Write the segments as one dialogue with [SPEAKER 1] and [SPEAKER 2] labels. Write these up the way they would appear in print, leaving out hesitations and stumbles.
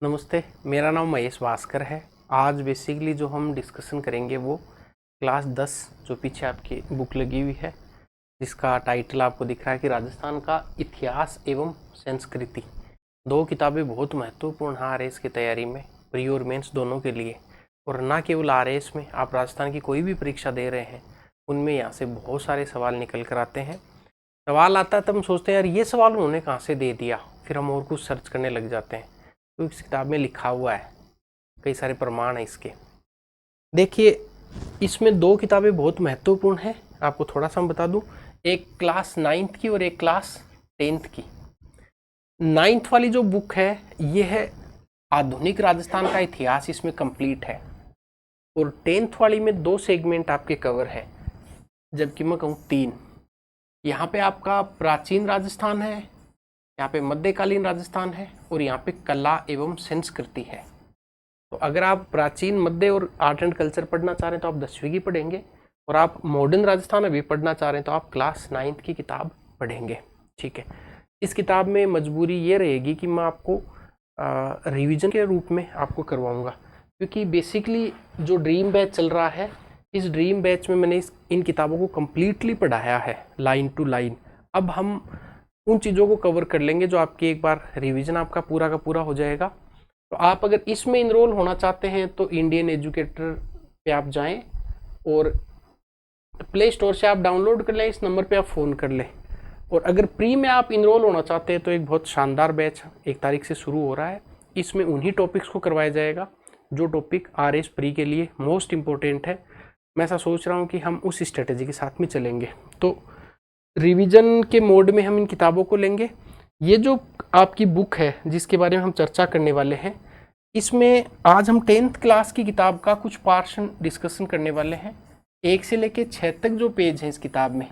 [SPEAKER 1] नमस्ते, मेरा नाम महेश भास्कर है। आज बेसिकली जो हम डिस्कशन करेंगे वो क्लास 10 जो पीछे आपकी बुक लगी हुई है, जिसका टाइटल आपको दिख रहा है कि राजस्थान का इतिहास एवं संस्कृति। दो किताबें बहुत महत्वपूर्ण हैं आरएएस की तैयारी में, प्री और मेंस दोनों के लिए। और ना केवल आरएएस में, आप राजस्थान की कोई भी परीक्षा दे रहे हैं उनमें यहाँ से बहुत सारे सवाल निकल कर आते हैं। सवाल आता है तब हम सोचते हैं यार ये सवाल उन्होंने कहाँ से दे दिया, फिर हम और कुछ सर्च करने लग जाते हैं। तो इस किताब में लिखा हुआ है, कई सारे प्रमाण हैं इसके। देखिए, इसमें दो किताबें बहुत महत्वपूर्ण हैं। आपको थोड़ा सा मैं बता दूं, एक क्लास 9th की और एक क्लास 10th की। 9th वाली जो बुक है ये है आधुनिक राजस्थान का इतिहास, इसमें कंप्लीट है। और 10th वाली में 2 सेगमेंट आपके कवर है, जबकि मैं कहूँ 3। यहाँ पे आपका प्राचीन राजस्थान है, यहाँ पे मध्यकालीन राजस्थान है, और यहाँ पे कला एवं संस्कृति है। तो अगर आप प्राचीन, मध्य और आर्ट एंड कल्चर पढ़ना चाह रहे हैं तो आप 10वीं की पढ़ेंगे, और आप मॉडर्न राजस्थान अभी पढ़ना चाह रहे हैं तो आप क्लास 9th की किताब पढ़ेंगे। ठीक है, इस किताब में मजबूरी ये रहेगी कि मैं आपको रिवीजन के रूप में आपको करवाऊंगा, क्योंकि बेसिकली जो ड्रीम बैच चल रहा है, इस ड्रीम बैच में मैंने इन किताबों को कम्प्लीटली पढ़ाया है लाइन टू लाइन। अब हम उन चीज़ों को कवर कर लेंगे जो आपकी एक बार रिवीजन आपका पूरा का पूरा हो जाएगा। तो आप अगर इसमें इनरोल होना चाहते हैं तो इंडियन एजुकेटर पे आप जाएं और प्ले स्टोर से आप डाउनलोड कर लें, इस नंबर पे आप फ़ोन कर लें। और अगर प्री में आप इनरोल होना चाहते हैं तो एक बहुत शानदार बैच 1 तारीख से शुरू हो रहा है। इसमें उन्हीं टॉपिक्स को करवाया जाएगा जो टॉपिक आरएएस प्री के लिए मोस्ट इम्पोर्टेंट है। मैं ऐसा सोच रहा हूँ कि हम उस स्ट्रेटेजी के साथ में चलेंगे। तो रिवीजन के मोड में हम इन किताबों को लेंगे। ये जो आपकी बुक है जिसके बारे में हम चर्चा करने वाले हैं, इसमें आज हम 10th क्लास की किताब का कुछ पार्शन डिस्कशन करने वाले हैं। 1 से लेके 6 तक जो पेज हैं इस किताब में,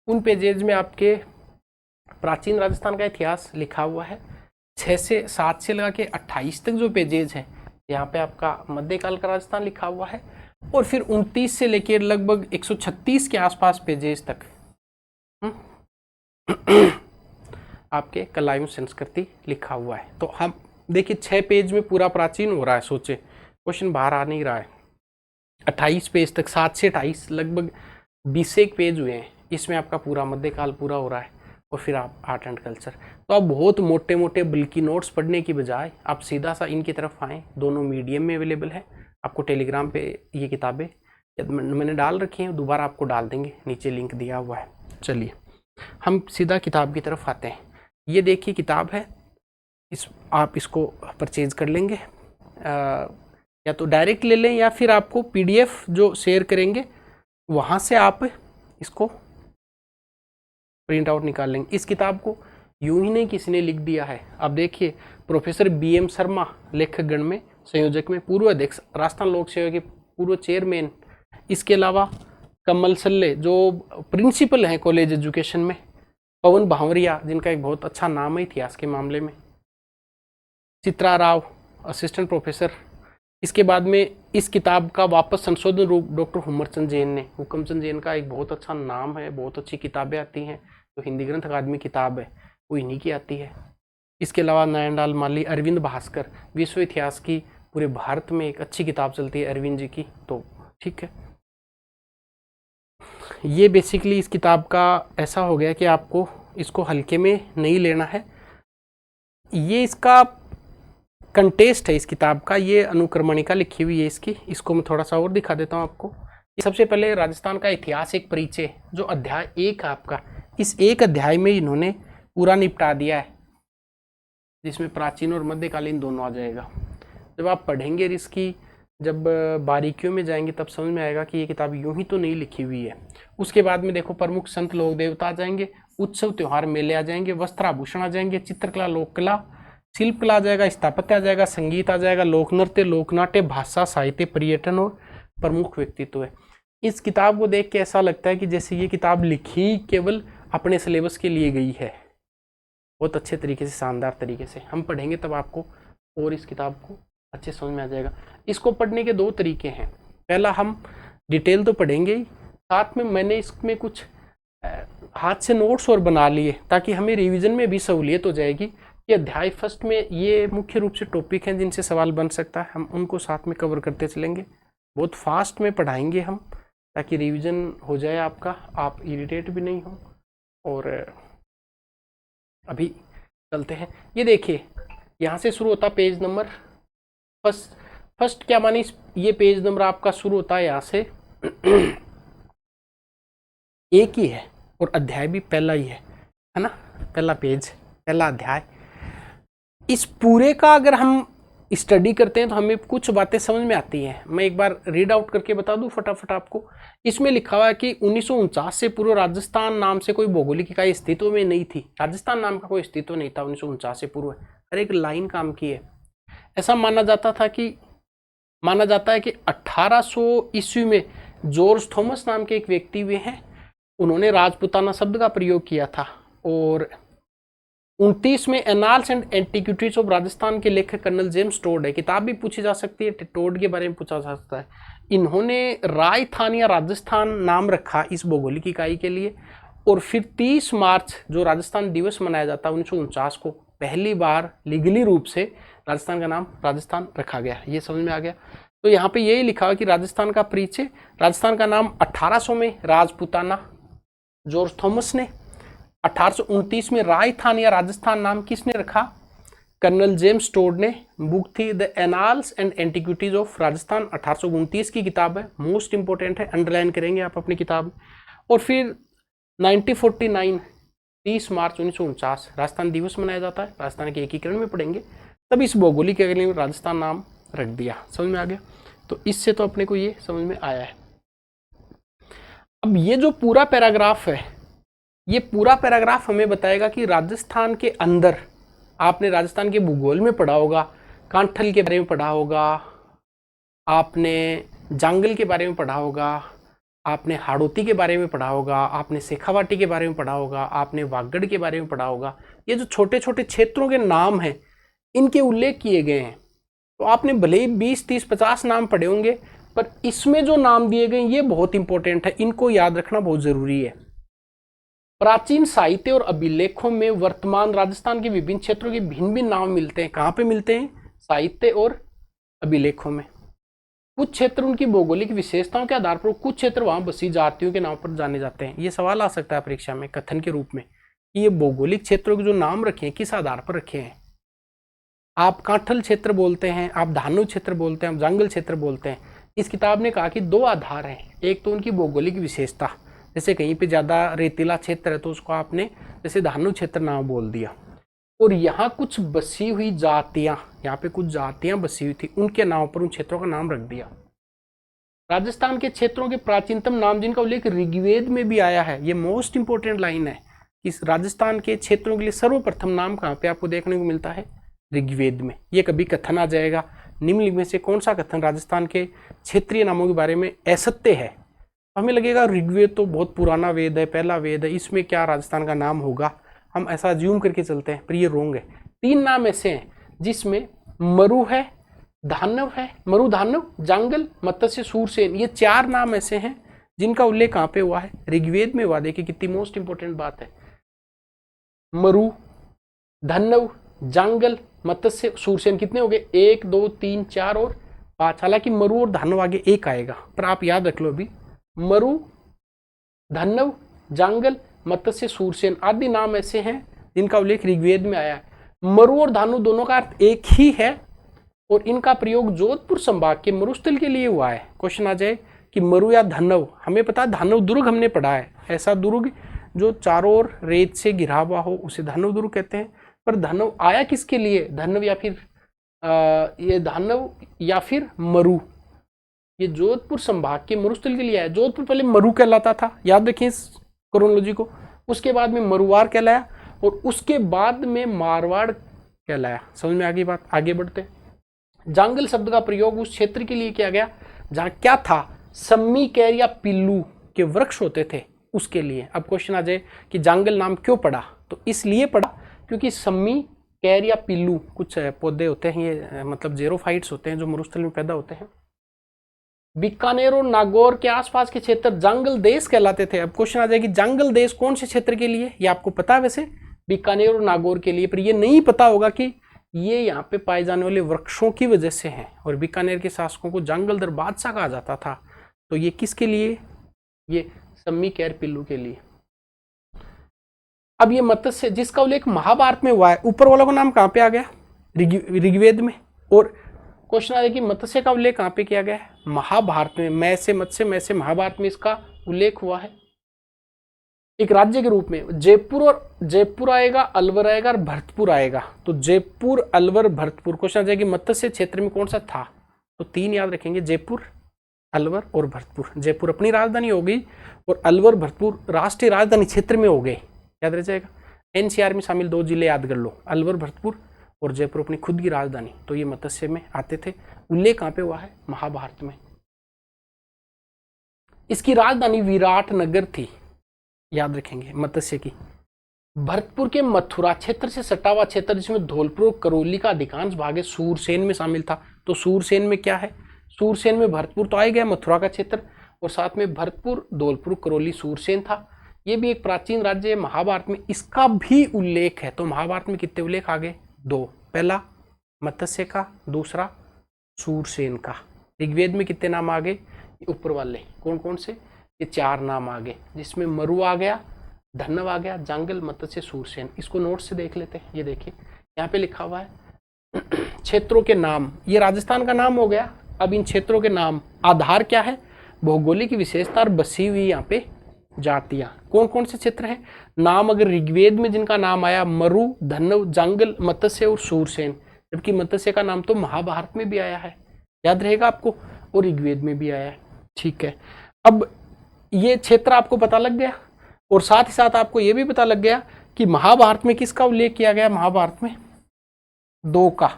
[SPEAKER 1] उन पेजेज में आपके प्राचीन राजस्थान का इतिहास लिखा हुआ है। 7 से लगा के 28 तक जो पेजेज हैं, यहाँ पे आपका मध्यकाल का राजस्थान लिखा हुआ है। और फिर 29 से लेकर लगभग 136 के आसपास पेजेज तक आपके कला एवं संस्कृति लिखा हुआ है। तो हम देखिए 6 पेज में पूरा प्राचीन हो रहा है, सोचे क्वेश्चन बाहर आ नहीं रहा है। 28 पेज तक, 7 से 28 लगभग 20 पेज हुए हैं, इसमें आपका पूरा मध्यकाल पूरा हो रहा है। और फिर आप आर्ट एंड कल्चर। तो आप बहुत मोटे मोटे बल्कि नोट्स पढ़ने की बजाय आप सीधा सा इनकी तरफ आएँ। दोनों मीडियम में अवेलेबल है, आपको टेलीग्राम पे ये किताबें मैंने डाल रखी हैं, दोबारा आपको डाल देंगे, नीचे लिंक दिया हुआ है। चलिए हम सीधा किताब की तरफ आते हैं। ये देखिए किताब है, आप इसको परचेज कर लेंगे, या तो डायरेक्ट ले लें या फिर आपको पीडीएफ जो शेयर करेंगे वहाँ से आप इसको प्रिंट आउट निकाल लेंगे। इस किताब को यूं ही नहीं किसी ने लिख दिया है। अब देखिए, प्रोफेसर बीएम शर्मा लेखकगण में संयोजक में, पूर्व अध्यक्ष राजस्थान लोक सेवा के पूर्व चेयरमैन, इसके अलावा कमल सल्ले जो प्रिंसिपल हैं कॉलेज एजुकेशन में, पवन भावरिया जिनका एक बहुत अच्छा नाम है इतिहास के मामले में, चित्रा राव असिस्टेंट प्रोफेसर। इसके बाद में इस किताब का वापस संशोधन रूप डॉक्टर हुमरचंद जैन ने, हुकमचंद जैन का एक बहुत अच्छा नाम है, बहुत अच्छी किताबें आती हैं। जो हिंदी ग्रंथ अकादमी किताब है वो इन्हीं की आती है। इसके अलावा नयनलाल माली, अरविंद भास्कर, विश्व इतिहास की पूरे भारत में एक अच्छी किताब चलती है अरविंद जी की, तो ठीक है। ये बेसिकली इस किताब का ऐसा हो गया कि आपको इसको हल्के में नहीं लेना है। ये इसका कंटेस्ट है इस किताब का, ये अनुक्रमणिका लिखी हुई है इसकी। इसको मैं थोड़ा सा और दिखा देता हूँ आपको। सबसे पहले राजस्थान का इतिहास एक परिचय, जो अध्याय 1 है आपका, इस एक अध्याय में इन्होंने पूरा निपटा दिया है, जिसमें प्राचीन और मध्यकालीन दोनों आ जाएगा। जब आप पढ़ेंगे इसकी, जब बारीकियों में जाएंगे तब समझ में आएगा कि ये किताब यूं ही तो नहीं लिखी हुई है। उसके बाद में देखो, प्रमुख संत लोक देवता आ जाएंगे, उत्सव त्योहार मेले आ जाएंगे, वस्त्राभूषण आ जाएंगे, चित्रकला लोक कला, शिल्प कला आ जाएगा, स्थापत्य आ जाएगा, संगीत आ जाएगा, लोक नृत्य, लोकनाट्य, भाषा, साहित्य, पर्यटन और प्रमुख व्यक्तित्व है। इस किताब को देख के ऐसा लगता है कि जैसे ये किताब लिखी केवल अपने सिलेबस के लिए गई है। बहुत अच्छे तरीके से, शानदार तरीके से हम पढ़ेंगे तब आपको और इस किताब को अच्छे समझ में आ जाएगा। इसको पढ़ने के 2 तरीके हैं। पहला, हम डिटेल तो पढ़ेंगे ही, साथ में मैंने इसमें कुछ हाथ से नोट्स और बना लिए ताकि हमें रिवीजन में भी सहूलियत हो जाएगी। ये अध्याय फर्स्ट में ये मुख्य रूप से टॉपिक हैं जिनसे सवाल बन सकता है, हम उनको साथ में कवर करते चलेंगे। बहुत फास्ट में पढ़ाएंगे हम, ताकि रिवीजन हो जाए आपका, आप इरिटेट भी नहीं हो। और अभी चलते हैं। ये देखिए, यहाँ से शुरू होता पेज नंबर फर्स्ट क्या मानी, ये पेज नंबर आपका शुरू होता है यहाँ से एक ही है और अध्याय भी पहला ही है ना, पहला पेज पहला अध्याय। इस पूरे का अगर हम स्टडी करते हैं तो हमें कुछ बातें समझ में आती हैं। मैं एक बार रीड आउट करके बता दूं फटाफट आपको। इसमें लिखा हुआ है कि 1949 से पूर्व राजस्थान नाम से कोई भौगोलिक इकाई अस्तित्व में नहीं थी। राजस्थान नाम का कोई अस्तित्व नहीं था 1949 से पूर्व। हर एक लाइन काम की है। ऐसा माना जाता है कि 1800 ईस्वी में जॉर्ज थॉमस नाम के एक व्यक्ति हुए हैं, उन्होंने राजपुताना शब्द का प्रयोग किया था। और 29 में annals and antiquities of Rajasthan के लेखक कर्नल जेम्स टोड है। किताब भी पूछी जा सकती है, टोड के बारे में पूछा जा सकता है। इन्होंने रायथान या राजस्थान नाम रखा इस भौगोलिक इकाई के लिए। और फिर 30 मार्च जो राजस्थान दिवस मनाया जाता है 1949 को, पहली बार लीगली रूप से राजस्थान का नाम राजस्थान रखा गया। ये समझ में आ गया। तो यहाँ पे यही लिखा हुआ कि राजस्थान का परिचय, राजस्थान का नाम 1800 में राजपुताना जॉर्ज थॉमस ने, 1829 में रायथान या राजस्थान नाम किसने रखा, कर्नल जेम्स टोड ने। बुक थी the annals and antiquities of Rajasthan, 1829 की किताब है, मोस्ट इंपोर्टेंट है, अंडरलाइन करेंगे आप अपनी किताब। और फिर 1949 30 मार्च 1949 राजस्थान दिवस मनाया जाता है, राजस्थान के एकीकरण में पढ़ेंगे, तब इस भौगोलिक के लिए राजस्थान नाम रख दिया। समझ में आ गया। तो इससे तो अपने को ये समझ में आया है। अब ये जो पूरा पैराग्राफ है, ये पूरा पैराग्राफ हमें बताएगा कि राजस्थान के अंदर, आपने राजस्थान के भूगोल में पढ़ा होगा, कांठल के बारे में पढ़ा होगा, आपने जांगल के बारे में पढ़ा होगा, आपने हाड़ौती के बारे में पढ़ा होगा, आपने शेखावाटी के बारे में पढ़ा होगा, आपने वागड़ के बारे में पढ़ा होगा। ये जो छोटे छोटे क्षेत्रों के नाम हैं, इनके उल्लेख किए गए हैं। तो आपने भले ही 20, 30, 50 नाम पढ़े होंगे, पर इसमें जो नाम दिए गए ये बहुत इंपॉर्टेंट है, इनको याद रखना बहुत जरूरी है। प्राचीन साहित्य और अभिलेखों में वर्तमान राजस्थान के विभिन्न क्षेत्रों के भिन्न भिन्न नाम मिलते हैं। कहाँ पे मिलते हैं? साहित्य और अभिलेखों में। कुछ क्षेत्र उनकी भौगोलिक विशेषताओं के आधार पर, कुछ क्षेत्र वहां बसी जातियों के नाम पर जाने जाते हैं। ये सवाल आ सकता है परीक्षा में कथन के रूप में कि ये भौगोलिक क्षेत्रों के जो नाम रखे हैं किस आधार पर रखे हैं। आप कांठल क्षेत्र बोलते हैं, आप धानु क्षेत्र बोलते हैं, आप जंगल क्षेत्र बोलते हैं। इस किताब ने कहा कि दो आधार हैं, एक तो उनकी भौगोलिक विशेषता, जैसे कहीं पे ज्यादा रेतीला क्षेत्र है तो उसको आपने जैसे धानु क्षेत्र नाम बोल दिया, और यहाँ कुछ बसी हुई जातियां, यहाँ पे कुछ जातियां बसी हुई थी, उनके नाम पर उन क्षेत्रों का नाम रख दिया। राजस्थान के क्षेत्रों के प्राचीनतम नाम जिनका उल्लेख ऋग्वेद में भी आया है, ये मोस्ट इंपोर्टेंट लाइन है। इस राजस्थान के क्षेत्रों के लिए सर्वप्रथम नाम कहाँ पे आपको देखने को मिलता है? ऋग्वेद में। ये कभी कथन आ जाएगा, निम्नलिखित में से कौन सा कथन राजस्थान के क्षेत्रीय नामों के बारे में असत्य है? हमें लगेगा ऋग्वेद तो बहुत पुराना वेद है, पहला वेद है, इसमें क्या राजस्थान का नाम होगा, हम ऐसा ज्यूम करके चलते हैं, पर ये रोंग है। 3 नाम ऐसे हैं जिसमें मरु है, धानव है, मरु धानव, जांगल, मत्स्य, सूरसेन, ये 4 नाम ऐसे हैं जिनका उल्लेख कहाँ पे हुआ है? ऋग्वेद में हुआ। देखिए कितनी मोस्ट इंपोर्टेंट बात है। मरु, धन्नव, जांगल, मत्स्य, सूरसेन कितने हो गए? 1, 2, 3, 4 और 5। हालांकि मरु और धानव आगे 1 आएगा, पर आप याद रख लो अभी मरु, धन्नव, जांगल, मत्स्य, सूरसेन आदि नाम ऐसे हैं जिनका उल्लेख ऋग्वेद में आया है। मरु और धानु दोनों का अर्थ एक ही है और इनका प्रयोग जोधपुर संभाग के मरुस्थल के लिए हुआ है। क्वेश्चन आ जाए कि मरु या धन्नव, हमें पता है धानव दुर्ग हमने पढ़ा है, ऐसा दुर्ग जो चारों ओर रेत से घिरा हुआ हो उसे धानव दुर्ग कहते हैं। पर धानव आया किसके लिए? धानव या फिर ये धानव या फिर मरु, ये जोधपुर संभाग के मरुस्थल के लिए आया। जोधपुर पहले मरु कहलाता था, याद रखें इस क्रोनोलॉजी को। उसके बाद में मरुवार कहलाया और उसके बाद में मारवाड़ कहलाया। समझ में आ गई बात? आगे बढ़ते। जांगल शब्द का प्रयोग उस क्षेत्र के लिए किया गया जहां क्या था? सम्मी, कैर या पिल्लू के वृक्ष होते थे, उसके लिए। अब क्वेश्चन आ जाए कि जांगल नाम क्यों पड़ा? तो इसलिए पड़ा क्योंकि सम्मी, कैर या पिल्लू कुछ पौधे होते हैं, ये मतलब जेरोफाइट्स होते हैं जो मरुस्थल में पैदा होते हैं। बीकानेर और नागौर के आसपास के क्षेत्र जांगल देश कहलाते थे। अब क्वेश्चन आ जाए कि जांगल देश कौन से क्षेत्र के लिए? ये आपको पता है वैसे, बीकानेर और नागौर के लिए, पर ये नहीं पता होगा कि ये यहाँ पे पाए जाने वाले वृक्षों की वजह से हैं। और बीकानेर के शासकों को जंगलदर बादशाह कहा जाता था। तो ये किसके लिए, ये सम्मी कैर पिल्लू के लिए। अब ये मत्स्य जिसका उल्लेख महाभारत में हुआ है, ऊपर वालों का नाम कहाँ पे आ गया, ऋग्वेद में। और क्वेश्चन आ कि मत्स्य का उल्लेख कहाँ पे किया गया है, महाभारत में। मैं से मत्स्य, मैं से महाभारत में इसका उल्लेख हुआ है एक राज्य के रूप में। जयपुर आएगा, अलवर आएगा और भरतपुर आएगा। तो जयपुर, अलवर, भरतपुर। क्वेश्चन आ जाएगी मत्स्य क्षेत्र में कौन सा था, तो 3 याद रखेंगे, जयपुर, अलवर और भरतपुर। जयपुर अपनी राजधानी हो गई और अलवर, भरतपुर राष्ट्रीय राजधानी क्षेत्र में हो गए, याद रह जाएगा। एनसीआर में शामिल 2 जिले याद कर लो, अलवर, भरतपुर और जयपुर अपनी खुद की राजधानी। तो ये मत्स्य में आते थे। उल्लेख कहाँ पे हुआ है, महाभारत में। इसकी राजधानी विराटनगर थी, याद रखेंगे मत्स्य की। भरतपुर के मथुरा क्षेत्र से सटा हुआ क्षेत्र जिसमें धौलपुर और करौली का अधिकांश भाग है, सूरसेन में शामिल था। तो सूरसेन में क्या है, सूरसेन में भरतपुर तो आ गया, मथुरा का क्षेत्र, और साथ में भरतपुर, धौलपुर, करौली, सूरसेन था। ये भी एक प्राचीन राज्य है। महाभारत में इसका भी उल्लेख है। तो महाभारत में कितने उल्लेख आ गए, 2। पहला मत्स्य का, दूसरा सूरसेन का। ऋग्वेद में कितने नाम आ गए, ऊपर वाले कौन कौन से, ये 4 नाम आ गए, जिसमें मरु आ गया, धन्व आ गया, जांगल, मत्स्य, सूरसेन। इसको नोट से देख लेते हैं। ये देखिए यहाँ पे लिखा हुआ है क्षेत्रों के नाम। ये राजस्थान का नाम हो गया। अब इन क्षेत्रों के नाम, आधार क्या है, भौगोलिक विशेषता और बसी हुई यहाँ पे जातियां। कौन कौन से क्षेत्र हैं, नाम अगर ऋग्वेद में जिनका नाम आया, मरु, धन्व, जांगल, मत्स्य और सूरसेन। जबकि मत्स्य का नाम तो महाभारत में भी आया है, याद रहेगा आपको, और ऋग्वेद में भी आया है। ठीक है, अब ये क्षेत्र आपको पता लग गया, और साथ ही साथ आपको ये भी पता लग गया कि महाभारत में किसका उल्लेख किया गया, महाभारत में 2 का।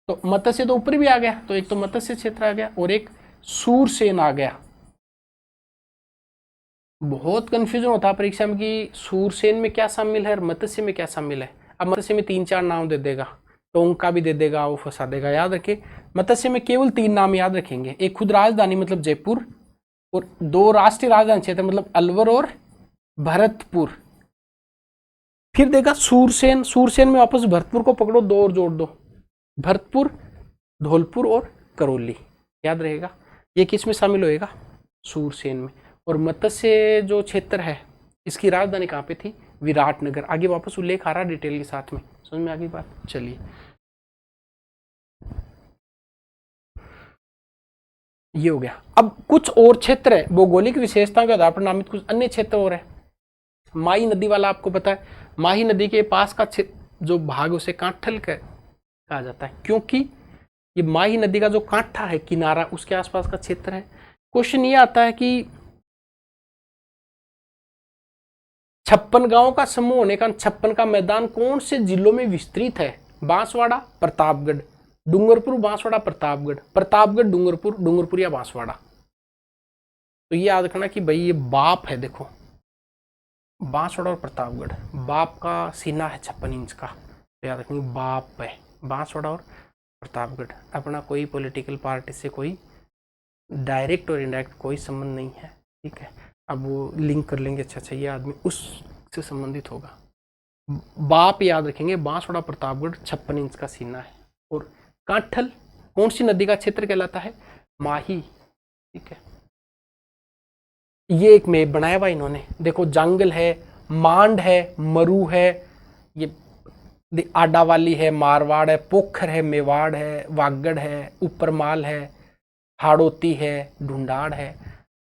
[SPEAKER 1] तो मत्स्य तो ऊपर भी आ गया, तो एक तो मत्स्य क्षेत्र आ गया और एक सूरसेन आ गया। बहुत कंफ्यूजन होता है परीक्षा में कि सूरसेन में क्या शामिल है और मत्स्य में क्या शामिल है। अब मत्स्य में 3-4 नाम दे देगा, तो उनका भी दे देगा, वो फंसा देगा। याद रखे, मत्स्य में केवल 3 नाम याद रखेंगे, एक खुद राजधानी मतलब जयपुर, और 2 राष्ट्रीय राजधानी क्षेत्र मतलब अलवर और भरतपुर। फिर देगा सूरसेन, सूरसेन में वापस भरतपुर को पकड़ो, 2 और जोड़ दो, भरतपुर, धौलपुर और करौली। याद रहेगा, ये किस में शामिल होएगा, सूरसेन में। और मत्स्य जो क्षेत्र है, इसकी राजधानी कहाँ पे थी, विराटनगर। आगे वापस उल्लेख आ रहा डिटेल के साथ में, समझ में आ गई बात। चलिए ये हो गया। अब कुछ और क्षेत्र है भौगोलिक विशेषताओं के आधार पर नामित, कुछ अन्य क्षेत्र और है। माही नदी वाला आपको पता है, माही नदी के पास का जो भाग उसे कांठल कहा जाता है, क्योंकि ये माही नदी का जो कांठा है, किनारा, उसके आसपास का क्षेत्र है। क्वेश्चन ये आता है कि 56 गांवों का समूह होने का 56 का मैदान कौन से जिलों में विस्तृत है, बांसवाड़ा, प्रतापगढ़, डूंगरपुर, बांसवाड़ा, प्रतापगढ़, प्रतापगढ़, डूंगरपुर, डूंगरपुर या बांसवाड़ा। तो ये याद रखना कि भाई ये बाप है, देखो बांसवाड़ा और प्रतापगढ़, बाप का सीना है 56 इंच का, तो याद रखेंगे बाप है बांसवाड़ा और प्रतापगढ़। अपना कोई पॉलिटिकल पार्टी से कोई डायरेक्ट और इनडायरेक्ट कोई संबंध नहीं है, ठीक है। अब वो लिंक कर लेंगे, अच्छा ये आदमी उससे संबंधित होगा। बाप याद रखेंगे, बांसवाड़ा, प्रतापगढ़, 56 इंच का सीना है। और कांठल कौन सी नदी का क्षेत्र कहलाता है, माही, ठीक है। ये एक मैप बनाया हुआ इन्होंने, देखो जंगल है, मांड है, मरु है, ये आडावाली है, मारवाड़ है, पोखर है, मेवाड़ है, वागड़ है, ऊपरमाल है, हाड़ोती है, ढूंढाड़ है।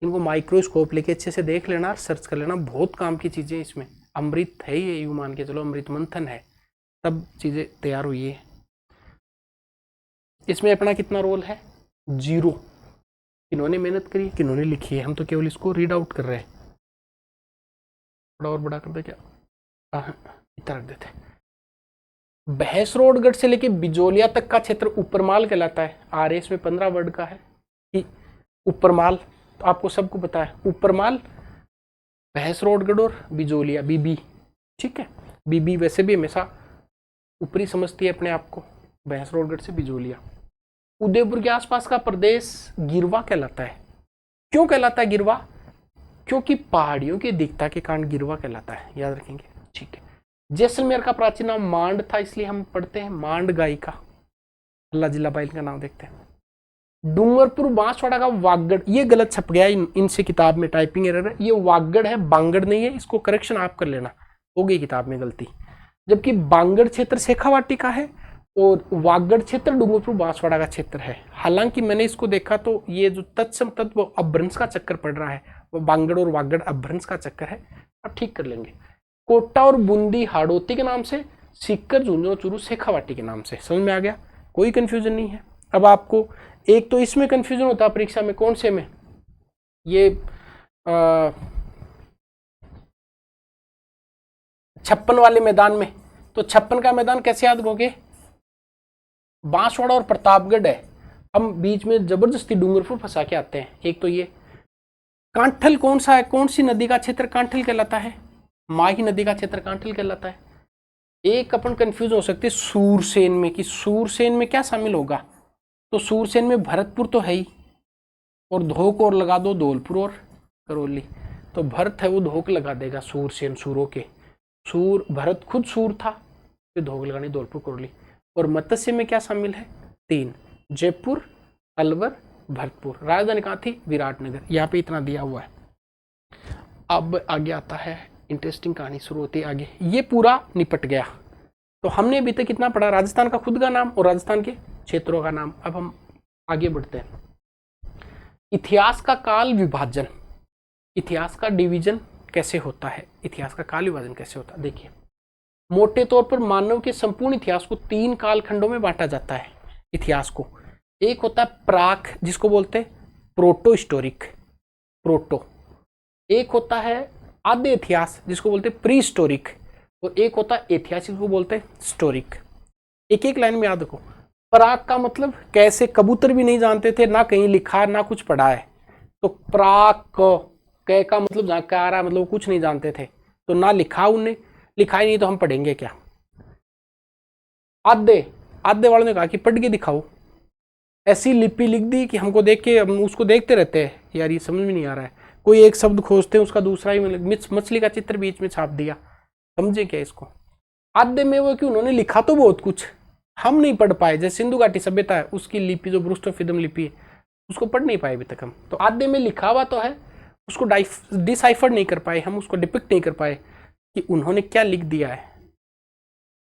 [SPEAKER 1] इनको माइक्रोस्कोप लेके अच्छे से देख लेना, सर्च कर लेना, बहुत काम की चीजें इसमें। अमृत है ये, यूं मान के चलो अमृत मंथन है, तब चीजें तैयार हुई है। इसमें अपना कितना रोल है, 0। किन्होंने मेहनत करी, किन्होंने लिखी है, हम तो केवल इसको रीड आउट कर रहे हैं। थोड़ा और बड़ा कर दे क्या, इतना रख देते। भैंसरोडगढ़ से लेके बिजोलिया तक का क्षेत्र ऊपरमाल कहलाता है। आरएस में 15 वर्ड का है कि ऊपरमाल, तो आपको सबको पता है ऊपरमाल, भैंसरोडगढ़ और बिजोलिया, बीबी, ठीक है। बीबी वैसे भी हमेशा ऊपरी समझती है अपने आप को, भैंसरोडगढ़ से बिजोलिया। उदयपुर के आसपास का प्रदेश गिरवा कहलाता है। क्यों कहलाता है गिरवा, क्योंकि पहाड़ियों की दिखता के कारण गिरवा कहलाता है, याद रखेंगे, ठीक है। जैसलमेर का प्राचीन नाम मांड था, इसलिए हम पढ़ते हैं मांड गायिका। अल्लाह जिला बाइल का नाम देखते हैं। डूंगरपुर बांसवाड़ा का वागड़, ये गलत छप गया इनसे किताब में, टाइपिंग एरर है, ये वागड़ है, बांगड़ नहीं है, इसको करेक्शन आप कर लेना, हो गई किताब में गलती। जबकि बांगड़ क्षेत्र शेखावाटी का है और वागड़ क्षेत्र डूंगरपुर बांसवाड़ा का क्षेत्र है। हालांकि मैंने इसको देखा तो ये जो तत्सम तत्व अपभ्रंश का चक्कर पड़ रहा है, वो बांगड़ और वागड़ अपभ्रंश का चक्कर है, आप ठीक कर लेंगे। कोटा और बूंदी हाड़ौती के नाम से, सीकर झुंझुनू चूरू शेखावाटी के नाम से। समझ में आ गया, कोई कंफ्यूजन नहीं है। अब आपको एक तो इसमें कंफ्यूजन होता है परीक्षा में, कौन से में, ये 56 वाले मैदान में। तो 56 का मैदान कैसे याद रखोगे, बांसवाड़ा और प्रतापगढ़ है, हम बीच में जबरदस्ती डूंगरपुर फंसा के आते हैं। एक तो ये कांठल कौन सा है, कौन सी नदी का क्षेत्र कांठल कहलाता है, माही नदी का क्षेत्र कांठल कहलाता है। एक अपन कंफ्यूज हो सकते सूरसेन में, कि सूरसेन में क्या शामिल होगा, तो सूरसेन में भरतपुर तो है ही, और धोक और लगा दो धौलपुर और करौली, तो भरत है वो धोक लगा देगा सूरसेन, सूरों के सूर, भरत खुद सूर था, फिर धोक लगानी धौलपुर करौली। और मत्स्य में क्या शामिल है, 3, जयपुर, अलवर, भरतपुर। राजधानी कहाँ थी, विराटनगर। यहाँ पे इतना दिया हुआ है। अब आगे आता है, इंटरेस्टिंग कहानी शुरू होती है आगे। ये पूरा निपट गया। तो हमने अभी तक कितना पढ़ा, राजस्थान का खुद का नाम और राजस्थान के क्षेत्रों का नाम। अब हम आगे बढ़ते हैं। इतिहास का काल विभाजन, इतिहास का डिवीजन कैसे होता है, इतिहास का काल विभाजन कैसे होता है। देखिए, मोटे तौर पर मानव के संपूर्ण इतिहास को 3 कालखंडों में बांटा जाता है। इतिहास को एक होता है प्राक, जिसको बोलते हैं प्रोटो हिस्टोरिक, प्रोटो। एक होता है आद्य इतिहास, जिसको बोलते हैं प्री हिस्टोरिक, और एक होता है ऐतिहासिक, को बोलते हैं हिस्टोरिक। एक एक लाइन में याद रखो। प्राक का मतलब कैसे, कबूतर भी नहीं जानते थे, ना कहीं लिखा ना कुछ पढ़ा है, तो प्राक क का मतलब जहाँ का आ रहा, मतलब कुछ नहीं जानते थे, तो ना लिखा, उन्हें लिखा ही नहीं तो हम पढ़ेंगे क्या। आद्य, आद्य वालों ने कहा कि पढ़ के दिखाओ, ऐसी लिपि लिख दी कि हमको देख के, हम उसको देखते रहते हैं, यार ये समझ में नहीं आ रहा है, कोई एक शब्द खोजते हैं उसका दूसरा ही, मछली का चित्र बीच में छाप दिया, समझे क्या इसको। आद्य में वो कि उन्होंने लिखा तो बहुत कुछ, हम नहीं पढ़ पाए। जैसे सिंधु घाटी सभ्यता है, उसकी लिपि जो ब्रूस्टोफिदम लिपि है, उसको पढ़ नहीं पाए अभी तक हम। तो आद्य में लिखा हुआ तो है, उसको डिसाइफर नहीं कर पाए हम, उसको डिपिक्ट नहीं कर पाए कि उन्होंने क्या लिख दिया है।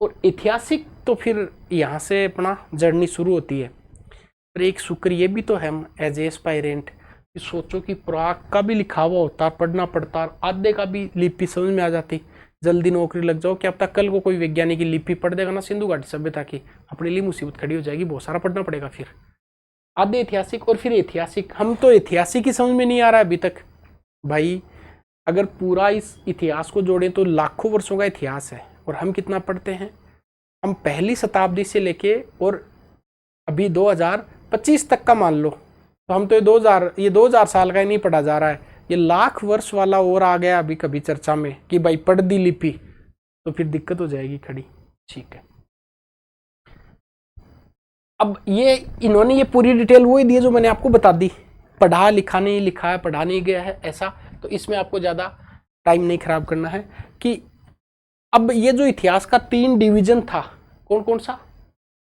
[SPEAKER 1] और ऐतिहासिक तो फिर यहाँ से अपना जर्नी शुरू होती है। पर एक शुक्र ये भी तो है हम एज एस्पायरेंट, कि सोचो कि प्राक का भी लिखा हुआ होता, पढ़ना पड़ता, आधे का भी लिपि समझ में आ जाती, जल्दी नौकरी लग जाओ। क्या पता कल को कोई वैज्ञानिक की लिपि पढ़ देगा ना सिंधु घाटी सभ्यता की, अपने लिए मुसीबत खड़ी हो जाएगी, बहुत सारा पढ़ना पड़ेगा फिर। आधे ऐतिहासिक और फिर ऐतिहासिक, हम तो ऐतिहासिक ही समझ में नहीं आ रहा है अभी तक भाई। अगर पूरा इस इतिहास को जोड़ें तो लाखों वर्षों का इतिहास है, और हम कितना पढ़ते हैं, हम पहली शताब्दी से लेके और अभी 2025 तक का मान लो, तो हम तो ये 2000 साल का ही नहीं पढ़ा जा रहा है, ये लाख वर्ष वाला और आ गया अभी कभी चर्चा में कि भाई पढ़ दी लिपि, तो फिर दिक्कत हो जाएगी खड़ी। ठीक है, अब ये इन्होंने ये पूरी डिटेल वही दी है जो मैंने आपको बता दी, पढ़ा लिखा नहीं, लिखा है पढ़ा नहीं गया है ऐसा, तो इसमें आपको ज़्यादा टाइम नहीं खराब करना है। कि अब ये जो इतिहास का 3 डिवीजन था, कौन कौन सा,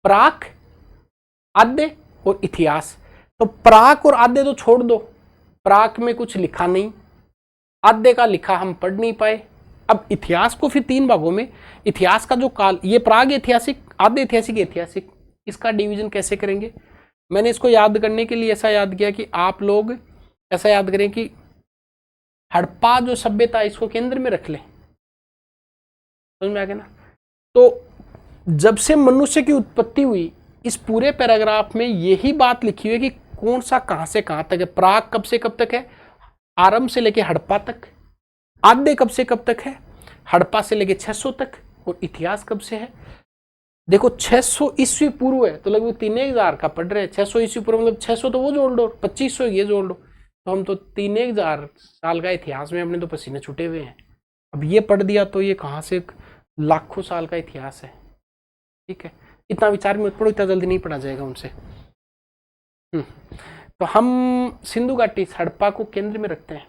[SPEAKER 1] प्राक, आद्य और इतिहास। तो प्राक और आद्य तो छोड़ दो, प्राक में कुछ लिखा नहीं, आद्य का लिखा हम पढ़ नहीं पाए। अब इतिहास को फिर 3 भागों में, इतिहास का जो काल, ये प्राग ऐतिहासिक, आद्य ऐतिहासिक, ऐतिहासिक, इसका डिवीजन कैसे करेंगे। मैंने इसको याद करने के लिए ऐसा याद किया कि आप लोग ऐसा याद करें कि हड़प्पा जो सभ्यता, इसको केंद्र में रख लें, समझ में आ गया ना। तो जब से मनुष्य की उत्पत्ति हुई, इस पूरे पैराग्राफ में यही बात लिखी हुई है कि कौन सा कहां से कहां तक है। प्राग कब से कब तक है, आरंभ से लेके हड़प्पा तक। आद्य कब से कब तक है, हड़प्पा से लेके 600 तक। और इतिहास कब से है, देखो 600 ईस्वी पूर्व है, तो लगभग 3000 का पढ़ रहे हैं। 600 ईस्वी पूर्व मतलब 600 तो वो जोड़ लो, 2500 ये जोड़ लो, तो हम तो 3000 साल का इतिहास में अपने तो पसीने छूटे हुए हैं। अब ये पढ़ दिया तो ये कहाँ से लाखों साल का इतिहास है। ठीक है, इतना विचार में मत पढ़ो, इतना जल्दी नहीं पढ़ा जाएगा उनसे। तो हम सिंधु घाटी हड़प्पा को केंद्र में रखते हैं।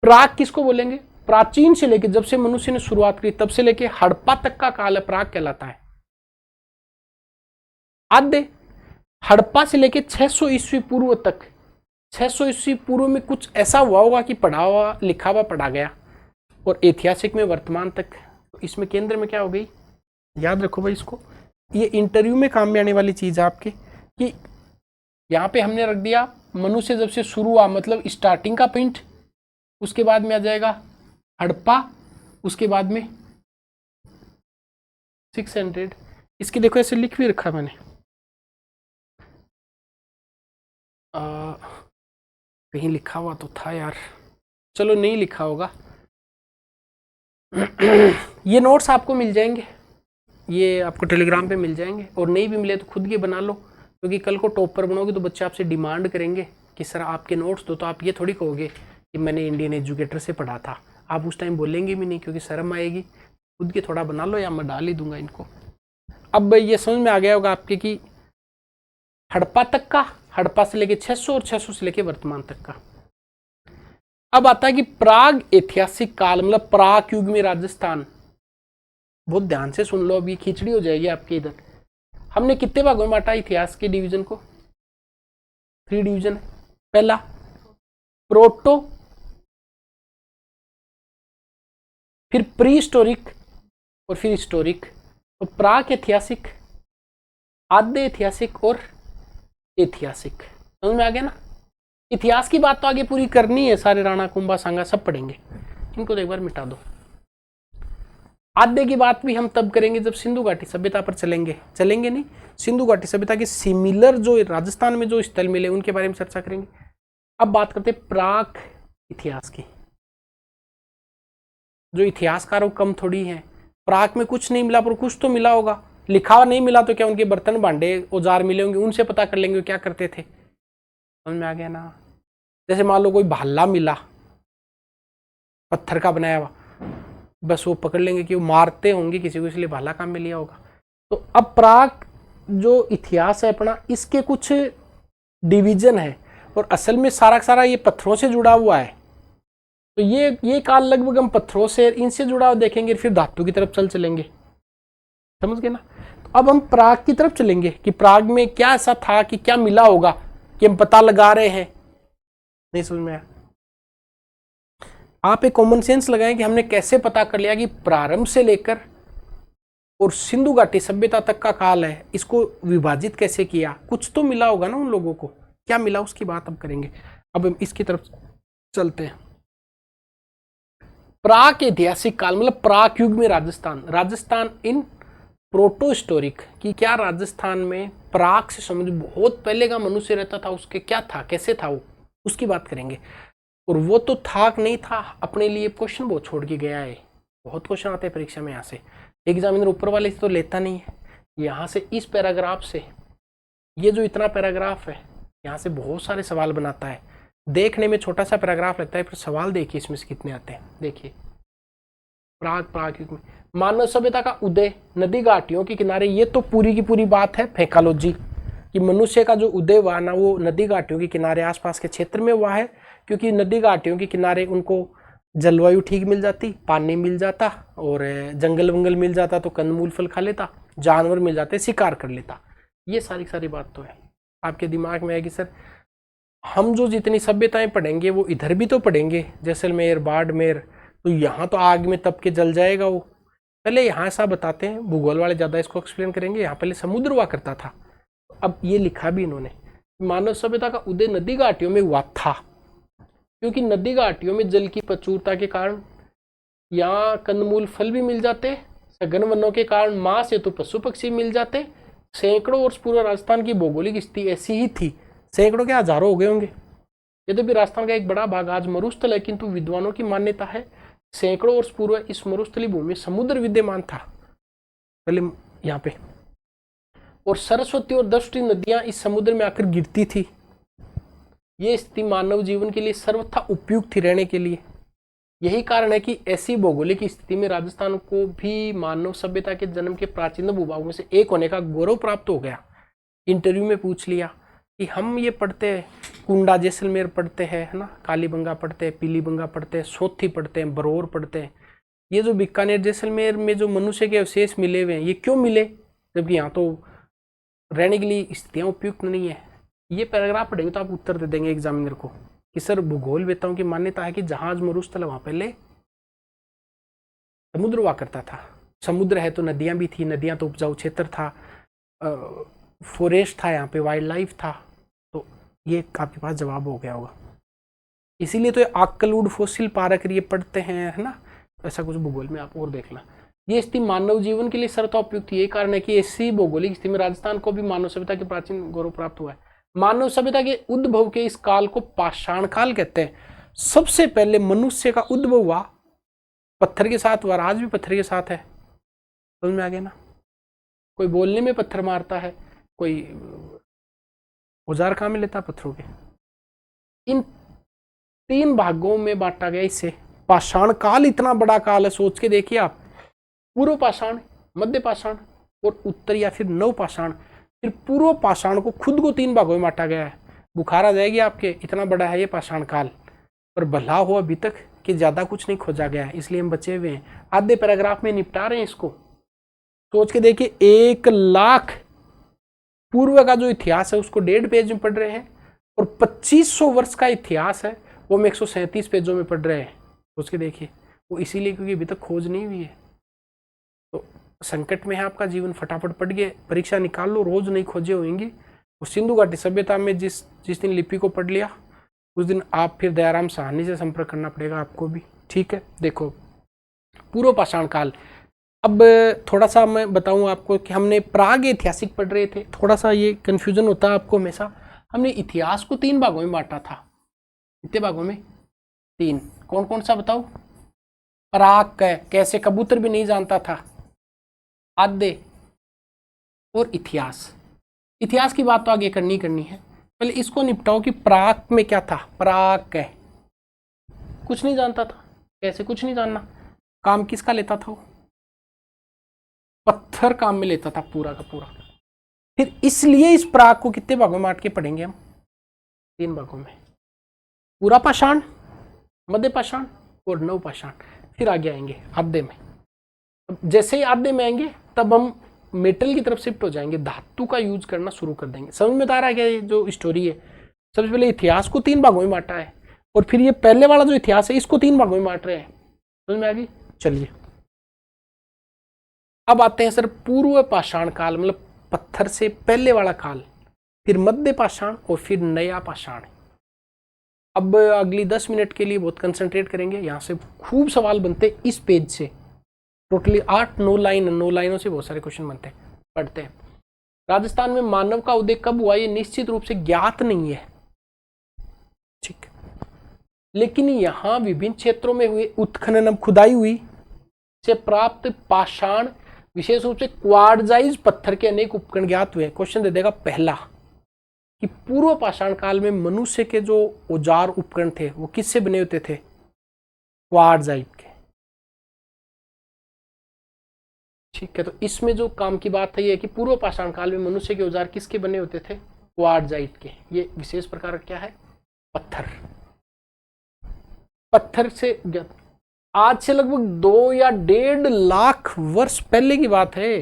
[SPEAKER 1] प्राग किसको बोलेंगे, प्राचीन से लेके जब से मनुष्य ने शुरुआत की तब से लेके हड़प्पा तक का काल प्राग कहलाता है। आद्य हड़प्पा से लेके 600 ईस्वी पूर्व तक, 600 ईस्वी पूर्व में कुछ ऐसा हुआ होगा कि पढ़ा हुआ लिखा हुआ पढ़ा गया, और ऐतिहासिक में वर्तमान तक। तो इसमें केंद्र में क्या हो गई, याद रखो भाई इसको, ये इंटरव्यू में काम में आने वाली चीज है आपके, कि यहाँ पे हमने रख दिया मनुष्य जब से शुरू हुआ, मतलब स्टार्टिंग का पॉइंट, उसके बाद में आ जाएगा हड़प्पा, उसके बाद में 600। इसके देखो ऐसे लिख भी रखा मैंने, कहीं लिखा हुआ तो था यार, चलो नहीं लिखा होगा। ये नोट्स आपको मिल जाएंगे, ये आपको टेलीग्राम पे मिल जाएंगे, और नहीं भी मिले तो खुद के बना लो, क्योंकि कल को टॉपर बनोगे तो बच्चे आपसे डिमांड करेंगे कि सर आपके नोट्स दो। तो आप ये थोड़ी कहोगे कि मैंने इंडियन एजुकेटर से पढ़ा था, आप उस टाइम बोलेंगे भी नहीं क्योंकि शर्म आएगी। खुद के थोड़ा बना लो या मैं डाल ही दूंगा इनको। अब ये समझ में आ गया होगा आपके कि हड़प्पा तक का, हड़प्पा से लेके 600 और 600 से लेके वर्तमान तक का। अब आता है कि प्राग ऐतिहासिक काल, मतलब प्राग युग में राजस्थान। बहुत ध्यान से सुन लो, अब ये खिचड़ी हो जाएगी आपके इधर। हमने कितने भागों में बांटा इतिहास के डिवीजन को? 3 डिवीजन है। पहला प्रोटो, फिर प्री हिस्टोरिक, और फिर हिस्टोरिक। तो प्राक ऐतिहासिक, आद्य ऐतिहासिक और ऐतिहासिक। समझ में आ गया ना? इतिहास की बात तो आगे पूरी करनी है, सारे राणा कुंभा सांगा सब पढ़ेंगे, इनको तो एक बार मिटा दो। आद्य की बात भी हम तब करेंगे जब सिंधु घाटी सभ्यता पर चलेंगे नहीं, सिंधु घाटी सभ्यता के सिमिलर जो राजस्थान में जो स्थल मिले उनके बारे में चर्चा करेंगे। अब बात करते प्राक इतिहास की। जो इतिहासकारों कम थोड़ी है, प्राक में कुछ नहीं मिला पर कुछ तो मिला होगा। लिखा हुआ नहीं मिला तो क्या उनके बर्तन भांडे औजार मिले होंगे, उनसे पता कर लेंगे क्या करते थे। समझ में आ गया ना? जैसे मान लो कोई भाला मिला पत्थर का बनाया हुआ, बस वो पकड़ लेंगे कि वो मारते होंगे किसी को, इसलिए भाला काम में लिया होगा। तो अब प्राक जो इतिहास है अपना, इसके कुछ डिवीजन है, और असल में सारा सारा ये पत्थरों से जुड़ा हुआ है। तो ये काल लगभग हम पत्थरों से, इनसे जुड़ा हुआ देखेंगे, फिर धातु की तरफ चलेंगे। समझ गए ना? तो अब हम प्राग की तरफ चलेंगे कि प्राग में क्या ऐसा था कि क्या मिला होगा कि हम पता लगा रहे हैं। नहीं समझ में आया? आप एक कॉमन सेंस लगाएं कि हमने कैसे पता कर लिया कि प्रारंभ से लेकर और सिंधु घाटी सभ्यता तक का काल है, इसको विभाजित कैसे किया। कुछ तो मिला होगा ना उन लोगों को, क्या मिला उसकी बात अब करेंगे। अब हम इसकी तरफ चलते हैं। प्राक ऐतिहासिक काल मतलब प्राक युग में राजस्थान इन प्रोटो हिस्टोरिक, कि क्या राजस्थान में प्राक से समझ बहुत पहले का मनुष्य रहता था, उसके क्या था, कैसे था वो, उसकी बात करेंगे। और वो तो था नहीं था, अपने लिए क्वेश्चन बहुत छोड़ के गया है। बहुत क्वेश्चन आते हैं परीक्षा में, यहाँ से एग्जामिनर ऊपर वाले से तो लेता नहीं है। यहाँ से इस पैराग्राफ से, ये जो इतना पैराग्राफ है, यहाँ से बहुत सारे सवाल बनाता है। देखने में छोटा सा पैराग्राफ लगता है, फिर सवाल देखिए इसमें से कितने आते हैं। देखिए प्राग युग में मानव सभ्यता का उदय नदी घाटियों के किनारे, ये तो पूरी की पूरी बात है फेकालॉजी कि मनुष्य का जो उदय हुआ ना, वो नदी घाटियों के किनारे आसपास के क्षेत्र में हुआ है, क्योंकि नदी घाटियों के किनारे उनको जलवायु ठीक मिल जाती, पानी मिल जाता, और जंगल वंगल मिल जाता तो कंदमूल फल खा लेता, जानवर मिल जाते शिकार कर लेता। ये सारी बात तो है आपके दिमाग में है कि सर हम जो जितनी सभ्यताएं पढ़ेंगे वो इधर भी तो पढ़ेंगे, जैसलमेर बाड़मेर, तो यहाँ तो आग में तप के जल जाएगा वो। पहले यहाँ ऐसा बताते हैं, भूगोल वाले ज़्यादा इसको एक्सप्लेन करेंगे। यहाँ पहले समुद्र हुआ करता था, अब ये लिखा भी इन्होंने, मानव सभ्यता का उदय नदी घाटियों में हुआ था, क्योंकि नदी घाटियों में जल की प्रचुरता के कारण यहाँ कंदमूल फल भी मिल जाते, सघन वनों के कारण मांस हेतु पशु पक्षी मिल जाते। सैकड़ों वर्ष पूर्व राजस्थान की भौगोलिक स्थिति ऐसी ही थी, सैकड़ों के हजारों हो गए होंगे। यद्यपि राजस्थान का एक बड़ा भाग आज मरुस्थल है, किंतु विद्वानों की मान्यता है सैकड़ों वर्ष पूर्व इस मरुस्थली भूमि समुद्र विद्यमान था पहले यहाँ पे, और सरस्वती और दृष्टि नदियां इस समुद्र में आकर गिरती थी। ये स्थिति मानव जीवन के लिए सर्वथा उपयुक्त थी रहने के लिए। यही कारण है कि ऐसी भौगोलिक स्थिति में राजस्थान को भी मानव सभ्यता के जन्म के प्राचीन भूभागों में से एक होने का गौरव प्राप्त हो गया। इंटरव्यू में पूछ लिया कि हम ये पढ़ते हैं, कुंडा जैसलमेर पढ़ते हैं, है ना, कालीबंगा पढ़ते हैं, पीलीबंगा पढ़ते हैं, सोथी पढ़ते हैं, बरौर पढ़ते हैं। ये जो बीकानेर जैसलमेर में जो मनुष्य के अवशेष मिले हुए हैं, ये क्यों मिले, जबकि यहाँ तो रहने के लिए स्थितियाँ उपयुक्त नहीं है। ये पैराग्राफ पढ़ेंगे तो आप उत्तर दे देंगे एग्जामिनर को कि सर भूगोल वेताओं की मान्यता है कि जहाज मरुस्थल वहां पहले समुद्र हुआ करता था। समुद्र है तो नदियां भी थी, नदियां तो उपजाऊ क्षेत्र था, फॉरेस्ट था, यहाँ पे वाइल्ड लाइफ था। तो ये आपके पास जवाब हो गया होगा। इसीलिए तो आक्कलूड फॉसिल पारक ये पढ़ते हैं, है ना, ऐसा कुछ भूगोल में आप और देखना। ये स्थिति मानव जीवन के लिए सर्वोपयुक्त यही कारण है कि ऐसी भौगोलिक स्थिति में राजस्थान को भी मानव सभ्यता के प्राचीन गौरव प्राप्त हुआ है। मानव सभ्यता के उद्भव के इस काल को पाषाण काल कहते हैं। सबसे पहले मनुष्य का उद्भव हुआ पत्थर के साथ हुआ, आज भी पत्थर के साथ है। समझ में आ गया ना। कोई बोलने में पत्थर मारता है, कोई औजार कहाँ में लेता पत्थरों के। इन 3 भागों में बांटा गया इसे। पाषाण काल इतना बड़ा काल है, सोच के देखिए आप। पूर्व पाषाण, मध्य पाषाण और उत्तर या फिर नव पाषाण। फिर पूर्व पाषाण को खुद को 3 भागों में बांटा गया है। बुखार आ जाएगी आपके, इतना बड़ा है ये पाषाण काल। पर भला हो अभी तक कि ज्यादा कुछ नहीं खोजा गया है, इसलिए हम बचे हुए हैं। आधे पैराग्राफ में निपटा रहे हैं इसको। सोच के देखिए, 1 लाख पूर्व का जो इतिहास है उसको 1.5 पेज में पढ़ रहे हैं, और 2500 वर्ष का इतिहास है वो हम 137 पेजों में पढ़ रहे हैं। सोच के देखिए, वो इसीलिए क्योंकि अभी तक खोज नहीं हुई है। तो संकट में है आपका जीवन, फटाफट पढ़ के परीक्षा निकाल लो, रोज नहीं खोजे होंगे। उस सिंधु घाटी सभ्यता में जिस दिन लिपि को पढ़ लिया उस दिन आप फिर दयाराम साहनी से संपर्क करना पड़ेगा आपको भी। ठीक है, देखो पूर्व पाषाण काल। अब थोड़ा सा मैं बताऊं आपको कि हमने प्राग ऐतिहासिक पढ़ रहे थे, थोड़ा सा ये कंफ्यूजन होता है आपको हमेशा। हमने इतिहास को 3 भागों में बांटा था। कितने भागों में? 3। कौन कौन सा बताओ? प्राग कैसे कबूतर भी नहीं जानता था, आद्य और इतिहास। इतिहास की बात तो आगे करनी है, पहले इसको निपटाओ कि प्राग में क्या था। प्राग कुछ नहीं जानता था। कैसे कुछ नहीं जानना? काम किसका लेता था वो? पत्थर काम में लेता था पूरा का पूरा। फिर इसलिए इस प्राग को कितने भागों में बांट के पढ़ेंगे हम? 3 भागों में। पूरा पाषाण, मध्य पाषाण और नव पाषाण। फिर आगे आएंगे आधे में। जैसे ही आधे में आएंगे तब हम मेटल की तरफ शिफ्ट हो जाएंगे, धातु का यूज करना शुरू कर देंगे। समझ में आ रहा है क्या ये जो स्टोरी है? सबसे पहले इतिहास को 3 भागों में बांटा है, और फिर ये पहले वाला जो इतिहास है इसको 3 भागों में बांट रहे हैं। समझ में आ गई? चलिए अब आते हैं सर पूर्व पाषाण काल, मतलब पत्थर से पहले वाला काल, फिर मध्य पाषाण और फिर नया पाषाण। अब अगली 10 मिनट के लिए बहुत कंसंट्रेट करेंगे, यहाँ से खूब सवाल बनते इस पेज से। टोटली 8-9 लाइनों से बहुत सारे क्वेश्चन बनते हैं। पढ़ते हैं। राजस्थान में मानव का उदय कब हुआ ये निश्चित रूप से ज्ञात नहीं है, ठीक, लेकिन यहाँ विभिन्न क्षेत्रों में हुए उत्खनन, खुदाई हुई से प्राप्त पाषाण, विशेष रूप से क्वार्टजाइज पत्थर के अनेक उपकरण ज्ञात हुए। क्वेश्चन दे देगा पहला कि पूर्व पाषाण काल में मनुष्य के जो औजार उपकरण थे वो किससे बने होते थे? क्वार्टजाइट के। ठीक है, तो इसमें जो काम की बात है ये है कि पूर्व पाषाण काल में मनुष्य के औजार किसके बने होते थे? क्वार्टजाइट के। ये विशेष प्रकार क्या है? पत्थर। पत्थर से आज से लगभग 2 या 1.5 लाख वर्ष पहले की बात है।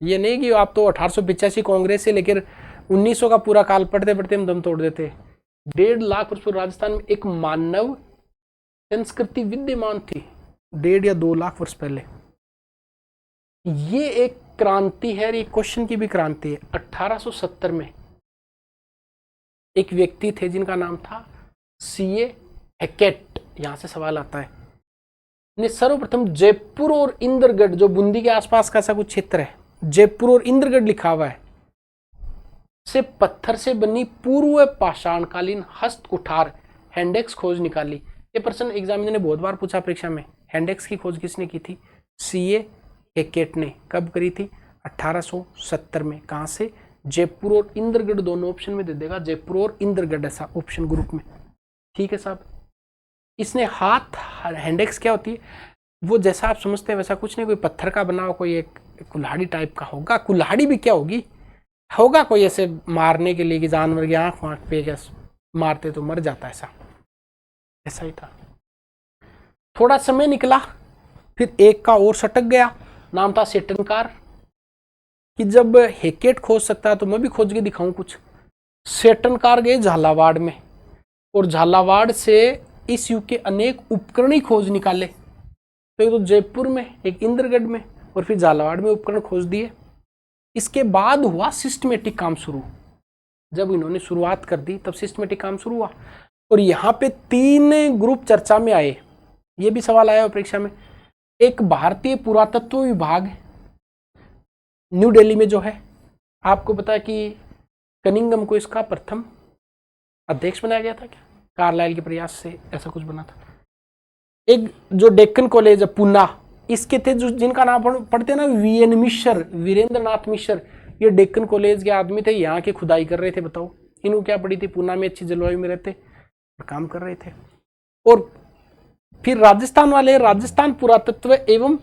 [SPEAKER 1] ये नहीं कि आप तो 1885 कांग्रेस से लेकर 1900 का पूरा काल पढ़ते पढ़ते हम दम तोड़ देते। 1.5 लाख वर्ष पूर्व राजस्थान में एक मानव संस्कृति विद्यमान थी, 1.5 या 2 लाख वर्ष पहले। ये एक क्रांति है, ये क्वेश्चन की भी क्रांति है। 1870 में एक व्यक्ति थे जिनका नाम था C.A. हैकेट, यहां से सवाल आता है, ने सर्वप्रथम जयपुर और इंद्रगढ़, जो बूंदी के आसपास का ऐसा कुछ क्षेत्र है, जयपुर और इंद्रगढ़ लिखा हुआ है, से पत्थर से बनी पूर्व पाषाणकालीन हस्त कुठार हैंडेक्स खोज निकाली। ये प्रश्न एग्जामिनर ने बहुत बार पूछा परीक्षा में। हैंडेक्स की खोज किसने की थी? C.A. हैकेट ने। कब करी थी? 1870 में। कहां से? जयपुर और इंद्रगढ़, दोनों ऑप्शन में दे देगा, जयपुर और इंद्रगढ़ ऐसा ऑप्शन ग्रुप में। ठीक है साहब। इसने हाथ, हैंडेक्स क्या होती है? वो जैसा आप समझते हैं वैसा कुछ नहीं, कोई पत्थर का बना हो, कोई एक कुल्हाड़ी टाइप का होगा। कुल्हाड़ी भी क्या होगी? होगा कोई ऐसे मारने के लिए कि जानवर की आंख वाँख पे क्या मारते तो मर जाता, ऐसा ही था। थोड़ा समय निकला, फिर एक का और सटक गया, नाम था सेटनकार। कि जब हेकेट खोज सकता है तो मैं भी खोज के दिखाऊं कुछ। सेटनकार गए झालावाड़ में, और झालावाड़ से इस युग के अनेक उपकरण खोज निकाले। तो एक तो जयपुर में, एक इंद्रगढ़ में, और फिर झालावाड़ में उपकरण खोज दिए। इसके बाद हुआ सिस्टमेटिक काम शुरू। जब इन्होंने शुरुआत कर दी तब सिस्टमेटिक काम शुरू हुआ। और यहाँ पे 3 ग्रुप चर्चा में आए। ये भी सवाल आया परीक्षा में। एक भारतीय पुरातत्व विभाग न्यू दिल्ली में जो है, आपको पता है कि कनिंगम को इसका प्रथम अध्यक्ष बनाया गया था क्या, कार्लाइल के प्रयास से ऐसा कुछ बना था। एक जो डेक्कन कॉलेज है पूना, इसके थे जो जिनका नाम पढ़ते ना वीएन मिश्र, वीरेंद्र नाथ मिश्र, ये डेक्कन कॉलेज के आदमी थे, यहाँ के खुदाई कर रहे थे। बताओ इनको क्या पड़ी थी, पूना में अच्छी जलवायु में रहते और काम कर रहे थे। और फिर राजस्थान वाले, राजस्थान पुरातत्व एवं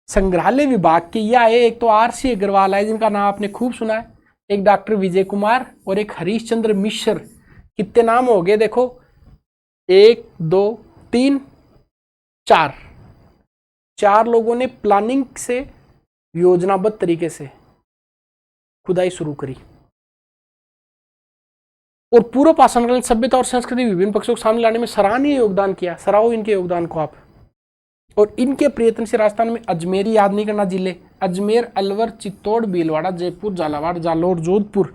[SPEAKER 1] संग्रहालय विभाग के ये आए। एक तो आरसी अग्रवाल है जिनका नाम आपने खूब सुना है, एक डॉक्टर विजय कुमार और एक हरीश चंद्र मिश्र। कितने नाम हो गए देखो, 1 2 3 4 लोगों ने प्लानिंग से योजनाबद्ध तरीके से खुदाई शुरू करी। और पूर्व पाषाणकालीन सभ्यता और संस्कृति विभिन्न पक्षों को सामने लाने में सराहनीय योगदान किया। सराहो इनके योगदान को आप। और इनके प्रयत्न से राजस्थान में अजमेरी याद नहीं करना जिले, अजमेर, अलवर, चित्तौड़, भीलवाड़ा, जयपुर, झालावाड़, जालौर, जोधपुर,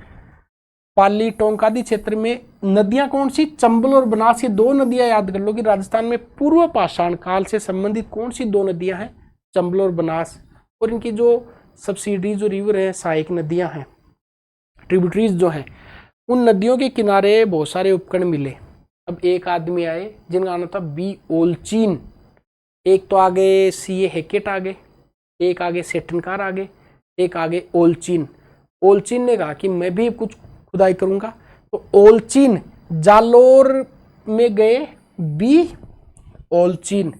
[SPEAKER 1] पाली, टोंक आदि क्षेत्र में नदियां कौन सी, चंबल और बनास, ये 2 नदियां याद कर लो कि राजस्थान में पूर्व पाषाण काल से संबंधित कौन सी 2 नदियां हैं, चंबल और बनास। और इनकी जो सब्सिडरी जो रिवर है, सहायक नदियां हैं, ट्रिब्यूटरीज जो हैं, उन नदियों के किनारे बहुत सारे उपकरण मिले। अब एक आदमी आए जिनका नाम था बी ओलचीन। एक तो आगे सीए हेकेट आगे, एक आगे सेटनकार आगे, एक आगे ओलचीन। ओलचीन ने कहा कि मैं भी कुछ खुदाई करूंगा। तो ओलचीन जालोर में गए, बी ओलचीन।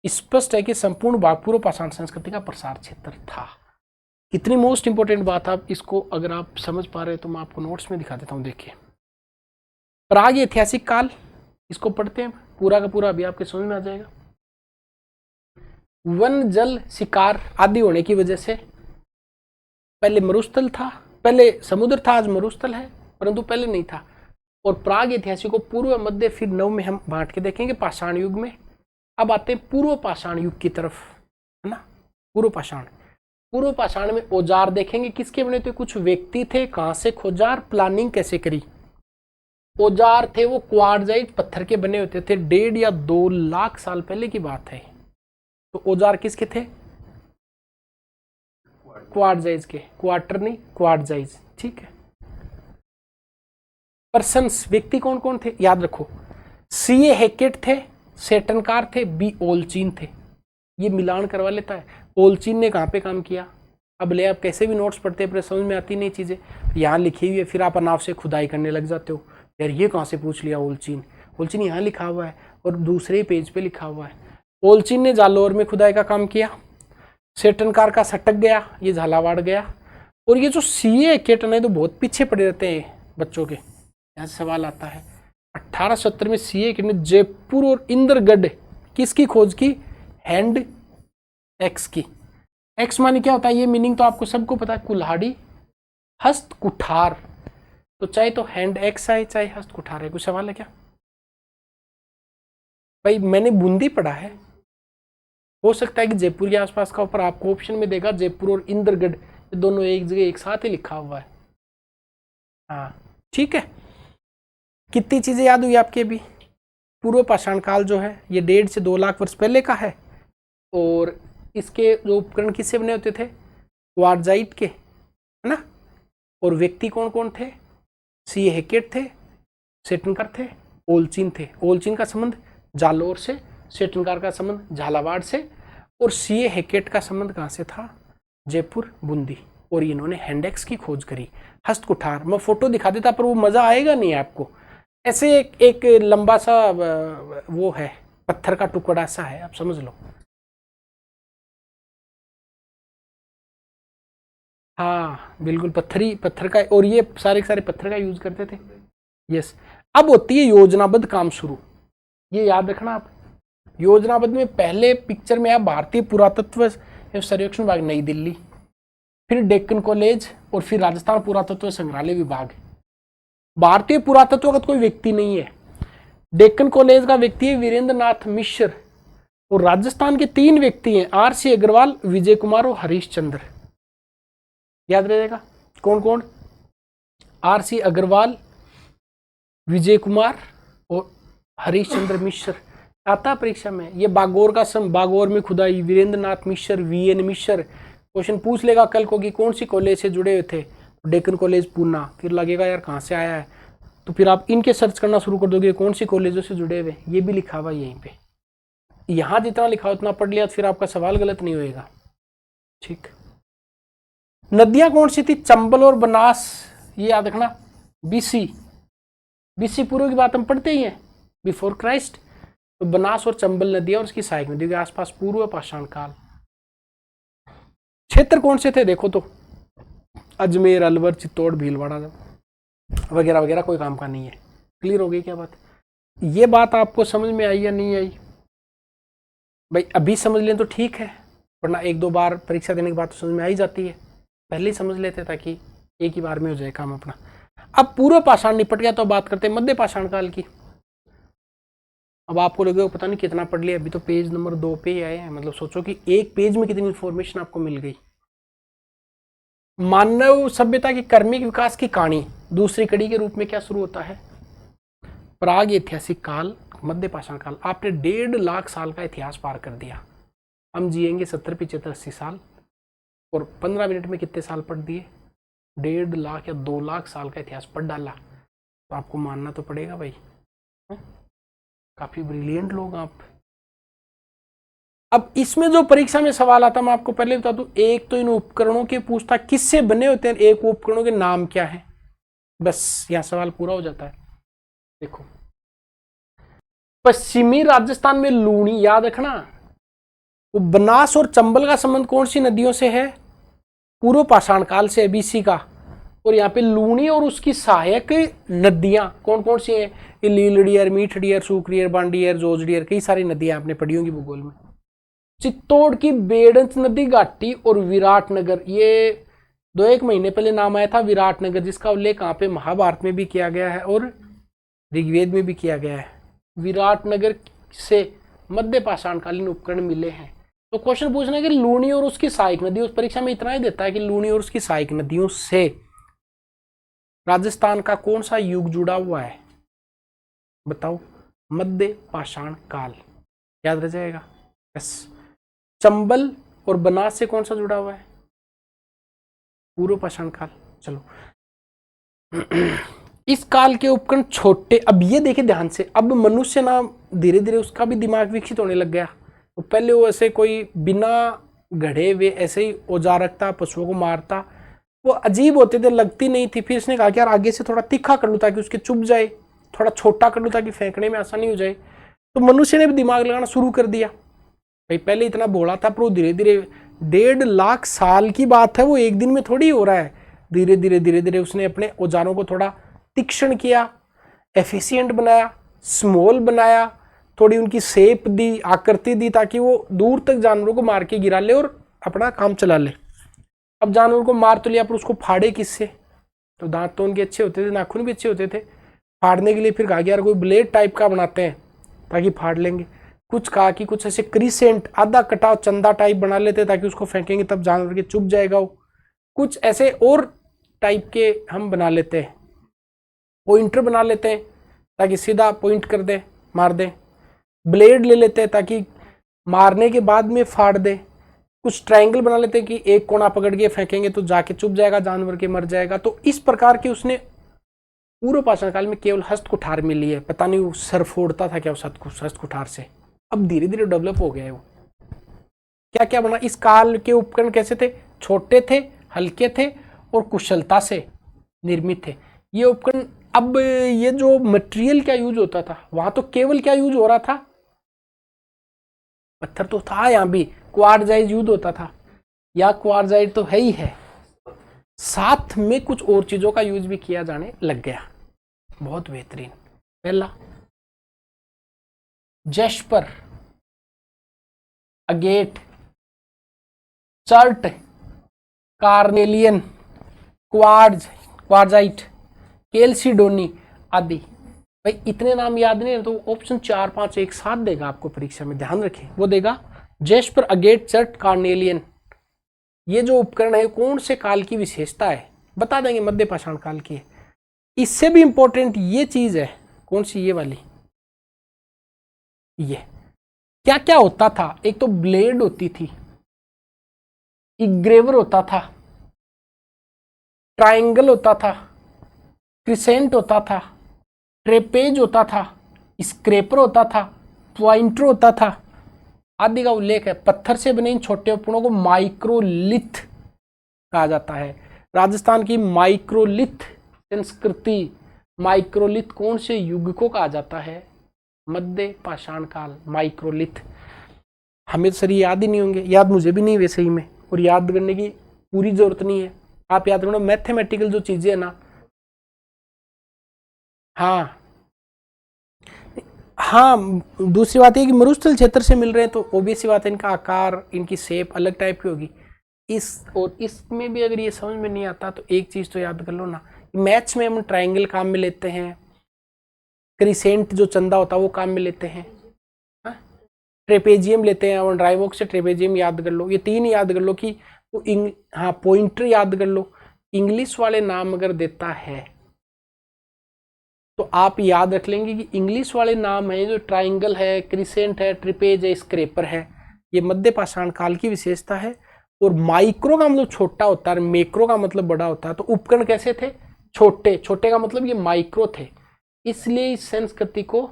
[SPEAKER 1] स्पष्ट है कि संपूर्ण भाग पूर्व पाषाण संस्कृति का प्रसार क्षेत्र था। कितनी मोस्ट इंपोर्टेंट बात, आप इसको अगर आप समझ पा रहे हो तो मैं आपको नोट्स में दिखा देता हूं। देखिए, प्राग ऐतिहासिक काल, इसको पढ़ते हैं पूरा का पूरा, अभी आपके समझ में आ जाएगा। वन जल शिकार आदि होने की वजह से पहले मरुस्थल था, पहले समुद्र था, आज मरुस्थल है, परंतु पहले नहीं था। और प्राग ऐतिहासिक को पूर्व, मध्य, फिर नव में हम बांट के देखेंगे पाषाण युग में। अब आते हैं पूर्व पाषाण युग की तरफ, है ना। पूर्व पाषाण में औजार देखेंगे किसके बने थे, कुछ व्यक्ति थे, कहां से खोजार, प्लानिंग कैसे करी। औजार थे वो क्वार्टजाइट पत्थर के बने होते थे, 1.5 या 2 लाख साल पहले की बात है। तो औजार किसके थे, क्वार्टजाइज के, क्वार्टर नहीं क्वार्टजाइज, ठीक है। पर्सन्स, व्यक्ति कौन कौन थे याद रखो, सीए हेकेट थे, सेटनकार थे, बी ओलचीन थे। ये मिलान करवा लेता है। ओलचीन ने कहाँ पे काम किया, अब ले आप कैसे भी नोट्स पढ़ते हैं पर समझ में आती नहीं चीजें, यहाँ लिखी हुई है, फिर आप अनाव से खुदाई करने लग जाते हो, यार ये कहाँ से पूछ लिया ओलचीन। ओलचीन यहाँ लिखा हुआ है और दूसरे पेज पे लिखा हुआ है। ओलचीन ने जालोर में खुदाई का काम किया, सेटनकार का सटक गया, ये झालावाड़ गया। और ये जो सीए हेकेट है तो बहुत पीछे पड़े रहते हैं बच्चों के, यहाँ से सवाल आता है। 1870 में सीए हेकेट ने जयपुर और इंद्रगढ़ किसकी खोज की, हैंड एक्स की। एक्स मानी क्या होता है, ये मीनिंग तो आपको सबको पता है, कुल्हाड़ी, हस्त कुठार। तो चाहे तो हैंड एक्स आए चाहे हस्त कुठार है। कुछ सवाल है क्या भाई, मैंने बूंदी पढ़ा है, हो सकता है कि जयपुर के आसपास का ऊपर आपको ऑप्शन में देगा जयपुर और इंद्रगढ़, ये दोनों एक जगह एक साथ ही लिखा हुआ है। हाँ ठीक है, कितनी चीजें याद हुई आपके अभी। पूर्व पाषाण काल जो है ये 1.5 से 2 लाख वर्ष पहले का है। और इसके जो उपकरण किससे बने होते थे, क्वार्टजाइट के, है ना। और व्यक्ति कौन कौन थे, सी हेकेट थे, सेटनकार थे, ओलचीन थे। ओलचीन का संबंध जालोर से, सेटनकार का संबंध झालावाड़ से, और सी हेकेट का संबंध कहाँ से था, जयपुर, बूंदी। और इन्होंने हैंडेक्स की खोज करी, हस्त कुठार। मैं फोटो दिखा देता पर वो मजा आएगा नहीं आपको। ऐसे एक लंबा सा वो है, पत्थर का टुकड़ा सा है, आप समझ लो। हाँ बिल्कुल, पत्थर का, और ये सारे के सारे पत्थर का यूज करते थे। यस। अब होती है योजनाबद्ध काम शुरू, ये याद रखना आप। योजनाबद्ध में पहले पिक्चर में आप भारतीय पुरातत्व एवं सर्वेक्षण विभाग नई दिल्ली, फिर डेक्कन कॉलेज, और फिर राजस्थान पुरातत्व संग्रहालय विभाग। भारतीय पुरातत्व का कोई व्यक्ति नहीं है। डेक्कन कॉलेज का व्यक्ति है वीरेंद्र नाथ मिश्र, और राजस्थान के 3 व्यक्ति हैं, आर.सी. अग्रवाल, विजय कुमार और हरीश चंद्र। याद रहेगा कौन कौन? आर.सी. अग्रवाल, विजय कुमार और हरीश चंद्र मिश्र। आता परीक्षा में ये बागौर का बागौर में खुदाई, वीरेंद्र नाथ मिश्र, वी.एन. मिश्र। क्वेश्चन पूछ लेगा कल को कि कौन सी कॉलेज से जुड़े हुए थे, डेक्कन कॉलेज पूना, फिर लगेगा यार कहाँ से आया है, तो फिर आप इनके सर्च करना शुरू कर दोगे कौन सी कॉलेजों से जुड़े हुए, ये भी लिखा हुआ यहीं पे। यहाँ जितना लिखा उतना पढ़ लिया तो फिर आपका सवाल गलत नहीं होएगा। ठीक। नदियां कौन सी थी? चंबल और बनास, ये याद रखना। बीसी पूर्व की बात हम पढ़ते ही हैं, बिफोर क्राइस्ट। तो बनास और चंबल नदियां और उसकी सहायक नदियों के आसपास पूर्व पाषाण काल। क्षेत्र कौन से थे देखो तो, अजमेर, अलवर, चित्तौड़, भीलवाड़ा वगैरह वगैरह, कोई काम का नहीं है। क्लियर हो गई क्या बात? ये बात आपको समझ में आई या नहीं आई भाई? अभी समझ लें तो ठीक है, वरना 1-2 बार परीक्षा देने के बाद तो समझ में आई जाती है। पहले ही समझ लेते ताकि एक ही बार में हो जाए काम अपना। अब पूर्व पाषाण निपट गया तो बात करते हैं मध्य पाषाण काल की। अब आपको लगेगा पता नहीं कितना पढ़ लिया, अभी तो पेज नंबर 2 पे ही आए हैं। मतलब सोचो कि एक पेज में कितनी इंफॉर्मेशन आपको मिल गई। मानव सभ्यता की क्रमिक विकास की कहानी दूसरी कड़ी के रूप में क्या शुरू होता है? प्राग ऐतिहासिक काल, मध्य पाषाण काल। आपने 1.5 लाख साल का इतिहास पार कर दिया। हम जिएंगे 70, 75, 80 साल, और 15 मिनट में कितने साल पढ़ दिए? 1.5 लाख या 2 लाख साल का इतिहास पढ़ डाला। तो आपको मानना तो पड़ेगा भाई, काफी ब्रिलियंट लोग आप। अब इसमें जो परीक्षा में सवाल आता, मैं आपको पहले बता दूं, एक तो इन उपकरणों के पूछता किससे बने होते हैं, एक उपकरणों के नाम क्या है, बस यहां सवाल पूरा हो जाता है। देखो, पश्चिमी राजस्थान में लूणी, याद रखना। वो बनास और चंबल का संबंध कौन सी नदियों से है? पूर्व पाषाण काल से, बीसी का। और यहाँ पे लूणी और उसकी सहायक नदियां कौन कौन सी हैं? ये लीलडियर, मीठडियर, सूकडियर, बांडियर, जोजडियर, कई सारी नदियां आपने पढ़ी होंगी भूगोल में। चित्तौड़ की बेड़ंच नदी घाटी और विराटनगर, ये 2-1 महीने पहले नाम आया था विराटनगर, जिसका उल्लेख कहाँ पे? महाभारत में भी किया गया है और ऋग्वेद में भी किया गया है। विराटनगर से मध्य पाषाणकालीन उपकरण मिले हैं। तो क्वेश्चन पूछना है कि लूणी और उसकी सहायक नदी, उस परीक्षा में इतना ही देता है कि लूणी और उसकी सहायक नदियों से राजस्थान का कौन सा युग जुड़ा हुआ है? बताओ। मध्य पाषाण काल, याद रह जाएगा। यस। चंबल और बनास से कौन सा जुड़ा हुआ है? पूर्व पाषाण काल। चलो इस काल के उपकरण छोटे, अब ये देखे ध्यान से, अब मनुष्य ना धीरे धीरे उसका भी दिमाग विकसित होने लग गया। तो पहले वो ऐसे कोई बिना गढ़े हुए ऐसे ही औजार रखता, पशुओं को मारता, वो अजीब होते थे, लगती नहीं थी। फिर इसने कहा कि यार आगे से थोड़ा तीखा कर लूं ताकि उसके चुभ जाए, थोड़ा छोटा कर लूं ताकि फेंकने में आसानी हो जाए। तो मनुष्य ने भी दिमाग लगाना शुरू कर दिया भाई। पहले इतना भोला था, पर वो धीरे धीरे, 1.5 लाख साल की बात है, वो एक दिन में थोड़ी हो रहा है। धीरे धीरे उसने अपने औजारों को थोड़ा तीक्ष्ण किया, एफिशिएंट बनाया, स्मॉल बनाया, थोड़ी उनकी शेप दी, आकृति दी, ताकि वो दूर तक जानवरों को मार के गिरा ले और अपना काम चला ले। अब जानवर को मार तो लिया, पर उसको फाड़े किससे? तो दांत तो उनके अच्छे होते थे, नाखून भी अच्छे होते थे। फाड़ने के लिए फिर कहा कि यार कोई ब्लेड टाइप का बनाते हैं ताकि फाड़ लेंगे। कुछ कहा कि कुछ ऐसे क्रिसेंट, आधा कटा चंदा टाइप बना लेते ताकि उसको फेंकेंगे तब जानवर के चुभ जाएगा वो। कुछ ऐसे और टाइप के हम बना लेते हैं, पॉइंटर बना लेते हैं ताकि सीधा पॉइंट कर दे, मार दे। ब्लेड ले लेते हैं ताकि मारने के बाद में फाड़ दे। कुछ ट्रायंगल बना लेते हैं कि एक कोना पकड़ के फेंकेंगे तो जाके चुभ जाएगा जानवर के, मर जाएगा। तो इस प्रकार के उसने पूर्व पाषाण काल में केवल हस्त कुठार मिली है। पता नहीं वो सर फोड़ता था क्या उस हस्त कुठार से। अब धीरे धीरे डेवलप हो गया है वो। क्या क्या बना? इस काल के उपकरण कैसे थे? छोटे थे, हल्के थे और कुशलता से निर्मित थे ये उपकरण। अब ये जो मटेरियल क्या यूज होता था, वहां तो केवल क्या यूज हो रहा था? पत्थर तो था, यहाँ भी क्वार्टजाइट यूज होता था। या क्वार्टजाइट तो है ही है, साथ में कुछ और चीजों का यूज भी किया जाने लग गया। बहुत बेहतरीन। पहला jasper, agate, chert, carnelian, quartzite, chalcedony आदि। भाई इतने नाम याद नहीं है तो ऑप्शन 4-5 एक साथ देगा आपको परीक्षा में, ध्यान रखें। वो देगा जेस्पर, अगेट, चर्ट, कार्नेलियन। ये जो उपकरण है कौन से काल की विशेषता है बता देंगे, मध्य पाषाण काल की है। इससे भी इंपॉर्टेंट ये चीज है, कौन सी, ये वाली। ये क्या क्या होता था, एक तो ब्लेड होती थी, इग्रेवर होता था, ट्रायंगल होता था, क्रिसेंट होता था, ट्रेपेज होता था, स्क्रेपर होता था, पॉइंटर होता था आदि का उल्लेख है। पत्थर से बने इन छोटे उपकरणों को माइक्रोलिथ कहा जाता है। राजस्थान की माइक्रोलिथ संस्कृति, माइक्रोलिथ कौन से युग को कहा जाता है, मध्य पाषाण काल, माइक्रोलिथ। हमें तो सर याद ही नहीं होंगे, याद मुझे भी नहीं वैसे ही में, और याद करने की पूरी जरूरत नहीं है। आप याद करो मैथमेटिकल जो चीजें है ना, हाँ हाँ, दूसरी बात है कि मरुस्थल क्षेत्र से मिल रहे हैं तो ओबीसी बात है, इनका आकार, इनकी शेप अलग टाइप की होगी। और इसमें भी अगर ये समझ में नहीं आता तो एक चीज तो याद कर लो ना, मैथ्स में हम ट्रायंगल काम में लेते हैं, क्रिसेंट जो चंदा होता है वो काम में लेते हैं, ट्रेपेजियम लेते हैं, और ड्राइवॉक्स से ट्रेपेजियम याद कर लो। ये तीन याद कर लो कि तो हाँ पॉइंटर याद कर लो। इंग्लिश वाले नाम अगर देता है तो आप याद रख लेंगे कि इंग्लिश वाले नाम है जो ट्राइंगल है, क्रिसेंट है, ट्रिपेज है, स्क्रेपर है, ये मध्य पाषाण काल की विशेषता है। और माइक्रो का मतलब छोटा होता है, मैक्रो का मतलब बड़ा होता है। तो उपकरण कैसे थे, छोटे, छोटे का मतलब ये माइक्रो थे, इसलिए इस संस्कृति को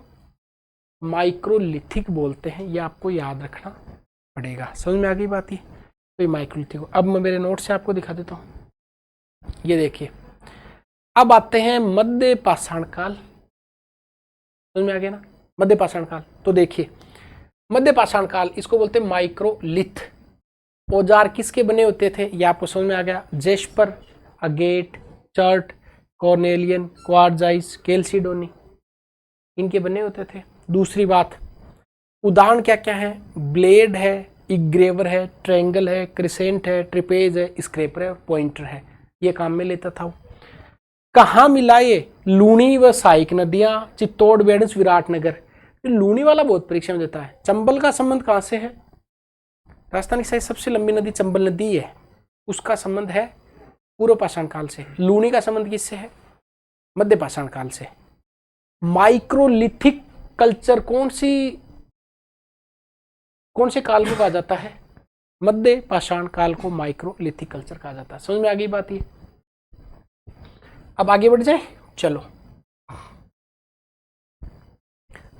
[SPEAKER 1] माइक्रोलिथिक बोलते हैं। ये आपको याद रखना पड़ेगा। समझ में आ गई बात? ये तो माइक्रोलिथिक। अब मैं मेरे नोट से आपको दिखा देता हूँ, ये देखिए। अब आते हैं मध्य पाषाण काल, समझ में आ गया ना, मध्य पाषाण काल। तो देखिए मध्य पाषाण काल, इसको बोलते हैं माइक्रोलिथ। औजार किसके बने होते थे ये आपको समझ में आ गया, जेस्पर, अगेट, चर्ट, कॉर्नेलियन, क्वार्जाइस, कैल्सिडोनी, इनके बने होते थे। दूसरी बात, उदाहरण क्या क्या है, ब्लेड है, इग्रेवर है, ट्रायंगल है, क्रिसेंट है, ट्रिपेज है, स्क्रेपर है और पॉइंटर है, ये काम में लेता था। कहाँ मिला ये, लूणी व सहायक नदियां, चित्तौड़, बेडस, विराटनगर। लूणी वाला बहुत परीक्षा में देता है। चंबल का संबंध कहां से है, राजस्थान की शायद सबसे लंबी नदी चंबल नदी है, उसका संबंध है पूर्व पाषाण काल से। लूणी का संबंध किससे है, मध्य पाषाण काल से। माइक्रोलिथिक कल्चर कौन से काल को कहा जाता है, मध्य पाषाण काल को माइक्रोलिथिक कल्चर कहा जाता है। समझ में आ गई बात ये? अब आगे बढ़ जाए, चलो।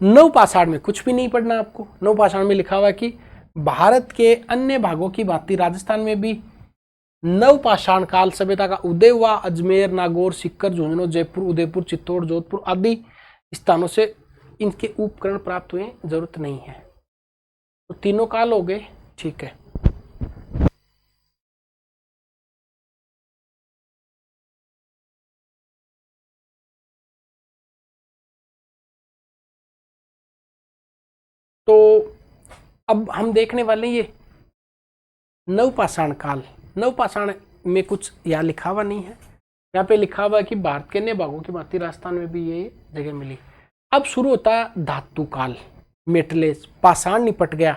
[SPEAKER 1] नवपाषाण में कुछ भी नहीं पढ़ना आपको। नवपाषाण में लिखा हुआ है कि भारत के अन्य भागों की भांति राजस्थान में भी नवपाषाण काल सभ्यता का उदय हुआ। अजमेर, नागौर, सीकर, झुंझुनू, जयपुर, उदयपुर, चित्तौड़, जोधपुर आदि स्थानों से इनके उपकरण प्राप्त हुए, जरूरत नहीं है। तो तीनों काल हो गए, ठीक है। तो अब हम देखने वाले ये नवपाषाण काल। नवपाषाण में कुछ यहाँ लिखा हुआ नहीं है, यहाँ पे लिखा हुआ है कि भारत के अन्य भागों की भांति राजस्थान में भी ये जगह मिली। अब शुरू होता है धातु काल, मेटलेस। पाषाण निपट गया,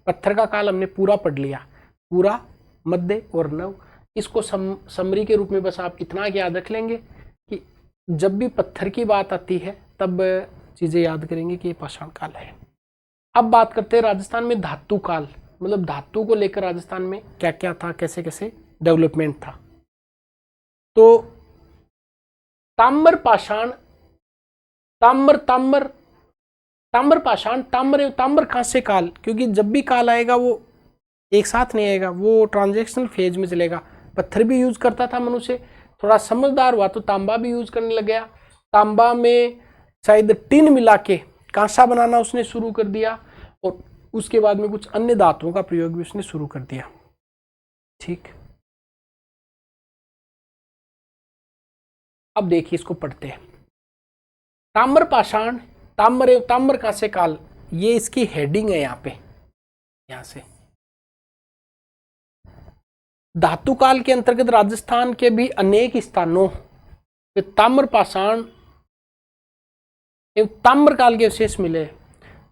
[SPEAKER 1] पत्थर का काल हमने पूरा पढ़ लिया, पूरा, मध्य और नव। इसको समरी के रूप में बस आप इतना याद रख लेंगे कि जब भी पत्थर की बात आती है तब चीजें याद करेंगे कि ये पाषाण काल है। अब बात करते हैं राजस्थान में धातु काल, मतलब धातु को लेकर राजस्थान में क्या क्या था, कैसे कैसे डेवलपमेंट था। तो ताम्र पाषाण, ताम्र पाषाण, ताम्र कांस्य काल, क्योंकि जब भी काल आएगा वो एक साथ नहीं आएगा, वो ट्रांजेक्शनल फेज में चलेगा। पत्थर भी यूज करता था मनुष्य, थोड़ा समझदार हुआ तो तांबा भी यूज करने लग गया। तांबा में शायद टिन मिला के कांसा बनाना उसने शुरू कर दिया, और उसके बाद में कुछ अन्य धातुओं का प्रयोग भी उसने शुरू कर दिया। ठीक। अब देखिए इसको पढ़ते हैं। ताम्र पाषाण, ताम्र एवं ताम्र कांस्य काल, ये इसकी हेडिंग है यहाँ पे, यहां से। धातु काल के अंतर्गत राजस्थान के भी अनेक स्थानों पे ताम्र पाषाण एवं ताम्र काल के अवशेष मिले,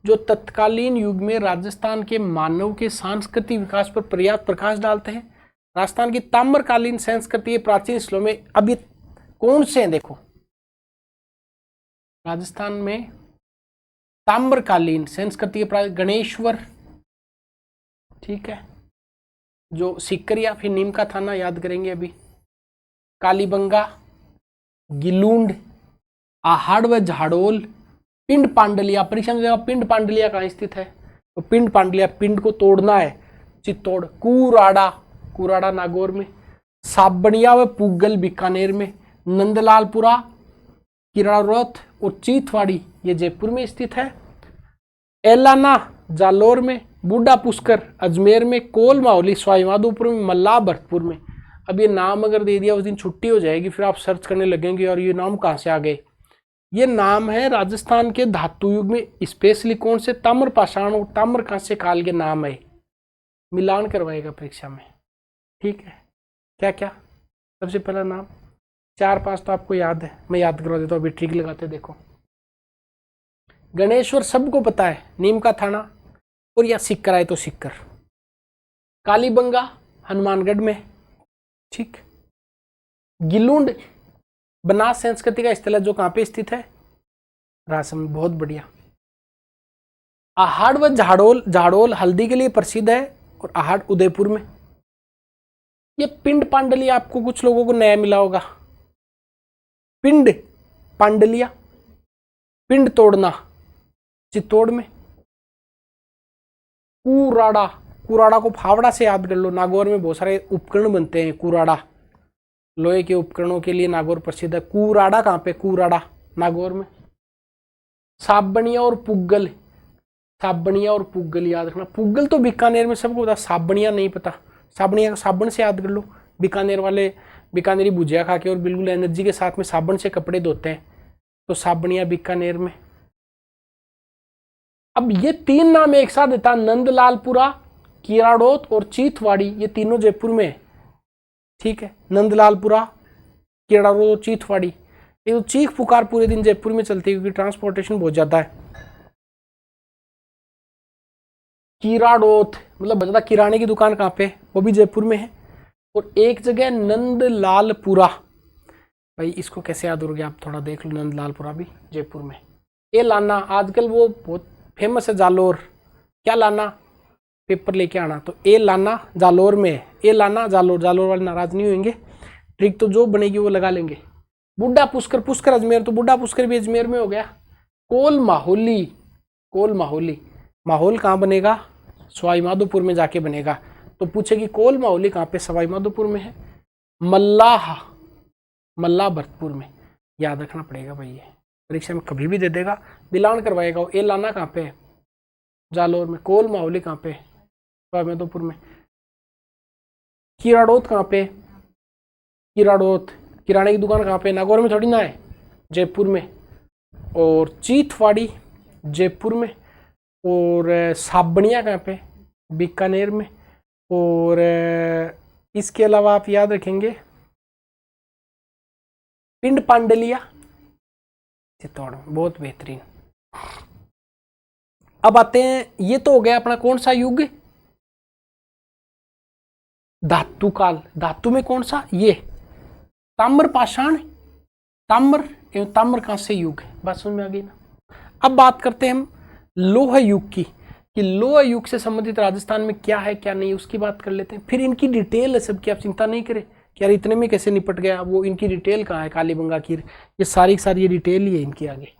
[SPEAKER 1] जो तत्कालीन युग में राजस्थान के मानव के सांस्कृतिक विकास पर पर्याप्त प्रकाश डालते हैं। राजस्थान की ताम्रकालीन संस्कृति प्राचीन स्थलों में अभी कौन से हैं? देखो, राजस्थान में ताम्रकालीन संस्कृति गणेश्वर, ठीक है, जो सीकर या फिर नीम का थाना याद करेंगे अभी, कालीबंगा, गिलूंड, आहड़ व झाड़ोल, पिंड पांडलिया। परीक्षा में पिंड पांडलिया कहाँ स्थित है? तो पिंड पांडलिया, पिंड को तोड़ना है, चित्तौड़। कुराड़ा, कुराड़ा नागौर में। साबणिया व पुगल बीकानेर में। नंदलालपुरा, किरारोथ और चीथवाड़ी ये जयपुर में स्थित है। एलाना जालोर में। बूढ़ा पुष्कर अजमेर में। कोल माहौली सवाईमाधोपुर में। मल्लाह भरतपुर में। अब ये नाम अगर दे दिया उस दिन छुट्टी हो जाएगी, फिर आप सर्च करने लगेंगे और ये नाम कहाँ से आ गए। ये नाम है राजस्थान के धातु युग में स्पेशली कौन से ताम्र पाषाण और ताम्र कांस्य काल के नाम है। मिलान करवाएगा परीक्षा में, ठीक है। क्या क्या? सबसे पहला नाम 4-5 तो आपको याद है, मैं याद करवा देता हूँ, अभी ठीक लगाते देखो। गणेश्वर सबको पता है, नीम का थाना, और या सिक्कर आए तो सिक्कर। कालीबंगा हनुमानगढ़ में, ठीक। गिलूंड बनास संस्कृति का स्थल है, जो कहां पे स्थित है? राजस्थान में, बहुत बढ़िया। आहड़ व झाड़ोल, झाड़ोल हल्दी के लिए प्रसिद्ध है और आहड़ उदयपुर में। ये पिंड पांडलिया आपको कुछ लोगों को नया मिला होगा। पिंड पांडलिया, पिंड तोड़ना, चित्तौड़ में। कुराड़ा, कुराड़ा को फावड़ा से याद कर लो, नागौर में बहुत सारे उपकरण बनते हैं। कुराड़ा लोहे के उपकरणों के लिए नागौर प्रसिद्ध है। कुराड़ा कहाँ पे? कुराड़ा नागौर में। साबणिया और पुगल, साबणिया और पुगल याद रखना। पुगल तो बीकानेर में सबको पता, साबणिया नहीं पता। साबणिया साबुन से याद कर लो, बीकानेर वाले बीकानेरी भुजिया खा के और बिल्कुल एनर्जी के साथ में साबुन से कपड़े धोते हैं, तो साबणिया बीकानेर में। अब ये 3 नाम एक साथ देता, नंदलालपुरा, किराड़ोत और चीथवाड़ी, ये तीनों जयपुर में है, ठीक है। नंदलालपुरा, किराड़ोत और चीथवाड़ी, ये तो चीख पुकार पूरे दिन जयपुर में चलती है क्योंकि ट्रांसपोर्टेशन बहुत ज्यादा है। किराड़ोत मतलब ज्यादा किराने की दुकान कहाँ पे? वो भी जयपुर में है। और एक जगह नंदलालपुरा, भाई इसको कैसे याद हो गया आप थोड़ा देख लो, नंदलालपुरा भी जयपुर में। ये लाना, आजकल वो बहुत फेमस है, जालोर। क्या लाना? पेपर लेके आना, तो ए लाना जालोर में है। ए लाना जालोर, जालोर वाले नाराज नहीं होंगे, ट्रिक तो जो बनेगी वो लगा लेंगे। बूढ़ा पुष्कर, पुष्कर अजमेर, तो बूढ़ा पुष्कर भी अजमेर में हो गया। कोल माहौली, कोल माहौली, माहौल कहाँ बनेगा? सवाईमाधोपुर में जाके बनेगा। तो पूछेगी कोल माहौली कहाँ पे? सवाईमाधोपुर में है। मल्लाह, मल्लाह भरतपुर में, याद रखना पड़ेगा भाई, ये परीक्षा में कभी भी दे देगा, दिलान करवाएगा। ए लाना कहाँ पे? जालोर में। कोल माहौली कहाँ पे? सवाईमाधोपुर में। किराड़ोत कहाँ पे? किराड़ोत, किराने की दुकान कहाँ पे? नागौर में थोड़ी ना है, जयपुर में। और चीथवाड़ी जयपुर में। और साबणिया कहाँ पे? बीकानेर में। और इसके अलावा आप याद रखेंगे पिंड पांडलिया, चित्तौड़, बहुत बेहतरीन। अब आते हैं, ये तो हो गया अपना कौन सा युग? धातु काल। धातु में कौन सा? ये ताम्र पाषाण, ताम्र एवं ताम्र कांस्य युग, बात समझ में आ गई ना। अब बात करते हैं हम लोह युग की, कि लोह युग से संबंधित राजस्थान में क्या है क्या नहीं, उसकी बात कर लेते हैं। फिर इनकी डिटेल है सबकी, आप चिंता नहीं करें कि यार इतने में कैसे निपट गया, वो इनकी डिटेल कहाँ है, कालीबंगा की, ये सारी ये डिटेल ही है इनकी आगे।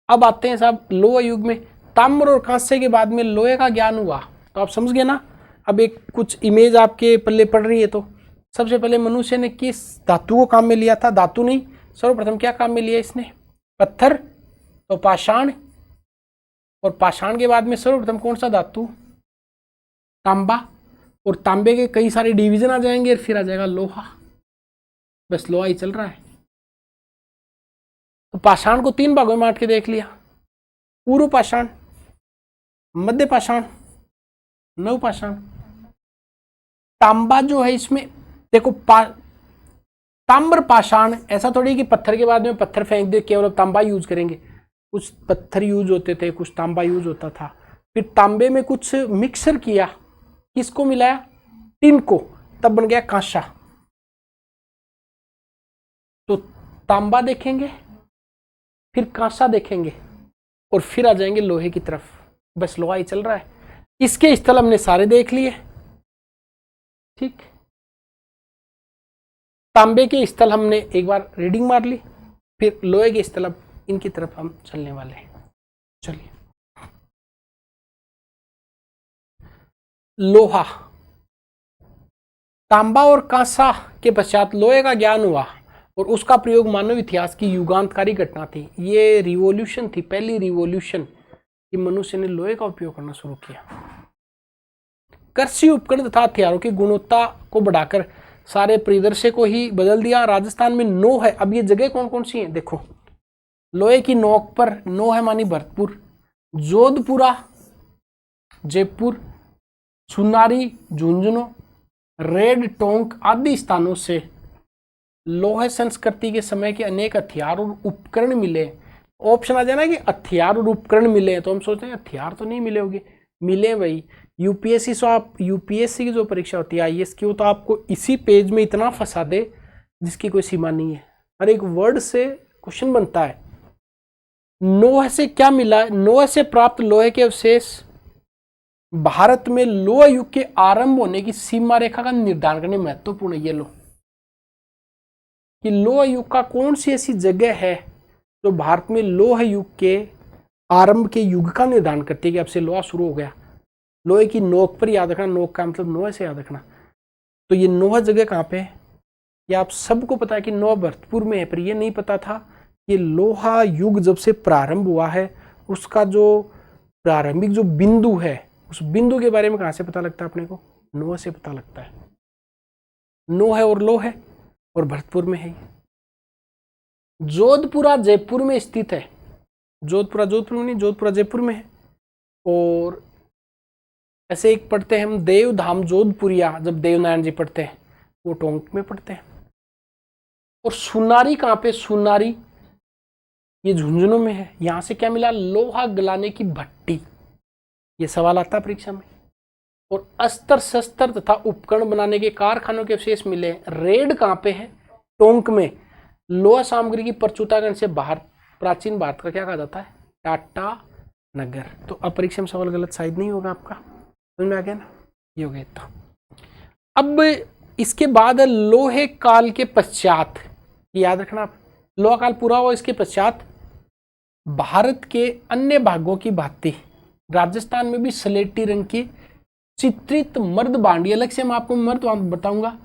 [SPEAKER 1] अब आते हैं साहब लोह युग में। ताम्र और कांस्य के बाद में लोहे का ज्ञान हुआ, तो आप समझ गए ना। अब एक कुछ इमेज आपके पल्ले पड़ रही है, तो सबसे पहले मनुष्य ने किस धातु को काम में लिया था? धातु नहीं, सर्वप्रथम क्या काम में लिया इसने? पत्थर, तो पाषाण। और पाषाण के बाद में सर्वप्रथम कौन सा धातु? तांबा। और तांबे के कई सारे डिवीजन आ जाएंगे और फिर आ जाएगा लोहा। बस लोहा ही चल रहा है। तो पाषाण को 3 भागों में बांट के देख लिया, पूर्व पाषाण, मध्य पाषाण, नव पाषाण। तांबा जो है इसमें देखो, ताम्र पाषाण, ऐसा थोड़ी कि पत्थर के बाद में पत्थर फेंक दे केवल तांबा यूज करेंगे, कुछ पत्थर यूज होते थे, कुछ तांबा यूज होता था, फिर तांबे में कुछ मिक्सर किया, किसको मिलाया, टिन को, तब बन गया कांसा। तो तांबा देखेंगे, फिर कांसा देखेंगे, और फिर आ जाएंगे लोहे की तरफ। बस लोहा ही चल रहा है। इसके स्थल हमने सारे देख लिए, ठीक। तांबे के स्थल हमने एक बार रीडिंग मार ली, फिर लोहे के स्थल अब इनकी तरफ हम चलने वाले हैं। चलिए, लोहा, तांबा और कांसा के पश्चात लोहे का ज्ञान हुआ और उसका प्रयोग मानव इतिहास की युगांतकारी घटना थी। ये रिवॉल्यूशन थी, पहली रिवॉल्यूशन कि मनुष्य ने लोहे का उपयोग करना शुरू किया। कृषि उपकरण तथा हथियारों की गुणवत्ता को बढ़ाकर सारे परिदृश्य को ही बदल दिया। राजस्थान में 9 है। अब ये जगह कौन कौन सी हैं देखो, लोहे की नोक पर 9 है, मानी भरतपुर, जोधपुरा, जयपुर, सुनारी, झुंझुनू, रेड टोंक आदि स्थानों से लोहे संस्कृति के समय के अनेक हथियार और उपकरण मिले। ऑप्शन आ जाए ना कि हथियार और उपकरण मिले, तो हम सोचते हैं हथियार तो नहीं मिले होंगे, मिले भाई। यूपीएससी से आप, यूपीएससी की जो परीक्षा होती है आईएएस की, वो तो आपको इसी पेज में इतना फंसा दे जिसकी कोई सीमा नहीं है, हर एक वर्ड से क्वेश्चन बनता है। लोहे से क्या मिला है, लोहे से प्राप्त लोहे के अवशेष भारत में लोह युग के आरंभ होने की सीमा रेखा का निर्धारण करने में महत्वपूर्ण है। ये लो कि लोह युग का कौन सी ऐसी जगह है जो भारत में लोह युग के आरंभ के युग का निर्धारण करती है कि अब से लोहा शुरू हो गया। लोहे की नोक पर याद रखना, नोक का मतलब लोहे से याद रखना। तो ये 9 जगह कहाँ पे है, ये आप सबको पता है कि 9 भरतपुर में है, पर ये नहीं पता था कि लोहा युग जब से प्रारंभ हुआ है उसका जो प्रारंभिक जो बिंदु है, उस बिंदु के बारे में कहाँ से पता लगता है अपने को, 9 से पता लगता है। 9 है और लो है और भरतपुर में है। जोधपुरा जयपुर में स्थित है। जोधपुरा जोधपुर में नहीं, जोधपुरा जयपुर में है। और ऐसे एक पढ़ते हैं हम देवधाम जोधपुरिया, जब देवनारायण जी पढ़ते हैं वो टोंक में पढ़ते हैं। और सुनारी कहाँ पे, सुनारी ये झुंझुनू में है। यहां से क्या मिला, लोहा गलाने की भट्टी, ये सवाल आता है परीक्षा में। और अस्त्र शस्त्र तथा उपकरण बनाने के कारखानों के अवशेष मिले। रेड कहाँ पे है, टोंक में। लोहा सामग्री की प्रचुरता से बाहर प्राचीन भारत का क्या कहा जाता है, टाटा नगर। तो अब परीक्षा में सवाल गलत शायद नहीं होगा आपका, समझ में आ गया ना, ये हो गया। तो अब इसके बाद लोहे काल के पश्चात, याद रखना आप, लोहा काल पूरा हुआ, इसके पश्चात भारत के अन्य भागों की भांति राजस्थान में भी सलेटी रंग की चित्रित मर्द बांडी, अलग से मैं आपको मर्द बताऊंगा,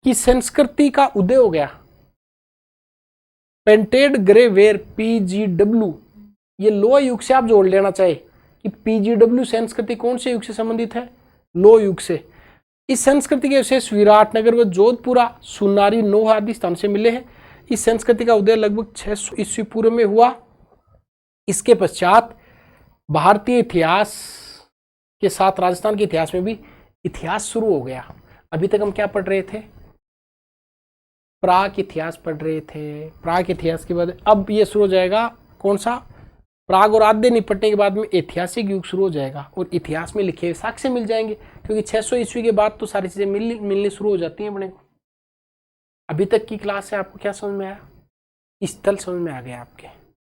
[SPEAKER 1] कि संस्कृति का उदय हो गया। पेंटेड ग्रे वेयर PGW, ये लोह युग से आप जोड़ लेना चाहे कि PGW संस्कृति कौन से युग से संबंधित है, लोह युग से। इस संस्कृति के अवशेष विराटनगर व जोधपुरा, सुनारी, नोह आदि स्थान से मिले हैं। इस संस्कृति का उदय लगभग 600 ईस्वी पूर्व में हुआ। इसके पश्चात भारतीय इतिहास के साथ राजस्थान के इतिहास में भी इतिहास शुरू हो गया। अभी तक हम क्या पढ़ रहे थे, प्राग इतिहास पढ़ रहे थे। प्राग इतिहास के बाद अब ये शुरू हो जाएगा कौन सा, प्राग और आद्य निपटने के बाद में ऐतिहासिक युग शुरू हो जाएगा और इतिहास में लिखे हुए साक्ष्य मिल जाएंगे, क्योंकि 600 ईस्वी के बाद तो सारी चीजें मिलनी शुरू हो जाती हैं अपने को। अभी तक की क्लास से आपको क्या समझ में आया, स्थल समझ में आ गया आपके,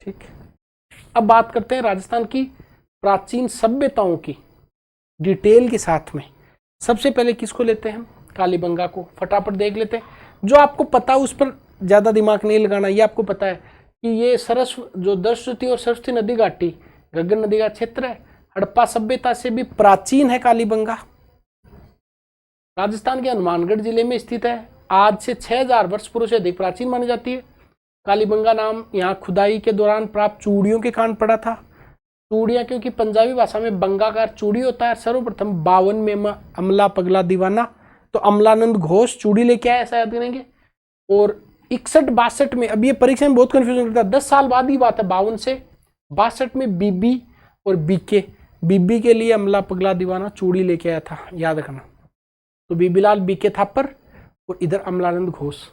[SPEAKER 1] ठीक। अब बात करते हैं राजस्थान की प्राचीन सभ्यताओं की डिटेल के साथ में। सबसे पहले किसको लेते हैं हम, कालीबंगा को फटाफट देख लेते हैं। जो आपको पता है उस पर ज्यादा दिमाग नहीं लगाना। ये आपको पता है कि ये जो दर्शवती और सरस्वती नदी घाटी, घग्गर नदी का क्षेत्र है, हड़प्पा सभ्यता से भी प्राचीन है कालीबंगा। राजस्थान के हनुमानगढ़ जिले में स्थित है। आज से 6000 वर्ष पूर्व से अधिक प्राचीन मानी जाती है। कालीबंगा नाम यहाँ खुदाई के दौरान प्राप्त चूड़ियों के कारण पड़ा था। चूड़ियाँ क्योंकि पंजाबी भाषा में बंगा का चूड़ी होता है। सर्वप्रथम 52 में अमला पगला दीवाना, तो अमलानंद घोष चूड़ी लेके आए, ऐसा याद करेंगे। और 61-62 में, अब ये परीक्षा में बहुत कंफ्यूजन करता है, 10 साल बाद की बात है, 52 से 62 में बीबी और बीके, बीबी के लिए अमला पगला दीवाना चूड़ी लेके आया था, याद रखना। तो बीबीलाल बीके थापर और इधर अमलानंद घोष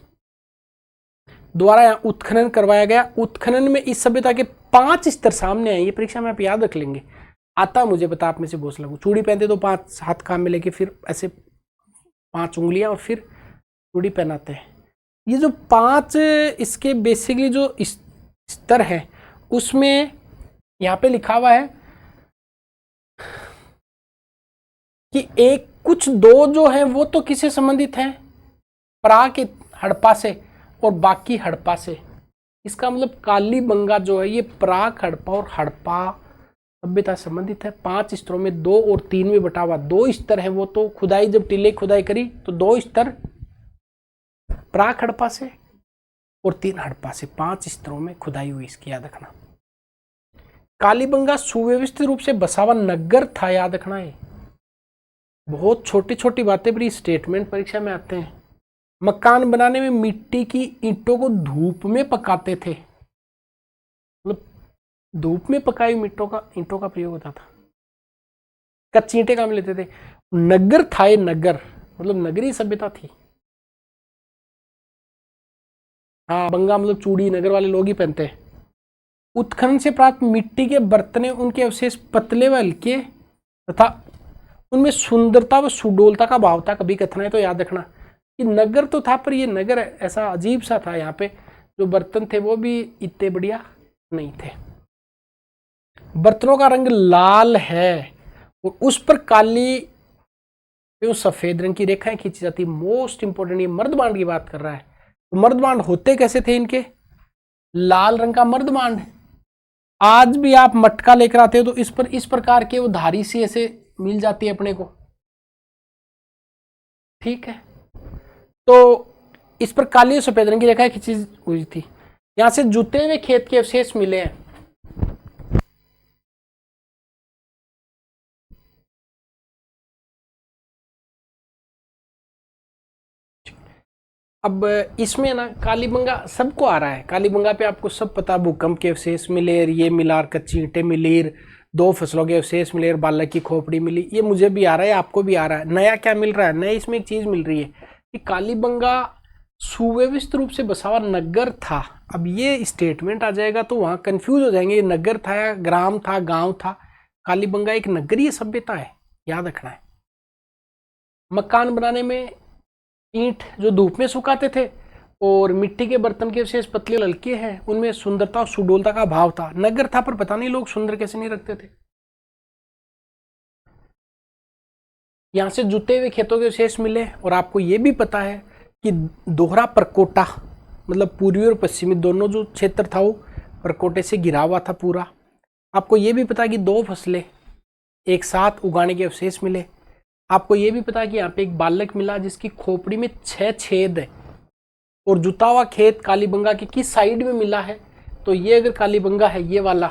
[SPEAKER 1] द्वारा यहाँ उत्खनन करवाया गया। उत्खनन में इस सभ्यता के 5 स्तर सामने आए, ये परीक्षा में आप याद रख लेंगे। आता मुझे पता आप में से बहुत लगू, चूड़ी पहनते तो 5 हाथ काम में लेके फिर ऐसे 5 उंगलियां और फिर चूड़ी पहनाते हैं। ये जो 5 इसके बेसिकली जो स्तर है उसमें यहाँ पे लिखा हुआ है कि एक कुछ 2 जो है वो तो किससे संबंधित हैं, प्राक हड़प्पा से और बाकी हड़प्पा से। इसका मतलब कालीबंगा जो है ये प्राक हड़प्पा और हड़प्पा सभ्यता संबंधित है। 5 स्तरों में 2 और 3 में बटा हुआ 2 स्तर है, वो तो खुदाई जब टीले खुदाई करी तो 2 स्तर प्राक हड़प्पा से और 3 हड़प्पा से, 5 स्तरों में खुदाई हुई, इसकी याद रखना। कालीबंगा सुव्यवस्थित रूप से बसा हुआ नगर था, याद रखना। है बहुत छोटी छोटी बातें पर स्टेटमेंट परीक्षा में आते हैं। मकान बनाने में मिट्टी की ईंटों को धूप में पकाते थे, मतलब धूप में पकाई ईंटों का प्रयोग होता था। कच्ची ईंटें काम लेते थे। नगर था, ये नगर मतलब नगरीय सभ्यता थी। हाँ, बंगा मतलब चूड़ी नगर वाले लोग ही पहनते हैं। उत्खनन से प्राप्त मिट्टी के बर्तने उनके अवशेष पतले व हल्के तथा उनमें सुंदरता व सुडोलता का भाव था। कभी कथन है तो याद रखना कि नगर तो था, पर ये नगर ऐसा अजीब सा था। यहाँ पे जो बर्तन थे वो भी इतने बढ़िया नहीं थे। बर्तनों का रंग लाल है और उस पर काली एवं सफेद रंग की रेखाएं खींची जाती। मोस्ट इंपोर्टेंट, ये मर्दबांड की बात कर रहा है। तो मर्दबांड होते कैसे थे इनके? लाल रंग का मर्दबांड। आज भी आप मटका लेकर आते हो तो इस पर इस प्रकार के वो धारी सी ऐसे मिल जाती है अपने को, ठीक है। तो इस पर काली और सफेद रंग की रेखाएं खींची हुई थी। यहां से जुते हुए खेत के अवशेष मिले हैं। अब इसमें ना कालीबंगा सबको आ रहा है। कालीबंगा पे आपको सब पता, भूकंप के अवशेष मिले, ये मिलार कच्ची ईंटें मिली, 2 फसलों के अवशेष मिले, बालक की खोपड़ी मिली। ये मुझे भी आ रहा है, आपको भी आ रहा है। नया क्या मिल रहा है? नया इसमें एक चीज मिल रही है कि कालीबंगा सुव्यवस्थित रूप से बसा हुआ नगर था। अब ये स्टेटमेंट आ जाएगा तो वहां कंफ्यूज हो जाएंगे, ये नगर था या ग्राम था, गांव था। कालीबंगा एक नगरीय सभ्यता है, याद रखना है। मकान बनाने में ईंट जो धूप में सुखाते थे और मिट्टी के बर्तन के विशेष पतले ललके हैं, उनमें सुंदरता और सुडोलता का भाव था। नगर था पर पता नहीं लोग सुंदर कैसे नहीं रखते थे। यहां से जुते हुए खेतों के विशेष मिले और आपको यह भी पता है कि दोहरा परकोटा मतलब पूर्वी और पश्चिमी दोनों जो क्षेत्र था वो परकोटे से घिरा हुआ था पूरा। आपको यह भी पता कि 2 फसलें एक साथ उगाने के अवशेष मिले। आपको यह भी पता कि यहाँ पे एक बालक मिला जिसकी खोपड़ी में 6 छेद है और जुता हुआ खेत कालीबंगा के किस साइड में मिला है। तो ये अगर कालीबंगा है, ये वाला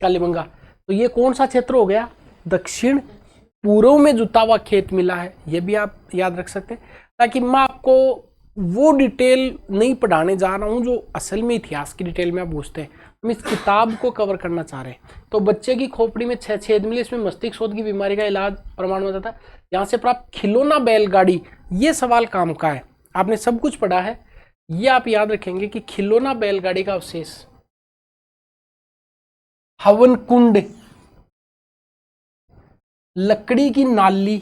[SPEAKER 1] कालीबंगा, तो ये कौन सा क्षेत्र हो गया? दक्षिण पूर्व में जुता हुआ खेत मिला है। ये भी आप याद रख सकते हैं, ताकि मैं आपको वो डिटेल नहीं पढ़ाने जा रहा हूँ जो असल में इतिहास की डिटेल में आप पूछते हैं। हम इस किताब को कवर करना चाह रहे हैं। तो बच्चे की खोपड़ी में 6 छेद मिले, इसमें मस्तिष्क शोथ की बीमारी का इलाज प्रमाण में था। यहाँ से प्राप्त खिलौना बैलगाड़ी, ये सवाल काम का है। आपने सब कुछ पढ़ा है, ये आप याद रखेंगे कि खिलौना बैलगाड़ी का अवशेष हवन कुंड, लकड़ी की नाली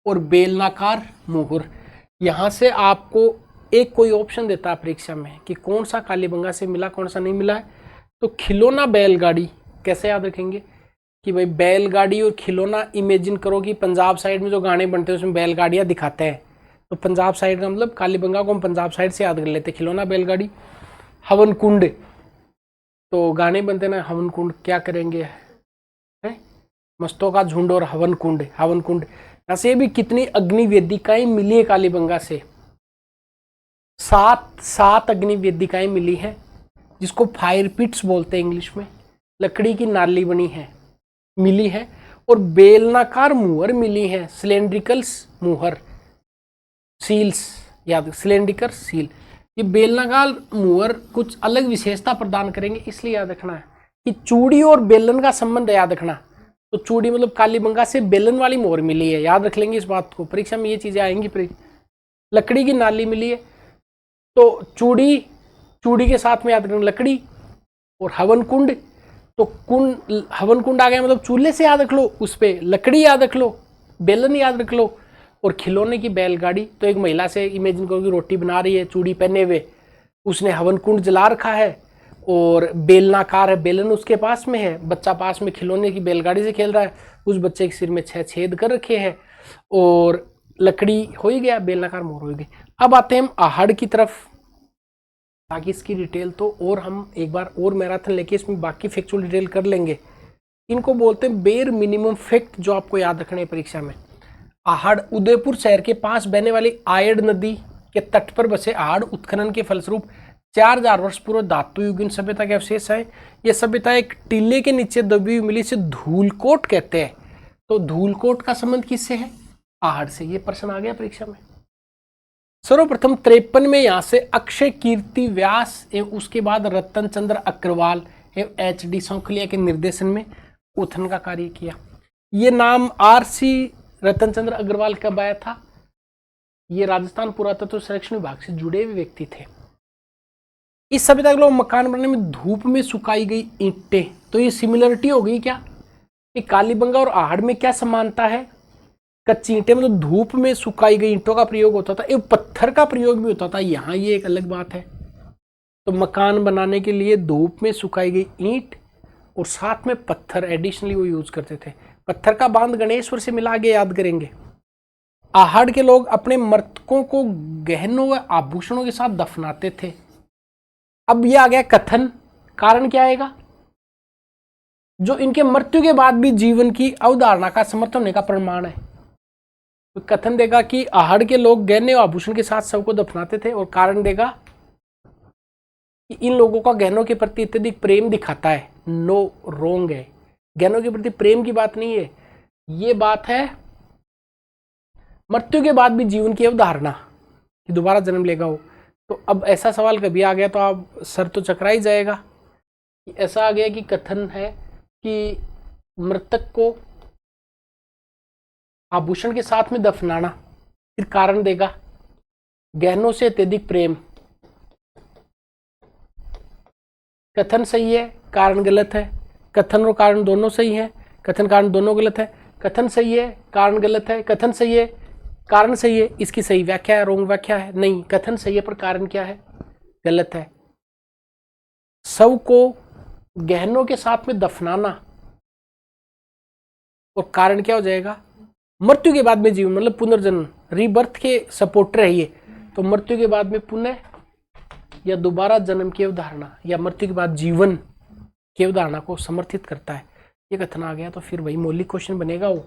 [SPEAKER 1] और बेलनाकार मोहर। यहां से आपको एक कोई ऑप्शन देता है परीक्षा में कि कौन सा कालीबंगा से मिला, कौन सा नहीं मिला है। तो खिलौना बैलगाड़ी कैसे याद रखेंगे कि भाई बैलगाड़ी और खिलौना, इमेजिन करो कि पंजाब साइड में जो गाने बनते हैं उसमें बैलगाड़ियां दिखाते हैं, तो पंजाब साइड का मतलब कालीबंगा को हम पंजाब साइड से याद कर लेते हैं। खिलौना बैलगाड़ी, हवन कुंड, तो गाने बनते ना, हवन कुंड क्या करेंगे है, मस्तों का झुंड और हवन कुंड। हवन कुंड यहाँ से भी कितनी अग्नि वेदिकाएं मिली है कालीबंगा से? 7 अग्नि वेदिकाएं मिली है, जिसको फायर पिट्स बोलते हैं इंग्लिश में। लकड़ी की नाली बनी है मिली है और बेलनाकार मुहर मिली है, सिलेंड्रिकल मुहर, सील्स, याद सिलेंड्रिकल सील। ये बेलनाकार मुहर कुछ अलग विशेषता प्रदान करेंगे, इसलिए याद रखना है कि चूड़ी और बेलन का संबंध याद रखना। तो चूड़ी मतलब कालीबंगा से बेलन वाली मोहर मिली है, याद रख लेंगे इस बात को, परीक्षा में ये चीजें आएंगी। लकड़ी की नाली मिली है, तो चूड़ी, चूड़ी के साथ में याद रखना लकड़ी। और हवन कुंड, तो कुंड, हवन कुंड आ गया मतलब चूल्हे से याद रख लो, उस पे लकड़ी याद रख लो, बेलन याद रख लो। और खिलौने की बैलगाड़ी, तो एक महिला से इमेजिन करो कि रोटी बना रही है चूड़ी पहने हुए, उसने हवन कुंड जला रखा है और बेलनाकार है, बेलन उसके पास में है, बच्चा पास में खिलौने की बैलगाड़ी से खेल रहा है, उस बच्चे के सिर में 6 छेद कर रखे हैं और लकड़ी हो ही गया, बेलनाकार मोहर हो गई। अब आते हैं हम आहड़ की तरफ, ताकि इसकी डिटेल तो और हम एक बार और मैराथन लेके इसमें बाकी फैक्चुअल डिटेल कर लेंगे। इनको बोलते हैं बेर मिनिमम फैक्ट, जो आपको याद रखने हैं परीक्षा में। आहड़ उदयपुर शहर के पास बहने वाली आयड़ नदी के तट पर बसे आहड़ उत्खनन के फलस्वरूप 4000 वर्ष पूर्व धातु युगीन सभ्यता के अवशेष है। यह सभ्यता एक टीले के नीचे दबी हुई मिली से धूलकोट कहते हैं। तो धूलकोट का संबंध किससे है? आहड़ से। ये प्रश्न आ गया परीक्षा में। सर्वप्रथम 53 में यहां से अक्षय कीर्ति व्यास एवं उसके बाद रतन चंद्र अग्रवाल एवं एच.डी. शौखलिया के निर्देशन में उत्खनन का कार्य किया। ये नाम आर.सी. रतन चंद्र अग्रवाल कब आया था? ये राजस्थान पुरातत्व सर्वेक्षण विभाग से जुड़े हुए व्यक्ति थे। इस सभ्यता के लोग मकान बनाने में धूप में सुखाई गई ईंटें, तो ये सिमिलरिटी हो गई क्या कि कालीबंगा और आहड़ में क्या समानता है? कच्ची ईंटें मतलब धूप में सुखाई गई ईंटों का प्रयोग होता था, एवं पत्थर का प्रयोग भी होता था। यहाँ ये एक अलग बात है। तो मकान बनाने के लिए धूप में सुखाई गई ईंट और साथ में पत्थर एडिशनली वो यूज करते थे। पत्थर का बांध गणेश्वर से मिला के याद करेंगे। आहड़ के लोग अपने मृतकों को गहनों व आभूषणों के साथ दफनाते थे। अब ये आ गया कथन, कारण क्या आएगा? जो इनके मृत्यु के बाद भी जीवन की अवधारणा का समर्थन होने का प्रमाण है। तो कथन देगा कि आहड़ के लोग गहने और आभूषण के साथ सबको दफनाते थे, और कारण देगा कि इन लोगों का गहनों के प्रति अत्यधिक प्रेम दिखाता है। नो, रोंग है। गहनों के प्रति प्रेम की बात नहीं है, ये बात है मृत्यु के बाद भी जीवन की अवधारणा कि दोबारा जन्म लेगा वो। तो अब ऐसा सवाल कभी आ गया तो आप सर तो चकरा ही जाएगा। ऐसा आ गया कि कथन है कि मृतक को आभूषण के साथ में दफनाना, फिर कारण देगा गहनों से अत्यधिक प्रेम। कथन सही है, कारण गलत है। कथन और कारण दोनों सही है, कथन कारण दोनों गलत है। कथन सही है, कारण गलत है। कथन सही है, कारण सही है। इसकी सही व्याख्या है, रोंग व्याख्या है? नहीं, कथन सही है पर कारण क्या है? गलत है। शव को गहनों के साथ में दफनाना और कारण क्या हो जाएगा? मृत्यु के बाद में जीवन, मतलब पुनर्जन्म, रीबर्थ के सपोर्टर है ये। तो मृत्यु के बाद में पुनः या दोबारा जन्म की अवधारणा या मृत्यु के बाद जीवन की अवधारणा को समर्थित करता है। ये कथन आ गया तो फिर वही मौलिक क्वेश्चन बनेगा वो।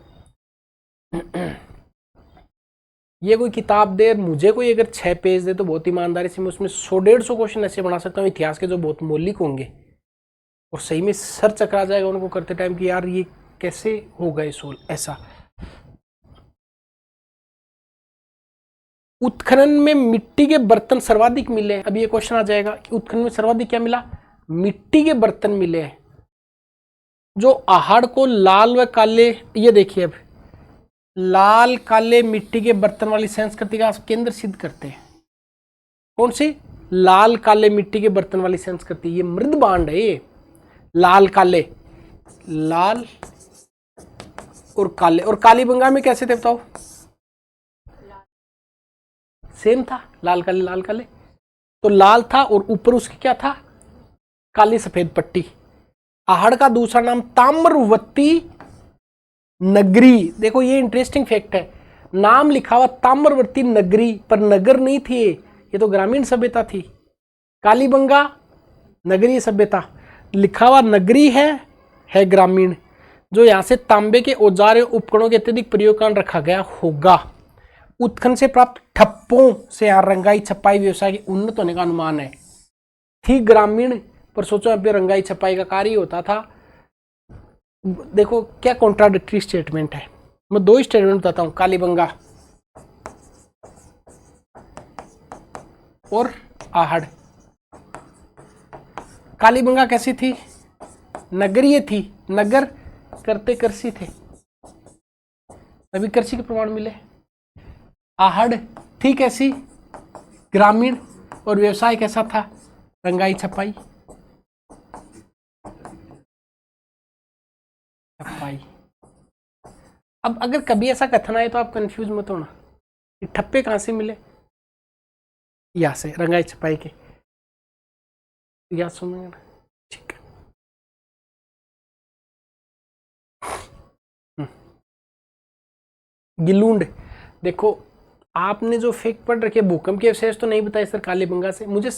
[SPEAKER 1] ये कोई किताब दे, मुझे कोई अगर 6 पेज दे तो बहुत ईमानदारी से मैं उसमें 100-150 क्वेश्चन ऐसे बना सकता हूँ इतिहास के, जो बहुत मौलिक होंगे और सही में सर चकरा जाएगा उनको करते टाइम कि यार ये कैसे होगा ये सोल। ऐसा उत्खनन में मिट्टी के बर्तन सर्वाधिक मिले। अब ये क्वेश्चन आ जाएगा कि उत्खनन में सर्वाधिक क्या मिला? मिट्टी के बर्तन मिले हैं। जो आहड़ को लाल व काले, ये देखिए अब लाल काले मिट्टी के बर्तन वाली संस्कृति का केंद्र सिद्ध करते हैं। कौन सी? लाल काले मिट्टी के बर्तन वाली संस्कृति। ये मृदबांड है, ये लाल काले, लाल और काले। और कालीबंगा में कैसे थे बताओ? सेम था, लाल काले लाल काले। तो लाल था और ऊपर उसकी क्या था? काली सफेद पट्टी। आहड़ का दूसरा नाम ताम्रवती नगरी। देखो ये इंटरेस्टिंग फैक्ट है, नाम लिखा हुआ ताम्रवती नगरी पर नगर नहीं थी, ये तो ग्रामीण सभ्यता थी। कालीबंगा नगरीय सभ्यता, लिखा हुआ नगरी है ग्रामीण। जो यहाँ से तांबे के औजार एवं उपकरणों के अत्यधिक प्रयोग कारण रखा गया होगा। उत्खनन से प्राप्त ठप्पों से यहाँ रंगाई छपाई व्यवसाय के उन्नत होने का अनुमान है। थी ग्रामीण पर सोचो यहाँ पे रंगाई छपाई का कार्य होता था। देखो क्या कॉन्ट्राडिक्टरी स्टेटमेंट है। मैं 2 स्टेटमेंट बताता हूँ, कालीबंगा और आहड़। कालीबंगा कैसी थी? नगरीय थी, नगर करते कृषि थे, तभी कृषि के प्रमाण मिले। आहड़ थी कैसी? ग्रामीण, और व्यवसाय कैसा था? रंगाई छपाई। अब अगर कभी ऐसा कथन आए तो आप कंफ्यूज मत होना कि ठप्पे कहां से मिले, यहां से रंगाई छपाई के, याद सुनेंगे ना, ठीक है। गिलूंड, देखो आपने जो फेक पढ़ रखे भूकंप के अवशेष तो नहीं बताए सर कालीबंगा से, मुझे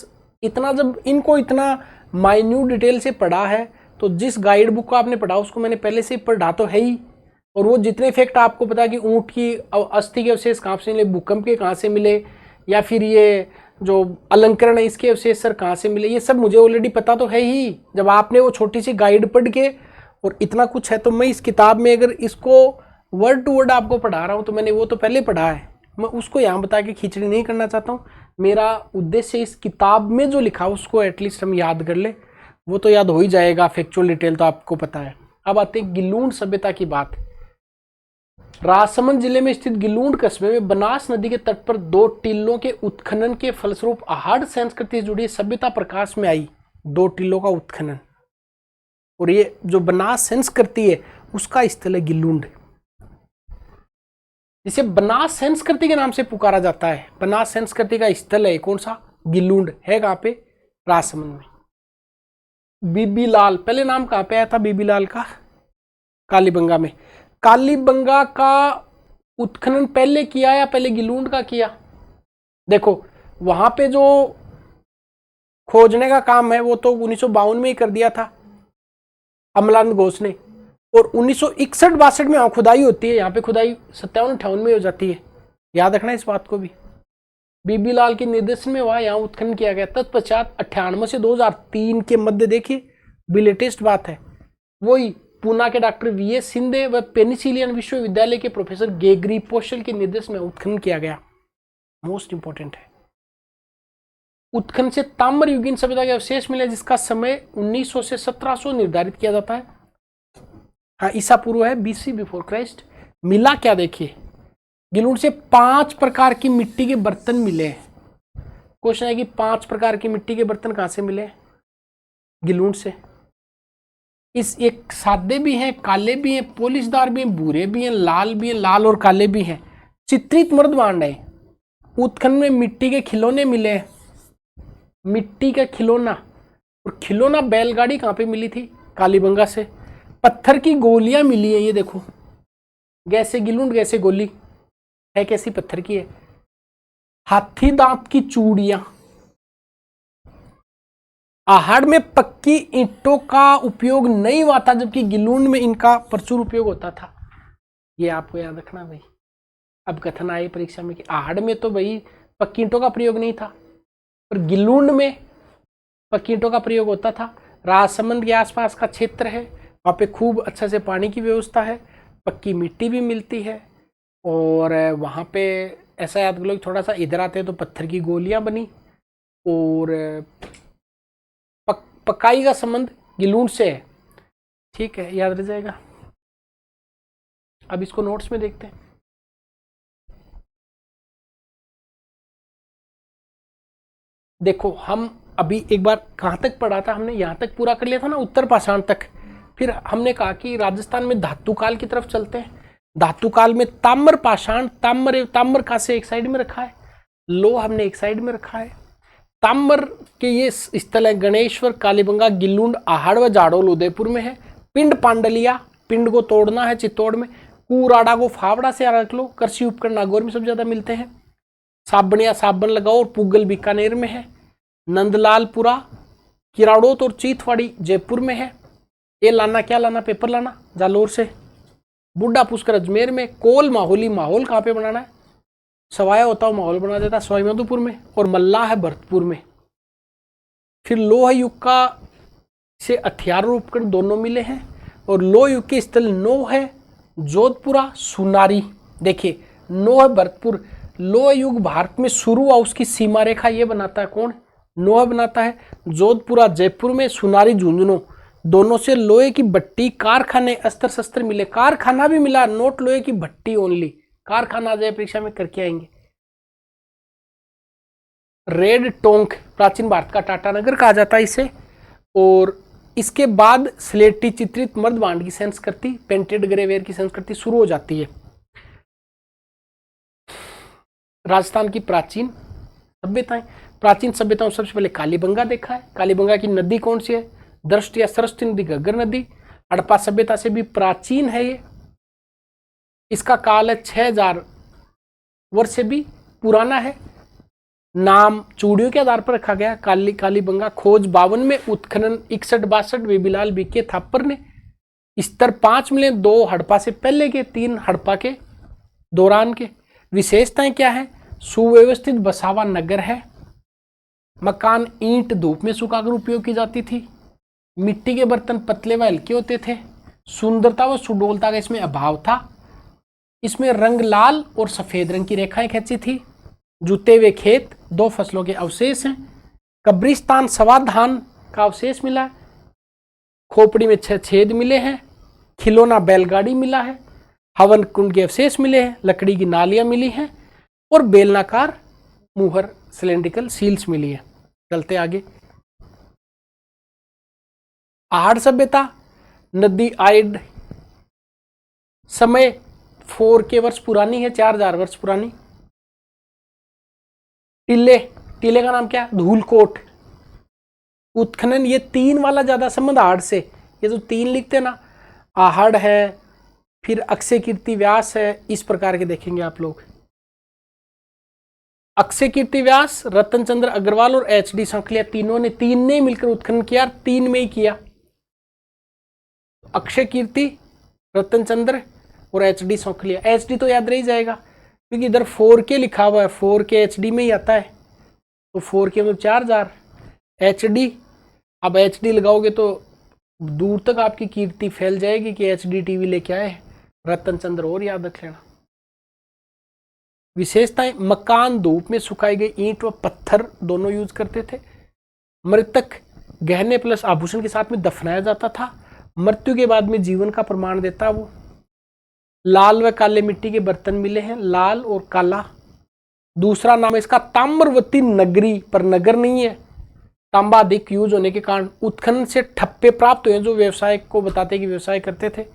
[SPEAKER 1] इतना, जब इनको इतना माइन्यूट डिटेल से पढ़ा है तो जिस गाइड बुक को आपने पढ़ा उसको मैंने पहले से पढ़ा तो है ही, और वो जितने फैक्ट आपको पता कि ऊंट की अस्थि के अवशेष कहाँ से मिले, भूकंप के कहाँ से मिले, या फिर ये जो अलंकरण है इसके अवशेष सर कहाँ से मिले, ये सब मुझे ऑलरेडी पता तो है ही। जब आपने वो छोटी सी गाइड पढ़ के और इतना कुछ है, तो मैं इस किताब में अगर इसको वर्ड टू वर्ड आपको पढ़ा रहा हूँ तो मैंने वो तो पहले पढ़ा है, मैं उसको यहाँ बता के खिचड़ी नहीं करना चाहता हूँ। मेरा उद्देश्य इस किताब में जो लिखा उसको एटलीस्ट हम याद कर ले, वो तो याद हो ही जाएगा, फैक्चुअल डिटेल तो आपको पता है। अब आते हैं गिलूंड सभ्यता की बात। राजसमंद जिले में स्थित गिलूंड कस्बे में बनास नदी के तट पर 2 टीलों के उत्खनन के फलस्वरूप आहड़ संस्कृति से जुड़ी सभ्यता प्रकाश में आई। 2 टीलों का उत्खनन, और ये जो बनास संस्कृति है उसका स्थल है गिलूंड, जिसे बनास संस्कृति के नाम से पुकारा जाता है। बनास संस्कृति का स्थल है कौन सा? गिलूंड है। कहां पे? राजसमंद में। बीबीलाल, पहले नाम कहां पे आया था बीबीलाल का? कालीबंगा में। कालीबंगा का उत्खनन पहले किया या पहले गिलूंड का किया? देखो वहां पे जो खोजने का काम है वो तो 1952 में ही कर दिया था अमलानंद घोष ने, और 1961-62 में यहाँ खुदाई होती है, यहाँ पे खुदाई 57-58 में हो जाती है, याद रखना इस बात को भी। बीबीलाल के निर्देशन में वहां यहाँ उत्खनन किया गया। तत्पश्चात 98 से 2003 के मध्य, देखिए भी लेटेस्ट बात है, वही पूना के डॉक्टर वीएस सिंधे व पेनिसिलियन विश्वविद्यालय के प्रोफेसर गेगरी पोशल के निर्देशन में उत्खनन किया गया। मोस्ट इंपॉर्टेंट है। उत्खनन से ताम्र युगीन सभ्यता के अवशेष मिले, जिसका समय 1900 से 1700 निर्धारित किया जाता है। हाँ, ईसा पूर्व है, BC बिफोर क्राइस्ट। मिला क्या? देखिए गिलूंड से 5 प्रकार की मिट्टी के बर्तन मिले। क्वेश्चन है कि 5 प्रकार की मिट्टी के बर्तन कहां से मिले? गिलूंड से। इस एक सादे भी हैं, काले भी हैं, पॉलिशदार भी हैं, भूरे भी हैं, लाल भी हैं, लाल और काले भी हैं। चित्रित मर्दमांड है। उत्खनन में मिट्टी के खिलौने मिले, मिट्टी का खिलौना, और खिलौना बैलगाड़ी कहां पे मिली थी? कालीबंगा से। पत्थर की गोलियां मिली है, ये देखो, गैसे गिलूंड गैसे गोली है, कैसी पत्थर की है। हाथी दांत की चूड़ियां। आहड़ में पक्की ईंटों का उपयोग नहीं हुआ था, जबकि गिलूंड में इनका प्रचुर उपयोग होता था। ये आपको याद रखना भाई। अब कथन आए परीक्षा में कि आहड़ में तो भाई पक्की ईंटों का प्रयोग नहीं था, पर गिलूंड में पक्की ईंटों का प्रयोग होता था। राजसमंद के आसपास का क्षेत्र है, वहाँ पे खूब अच्छा से पानी की व्यवस्था है, पक्की मिट्टी भी मिलती है, और वहाँ पे ऐसा याद करो थोड़ा सा इधर आते हैं तो पत्थर की गोलियां बनी, और पकाई का संबंध गिलूंड से है। ठीक है, याद रह जाएगा। अब इसको नोट्स में देखते हैं। देखो हम अभी एक बार कहाँ तक पढ़ा था हमने, यहाँ तक पूरा कर लिया था ना, उत्तर पाषाण तक। फिर हमने कहा कि राजस्थान में धातु काल की तरफ चलते हैं। धातु काल में ताम्र पाषाण, ताम्र का से एक साइड में रखा है, लोह हमने एक साइड में रखा है। ताम्र के ये स्थल है गणेश्वर, कालीबंगा, गिलूंड, आहड़ व जाडोल उदयपुर में है। पिंड पांडलिया, पिंड को तोड़ना है चित्तौड़ में। कूराड़ा को फावड़ा से रख लो। कृषि उपकरण नागौर में सबसे ज्यादा मिलते हैं। साबणिया साबन लगाओ और पुगल बीकानेर में है। नंदलालपुरा, किराड़ोत और चीथवाड़ी जयपुर में है। ये लाना क्या लाना? पेपर लाना जालोर से। बुड्ढा पुष्कर अजमेर में। कोल माहौली, माहौल कहाँ पे बनाना है? सवाया होता हो माहौल बना देता सवाई माधोपुर में, और मल्लाह है भरतपुर में। फिर लोह युग का से हथियार और उपकरण दोनों मिले हैं, और लोह युग के स्थल नो है जोधपुरा, सुनारी। देखिए नो है भरतपुर। लोह युग भारत में शुरू हुआ, उसकी सीमा रेखा ये बनाता है कौन? नोह बनाता है। जोधपुरा जयपुर में सुनारी झुंझुनों, दोनों से लोहे की भट्टी, कारखाने, अस्त्र शस्त्र मिले। कारखाना भी मिला, नोट लोहे की भट्टी ओनली। कारखाना जय परीक्षा में करके आएंगे। रेड टोंक प्राचीन भारत का टाटानगर कहा जाता है इसे। और इसके बाद स्लेटी चित्रित मर्दभांड की संस्कृति, पेंटेड ग्रेवेयर की संस्कृति शुरू हो जाती है। राजस्थान की प्राचीन सभ्यताएं, प्राचीन सभ्यताओं सबसे पहले कालीबंगा देखा है। कालीबंगा की नदी कौन सी है? दृष्टि या सरस्वती नदी, घग्गर नदी। हड़प्पा सभ्यता से भी प्राचीन है ये। इसका काल है 6000 वर्ष से भी पुराना है। नाम चूड़ियों के आधार पर रखा गया, कालीबंगा। खोज 52 में, उत्खनन 61-62 बेबीलाल बीके थापर ने। स्तर 5 मिले, 2 हड़प्पा से पहले के, 3 हड़प्पा के दौरान के। विशेषताएं क्या है? सुव्यवस्थित बसावा नगर है। मकान ईंट धूप में सुखाकर उपयोग की जाती थी। मिट्टी के बर्तन पतले व हल्के होते थे। सुंदरता व सुडौलता का इसमें अभाव था। इसमें रंग लाल और सफेद रंग की रेखाएं खींची थी। जुते हुए खेत, 2 फसलों के अवशेष हैं। कब्रिस्तान, सवा धान का अवशेष मिला है। खोपड़ी में 6 छेद मिले हैं। खिलौना बैलगाड़ी मिला है। हवन कुंड के अवशेष मिले हैं। लकड़ी की नालियां मिली हैं और बेलनाकार मुहर सिलेंड्रिकल सील्स मिली है। चलते आगे। आहड़ सभ्यता, नदी आइड, समय 4 के वर्ष पुरानी है, 4000 वर्ष पुरानी। टिल्ले, टिल्ले का नाम क्या है? धूलकोट। उत्खनन, ये 3 वाला ज्यादा संबंध आहड़ से। ये जो 3 लिखते ना, आहड़ है, फिर अक्षय कीर्ति व्यास है, इस प्रकार के देखेंगे आप लोग। अक्षय कीर्ति व्यास, रतन चंद्र अग्रवाल और HD सांखलिया, तीन ने मिलकर उत्खनन किया। 3 में ही किया। अक्षय कीर्ति, रतन चंद्र और HD सांखलिया। HD तो याद रह जाएगा क्योंकि इधर 4K लिखा हुआ है, 4K HD में ही आता है, तो 4K मतलब 4000 HD। अब HD लगाओगे तो दूर तक आपकी कीर्ति फैल जाएगी कि HD TV लेके आए रतन चंद्र, और याद रख लेना। विशेषताएं, मकान धूप में सुखाई गई ईंट व पत्थर दोनों यूज करते थे। मृतक गहने प्लस आभूषण के साथ में दफनाया जाता था। मृत्यु के बाद में जीवन का प्रमाण देता वो। लाल व काले मिट्टी के बर्तन मिले हैं, लाल और काला। दूसरा नाम है इसका ताम्रवती नगरी, पर नगर नहीं है। तांबा अधिक यूज होने के कारण उत्खनन से ठप्पे प्राप्त हुए जो व्यवसाय को बताते कि व्यवसाय करते थे।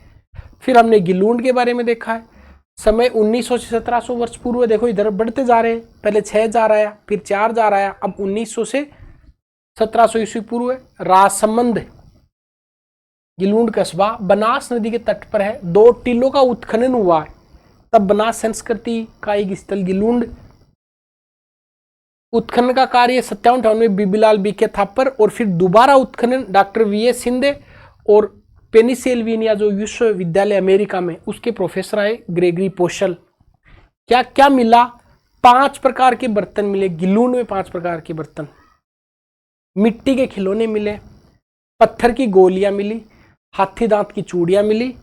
[SPEAKER 1] फिर हमने गिलूंड के बारे में देखा है। समय 1900 से 1700 वर्ष पूर्व। देखो इधर बढ़ते जा रहे हैं, पहले 6 जा रहा है, फिर 4 जा रहा है, अब 1900 से 1700 ईस्वी पूर्व। राजसमंद, गिलूंड कस्बा बनास नदी के तट पर है। 2 टीलों का उत्खनन हुआ है, तब बनास संस्कृति का एक स्थल गिलूंड। उत्खनन का कार्य 57-58 में बीबीलाल बीके थापर, और फिर दोबारा उत्खनन डॉक्टर VA सिंधे और पेनिसिल्वेनिया जो विश्वविद्यालय अमेरिका में, उसके प्रोफेसर आए ग्रेगरी पोशल। क्या क्या मिला? 5 प्रकार के बर्तन मिले गिलूंड में, 5 प्रकार के बर्तन। मिट्टी के खिलौने मिले, पत्थर की गोलियां मिली, हाथी दांत की चूड़ियां मिली,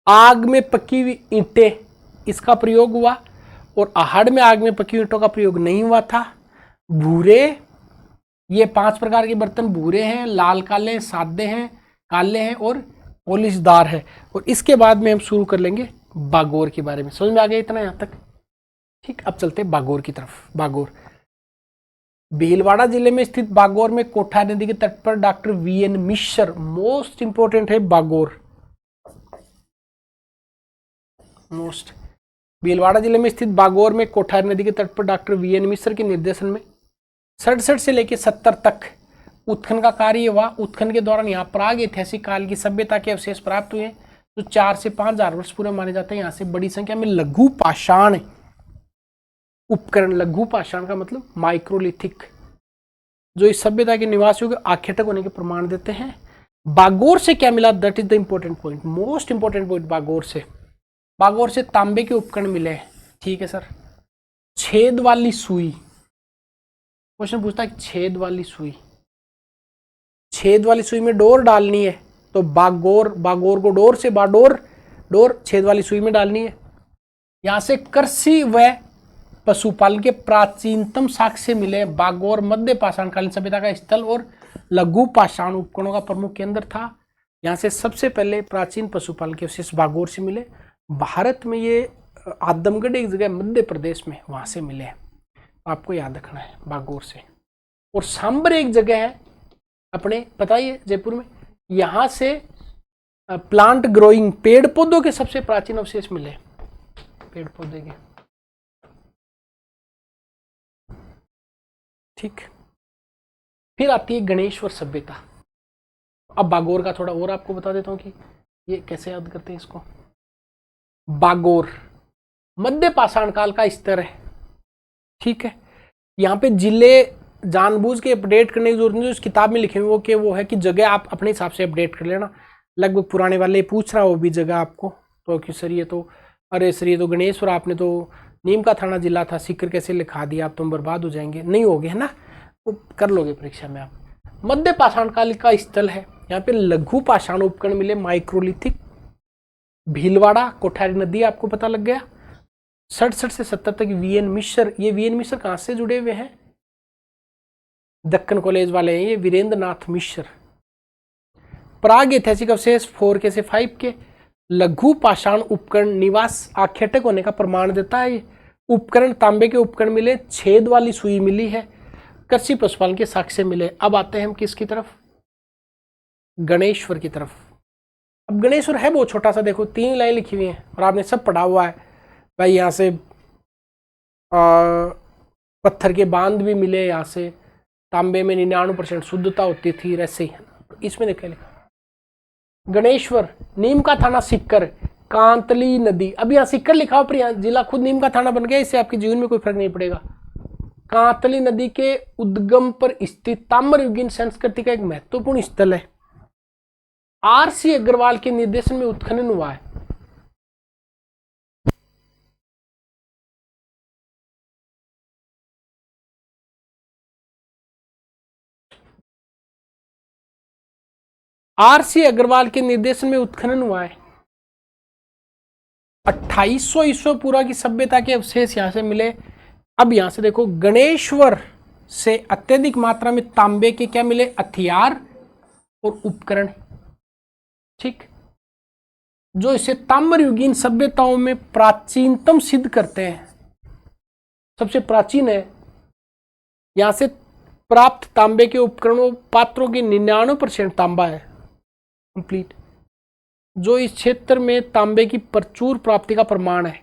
[SPEAKER 1] आग में पकी हुई ईंटें, इसका प्रयोग हुआ। और आहड़ में आग में पकी ईंटों का प्रयोग नहीं हुआ था। भूरे, ये 5 प्रकार के बर्तन भूरे हैं, लाल काले, सादे हैं, काले हैं और पॉलिशदार है। और इसके बाद में हम शुरू कर लेंगे बागोर के बारे में। समझ में आ गया इतना यहां तक? ठीक, अब चलते हैं बागोर की तरफ। बागोर भीलवाड़ा जिले में स्थित बागोर में कोठा नदी के तट पर डॉक्टर VN मिश्र, मोस्ट इंपोर्टेंट है बागोर, मोस्ट। भीलवाड़ा जिले में स्थित बागोर में कोठा नदी के तट पर डॉक्टर VN मिश्र के निर्देशन में 67 से लेकर 70 तक उत्खनन का कार्य हुआ। उत्खनन के दौरान यहाँ प्राग ऐतिहासिक काल की सभ्यता के अवशेष प्राप्त हुए जो 4 से 5000 वर्ष पूरे माने जाते हैं। यहाँ से बड़ी संख्या में लघु पाषाण उपकरण, लघु पाषाण का मतलब माइक्रोलिथिक, जो इस सभ्यता के निवासियों के आखेटक होने के प्रमाण देते हैं। बागोर से क्या मिला? That is the important point, most important point. Bagor से तांबे के उपकरण मिले हैं। ठीक है सर। छेद वाली सुई, क्वेश्चन पूछता है छेद वाली सुई, छेद वाली सुई में डोर डालनी है तो बागोर को डोर से डोर छेद वाली सुई में डालनी है। यहां से करसी व पशुपालन के प्राचीनतम साक्ष्य मिले। बागोर मध्य पाषाणकालीन सभ्यता का स्थल और लघु पाषाण उपकरणों का प्रमुख केंद्र था। यहाँ से सबसे पहले प्राचीन पशुपालन के अवशेष बागोर से मिले। भारत में ये आदमगढ़ एक जगह मध्य प्रदेश में, वहां से मिले हैं, आपको याद रखना है बागोर से। और सांबर एक जगह है अपने, बताइए जयपुर में, यहां से प्लांट ग्रोइंग, पेड़ पौधों के सबसे प्राचीन अवशेष मिले, पेड़ पौधे के। ठीक, फिर आती है गणेश्वर सभ्यता। अब बागोर का थोड़ा और आपको बता देता हूं कि ये कैसे याद करते हैं इसको। बागोर मध्य पाषाण काल का स्तर है, ठीक है। यहाँ पे जिले जानबूझ के अपडेट करने की जरूरत नहीं, जो इस किताब में लिखे हुए कि वो है कि जगह आप अपने हिसाब से अपडेट कर लेना। लगभग पुराने वाले पूछ रहा हो भी जगह आपको, तो कि सर ये तो, अरे सर ये तो गणेश्वर आपने तो नीम का थाना जिला था, सीकर कैसे लिखा दिया, आप तुम बर्बाद हो जाएंगे, नहीं होगे है ना, वो कर लोगे परीक्षा में आप। मध्य पाषाण काल का स्थल है, यहाँ पे लघु पाषाण उपकरण मिले, माइक्रोलिथिक, भीलवाड़ा, कोठारी नदी आपको पता लग गया। 67 से 70 तक वीएन मिश्र, ये वीएन मिश्र कहां से जुड़े हुए हैं, दक्कन कॉलेज वाले हैं ये, वीरेंद्र नाथ मिश्र। प्राग ऐतिहासिक अवशेष 4 के से 5 के। लघु पाषाण उपकरण निवास आख्याटक होने का प्रमाण देता है। ये उपकरण तांबे के उपकरण मिले, छेद वाली सुई मिली है, कृषि पशुपालन के साक्ष्य मिले। अब आते हैं हम किसकी तरफ, गणेश्वर की तरफ। अब गणेश्वर है बहुत छोटा सा, देखो 3 लाइन लिखी हुई है और आपने सब पढ़ा हुआ है भाई। यहाँ से पत्थर के बांध भी मिले, यहाँ से तांबे में 99% शुद्धता होती थी, ऐसे ही इसमें देखा लिखा गणेश्वर। नीम का थाना सिक्कर, कांतली नदी, अब यहाँ सिक्कर लिखा हो पर यहाँ जिला खुद नीम का थाना बन गया, इससे आपके जीवन में कोई फर्क नहीं पड़ेगा। कांतली नदी के उद्गम पर स्थित ताम्रयुगीन संस्कृति का एक महत्वपूर्ण स्थल है। आर.सी. अग्रवाल के निर्देशन में उत्खनन हुआ है। आर.सी. अग्रवाल के निर्देशन में उत्खनन हुआ है। 2800 ईस्वी पूर्व की सभ्यता के अवशेष यहां से मिले। अब यहां से देखो गणेश्वर से अत्यधिक मात्रा में तांबे के क्या मिले, हथियार और उपकरण, ठीक, जो इसे ताम्रयुगीन सभ्यताओं में प्राचीनतम सिद्ध करते हैं, सबसे प्राचीन है। यहां से प्राप्त तांबे के उपकरणों पात्रों के 99% तांबा है कंप्लीट, जो इस क्षेत्र में तांबे की प्रचुर प्राप्ति का प्रमाण है।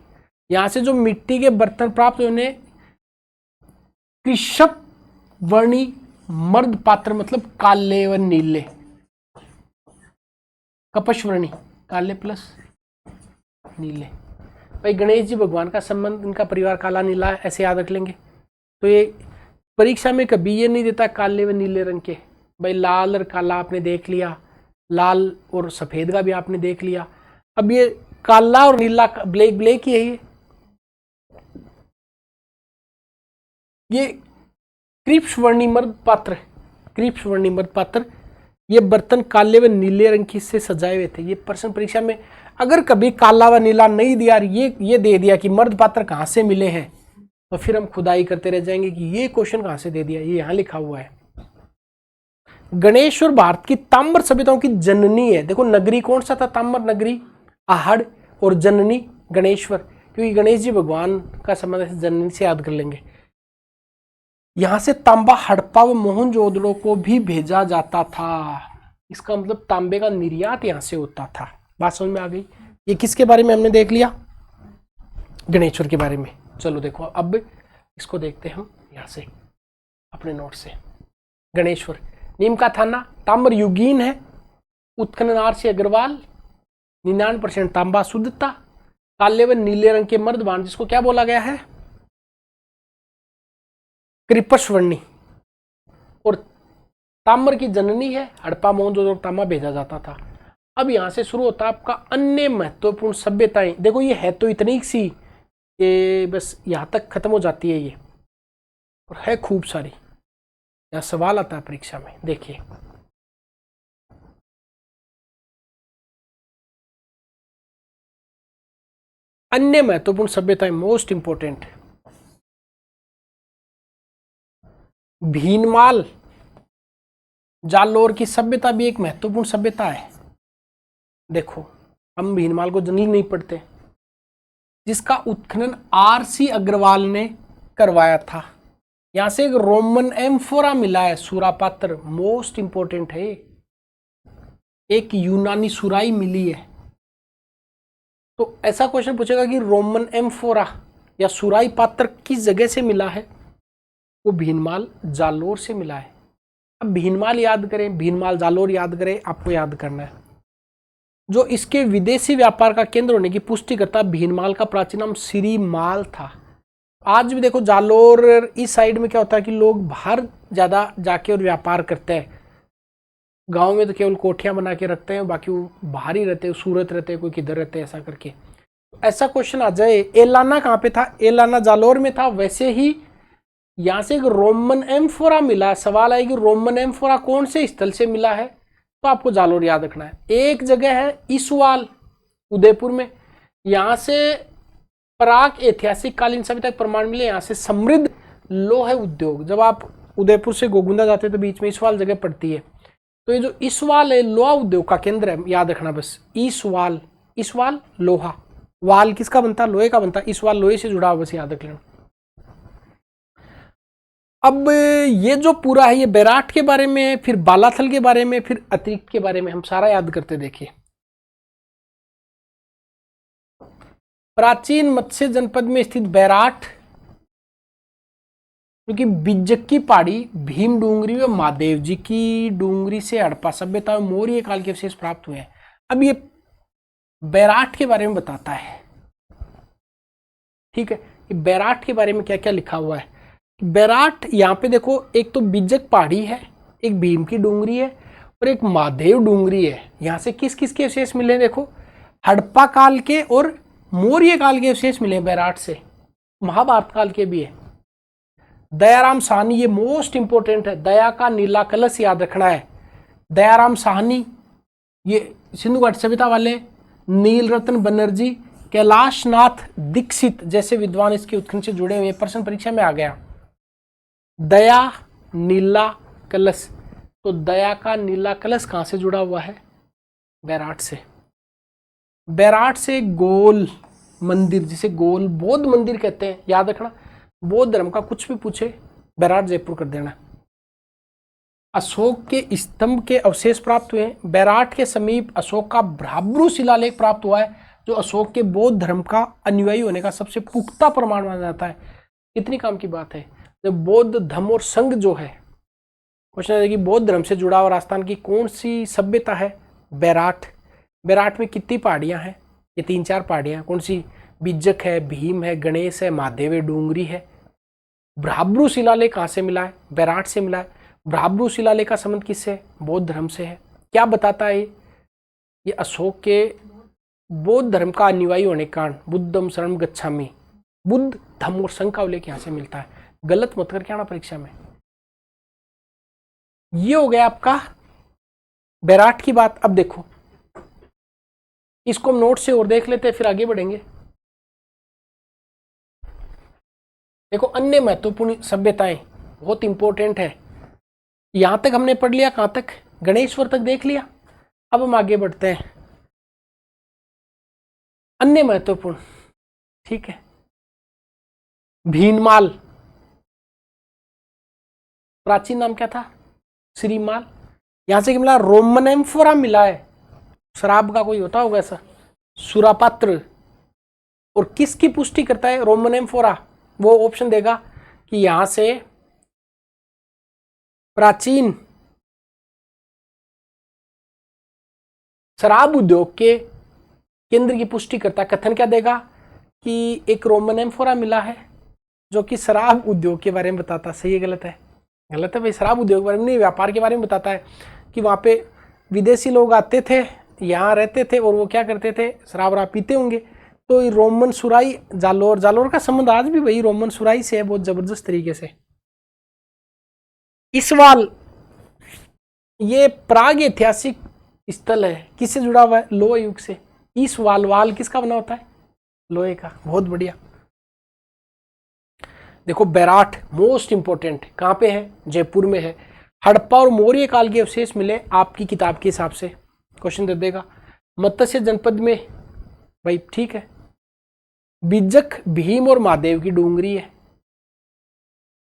[SPEAKER 1] यहां से जो मिट्टी के बर्तन प्राप्त हुए उन्हें कृषभ वर्णी मर्द पात्र, मतलब काले व नीले, कपशवर्णी काले प्लस नीले। भाई गणेश जी भगवान का संबंध, इनका परिवार काला नीला है, ऐसे याद रख लेंगे। तो ये परीक्षा में कभी ये नहीं देता काले व नीले रंग के, भाई लाल और काला आपने देख लिया, लाल और सफेद का भी आपने देख लिया। अब ये काला और नीला, ब्लैक ब्लैक ही है ये कृष्णवर्णी मर्द पात्र, कृष्णवर्णी मर्द पात्र, ये बर्तन काले व नीले रंग की से सजाए हुए थे। ये प्रश्न परीक्षा में अगर कभी काला व नीला नहीं दिया, ये दे दिया कि मर्द पात्र कहां से मिले हैं, तो फिर हम खुदाई करते रह जाएंगे कि ये क्वेश्चन कहां से दे दिया, ये यहां लिखा हुआ है। गणेश्वर भारत की ताम्र सभ्यताओं की जननी है। देखो नगरी कौन सा था, ताम्र नगरी, आहड़, और जननी गणेश्वर, क्योंकि गणेश जी भगवान का संबंध जननी से याद कर लेंगे। यहां से तांबा हड़प्पा व मोहनजोदड़ो को भी भेजा जाता था। इसका मतलब तांबे का निर्यात यहां से होता था। बात समझ में आ गई। ये किसके बारे में हमने देख लिया, गणेश्वर के बारे में। चलो देखो अब इसको देखते हैं हम यहां से अपने नोट से। गणेश्वर नीम का थाना ताम्रयुगीन है, उत्खनन आर.सी. अग्रवाल, 99% तांबा शुद्धता, काले व नीले रंग के मर्द बाण, जिसको क्या बोला गया है, कृपशवर्णी, और ताम्र की जननी है, हड़प्पा मोहनजोदड़ो तांबा भेजा जाता था। अब यहां से शुरू होता है आपका अन्य महत्वपूर्ण सभ्यताएं। देखो ये है तो इतनी सी, ये बस यहां तक खत्म हो जाती है ये, और है खूब सारी। यहां सवाल आता है परीक्षा में, देखिए अन्य महत्वपूर्ण सभ्यताएं, मोस्ट इंपोर्टेंट। भीनमाल जालोर की सभ्यता भी एक महत्वपूर्ण सभ्यता है। देखो, हम भीनमाल को जनरली नहीं पढ़ते, जिसका उत्खनन आरसी अग्रवाल ने करवाया था। यहां से एक रोमन एम्फोरा मिला है, सुरापात्र, मोस्ट इंपोर्टेंट है। एक यूनानी सुराई मिली है। तो ऐसा क्वेश्चन पूछेगा कि रोमन एम्फोरा या सुराई पात्र किस जगह से मिला है? वो भीनमाल जालोर से मिला है। अब भीनमाल याद करें, भीनमाल जालोर याद करें, आपको याद करना है। जो इसके विदेशी व्यापार का केंद्र होने की पुष्टि करता, भीनमाल का प्राचीन नाम श्रीमाल था। आज भी देखो जालोर इस साइड में क्या होता है कि लोग बाहर ज्यादा जाके और व्यापार करते हैं। गांव में तो केवल कोठियां बना के रखते हैं, बाकी वो बाहर ही रहते हैं, सूरत रहते हैं, कोई किधर रहते हैं, ऐसा करके। ऐसा क्वेश्चन आ जाए, एलाना कहाँ पे था? एलाना जालोर में था। वैसे ही यहां से एक रोमन एम्फोरा मिला। सवाल है कि रोमन एम्फोरा कौन से स्थल से मिला है? तो आपको जालोर याद रखना है। एक जगह है ईसवाल, उदयपुर में। यहां से प्राक ऐतिहासिक कालीन सभ्यता के प्रमाण मिले। यहां से समृद्ध लोह उद्योग। जब आप उदयपुर से गोगुंदा जाते हैं तो बीच में ईसवाल जगह पड़ती है। तो ये जो ईसवाल है, लोहा उद्योग का केंद्र है, याद रखना बस। ईसवाल, ईसवाल लोहा, वाल किसका बनता? लोहे का बनता। ईसवाल लोहे से जुड़ा हुआ, बस याद रख लेना। अब ये जो पूरा है, ये बैराट के बारे में, फिर बालाथल के बारे में, फिर अतिरिक्त के बारे में हम सारा याद करते। देखिए, प्राचीन मत्स्य जनपद में स्थित बैराट, क्योंकि बिज्जकी पहाड़ी, भीम डूंगरी व महादेव जी की डूंगरी से हड़प्पा सभ्यता में मौर्य काल के अवशेष प्राप्त हुए हैं। अब ये बैराट के बारे में बताता है, ठीक है। बैराट के बारे में क्या क्या लिखा हुआ है? बैराट, यहाँ पे देखो, एक तो बिज्जक पहाड़ी है, एक भीम की डूंगरी है और एक महादेव डूंगरी है। यहाँ से किस किस के अवशेष मिले? देखो, हड़प्पा काल के और मौर्य काल के अवशेष मिले बैराट से। महाभारत काल के भी है। दयाराम साहनी, ये मोस्ट इंपोर्टेंट है। दया का नीला कलश याद रखना है। दयाराम साहनी, ये सिंधु घाटी सभ्यता वाले। नील रत्न बनर्जी, कैलाश नाथ दीक्षित जैसे विद्वान इसके उत्खनन से जुड़े हुए। प्रश्न परीक्षा में आ गया। दया नीला कलश, तो दया का नीला कलश कहां से जुड़ा हुआ है? बैराट से। बैराट से गोल मंदिर, जिसे गोल बौद्ध मंदिर कहते हैं, याद रखना। बौद्ध धर्म का कुछ भी पूछे, बैराट जयपुर कर देना। अशोक के स्तंभ के अवशेष प्राप्त हुए हैं। बैराट के समीप अशोक का भ्राब्रू शिलालेख प्राप्त हुआ है, जो अशोक के बौद्ध धर्म का अनुयायी होने का सबसे पुख्ता प्रमाण माना जाता है। कितनी काम की बात है। जब बौद्ध धर्म और संघ जो है, क्वेश्चन है कि बौद्ध धर्म से जुड़ा हुआ राजस्थान की कौन सी सभ्यता है? बैराट। बैराट में कितनी पहाड़ियां हैं? ये 3-4 पहाड़ियां। कौन सी? बिज्जक है, भीम है, गणेश है, महादेव है, डूंगरी है। भ्राब्रू शिलालेख कहां से मिला है? बैराट से मिला है। भ्राब्रू शिलालेख का संबंध किससे है? बौद्ध धर्म से है। क्या बताता है ये? अशोक के बौद्ध धर्म का अनुयायी होने के कारण बुद्धम शरणम गच्छामि, बुद्ध धम्म और संघ का उल्लेख यहां से मिलता है। गलत मत करके आना परीक्षा में। ये हो गया आपका बैराट की बात। अब देखो, इसको हम नोट से और देख लेते हैं, फिर आगे बढ़ेंगे। देखो, अन्य महत्वपूर्ण सभ्यताएं बहुत इंपॉर्टेंट है। यहां तक हमने पढ़ लिया। कहां तक? गणेश्वर तक देख लिया। अब हम आगे बढ़ते हैं। अन्य महत्वपूर्ण, ठीक है। भीनमाल, प्राचीन नाम क्या था? श्रीमाल। यहां से क्या मिला? रोमन एम्फोरा मिला है। शराब का कोई होता होगा ऐसा, सुरापात्र। और किसकी पुष्टि करता है रोमन एम्फोरा? वो ऑप्शन देगा कि यहां से प्राचीन शराब उद्योग के केंद्र की पुष्टि करता है। कथन क्या देगा कि एक रोमन एम्फोरा मिला है जो कि शराब उद्योग के बारे में बताता। सही है गलत है? गलत है भाई। शराब उद्योग के बारे में नहीं, व्यापार के बारे में बताता है कि वहां पे विदेशी लोग आते थे, यहाँ रहते थे और वो क्या करते थे? शराब वराब पीते होंगे। तो रोमन सुराई, जालोर, जालोर का संबंध आज भी वही रोमन सुराई से है, बहुत जबरदस्त तरीके से। ईसवाल, ये प्राग ऐतिहासिक स्थल है, किससे जुड़ा हुआ है? लोह युग से। ईसवाल, वाल किसका बना होता है? लोहे का। बहुत बढ़िया।
[SPEAKER 2] देखो बैराठ मोस्ट इंपॉर्टेंट कहाँ पे है, जयपुर में है। हड़प्पा और मौर्य काल के अवशेष मिले आपकी किताब के हिसाब से, क्वेश्चन दे देगा। मत्स्य जनपद में, भाई ठीक है। बिजक भीम और महादेव की डूंगरी है।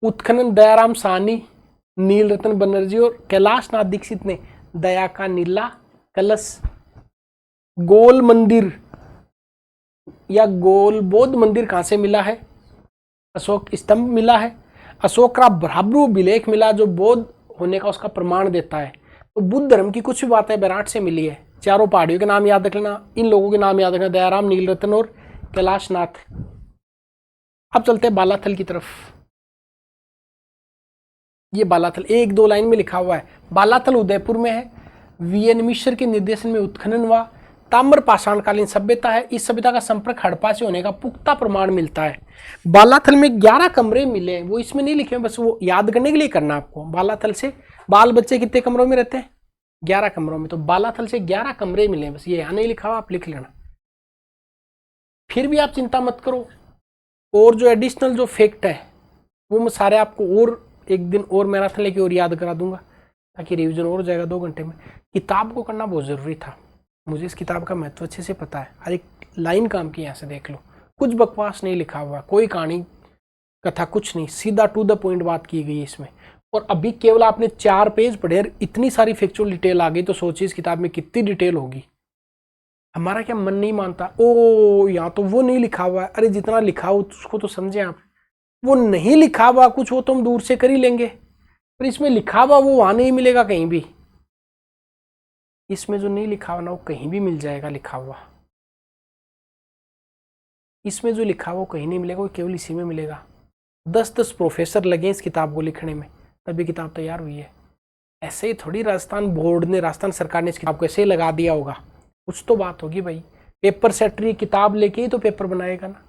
[SPEAKER 2] उत्खनन दयाराम साहनी, नील रतन बनर्जी और कैलाश नाथ दीक्षित ने दया का नीला कलश। गोल मंदिर या गोल बौद्ध मंदिर कहां से मिला है, अशोक स्तंभ मिला है। अशोक का भ्राभ्रू अभिलेख मिला जो बौद्ध होने का उसका प्रमाण देता है। तो बुद्ध धर्म की कुछ भी बातें बैराठ से मिली है। चारों पहाड़ियों के नाम याद रख लेना, इन लोगों के नाम याद रखना, दयाराम, नीलरतन और कैलाश नाथ। अब चलते हैं बालाथल की तरफ। ये बालाथल 1-2 लाइन में लिखा हुआ है। बालाथल उदयपुर में है। वीएन मिश्र के निर्देशन में उत्खनन हुआ। ताम्र पाषाणकालीन सभ्यता है। इस सभ्यता का संपर्क हड़प्पा से होने का पुख्ता प्रमाण मिलता है। बालाथल में 11 कमरे मिले हैं, वो इसमें नहीं लिखे हैं, बस वो याद करने के लिए करना आपको। बालाथल से बाल बच्चे कितने कमरों में रहते हैं, 11 कमरों में। तो बालाथल से 11 कमरे मिले हैं, बस ये यहाँ नहीं लिखा हुआ, आप लिख लेना। फिर भी आप चिंता मत करो, और जो एडिशनल जो फैक्ट है वो मैं सारे आपको और एक दिन और मैराथन लेके और याद करा दूंगा, ताकि रिवीजन और हो जाएगा 2 घंटे में। किताब को करना बहुत ज़रूरी था, मुझे इस किताब का महत्व अच्छे से पता है। हर एक लाइन काम की यहाँ से देख लो, कुछ बकवास नहीं लिखा हुआ, कोई कहानी कथा कुछ नहीं, सीधा टू द पॉइंट बात की गई है इसमें। और अभी केवल आपने 4 पेज पढ़े, इतनी सारी फैक्चुअल डिटेल आ गई, तो सोचिए इस किताब में कितनी डिटेल होगी। हमारा क्या मन नहीं मानता, ओ यहाँ तो वो नहीं लिखा हुआ है, अरे जितना लिखा हो उसको तो समझे आप। वो नहीं लिखा हुआ कुछ, वो तो हम दूर से कर ही लेंगे, पर इसमें लिखा हुआ वो वहां नहीं मिलेगा कहीं भी। इसमें जो नहीं लिखा हुआ ना, वो कहीं भी मिल जाएगा लिखा हुआ। इसमें जो लिखा हुआ वो कहीं नहीं मिलेगा, वो केवल इसी में मिलेगा। 10-10 प्रोफेसर लगे इस किताब को लिखने में, तभी किताब तैयार हुई है। ऐसे ही थोड़ी राजस्थान बोर्ड ने, राजस्थान सरकार ने इस किताब को ऐसे ही लगा दिया होगा, कुछ तो बात होगी भाई। पेपर सेटरी किताब लेके ही तो पेपर बनाएगा ना,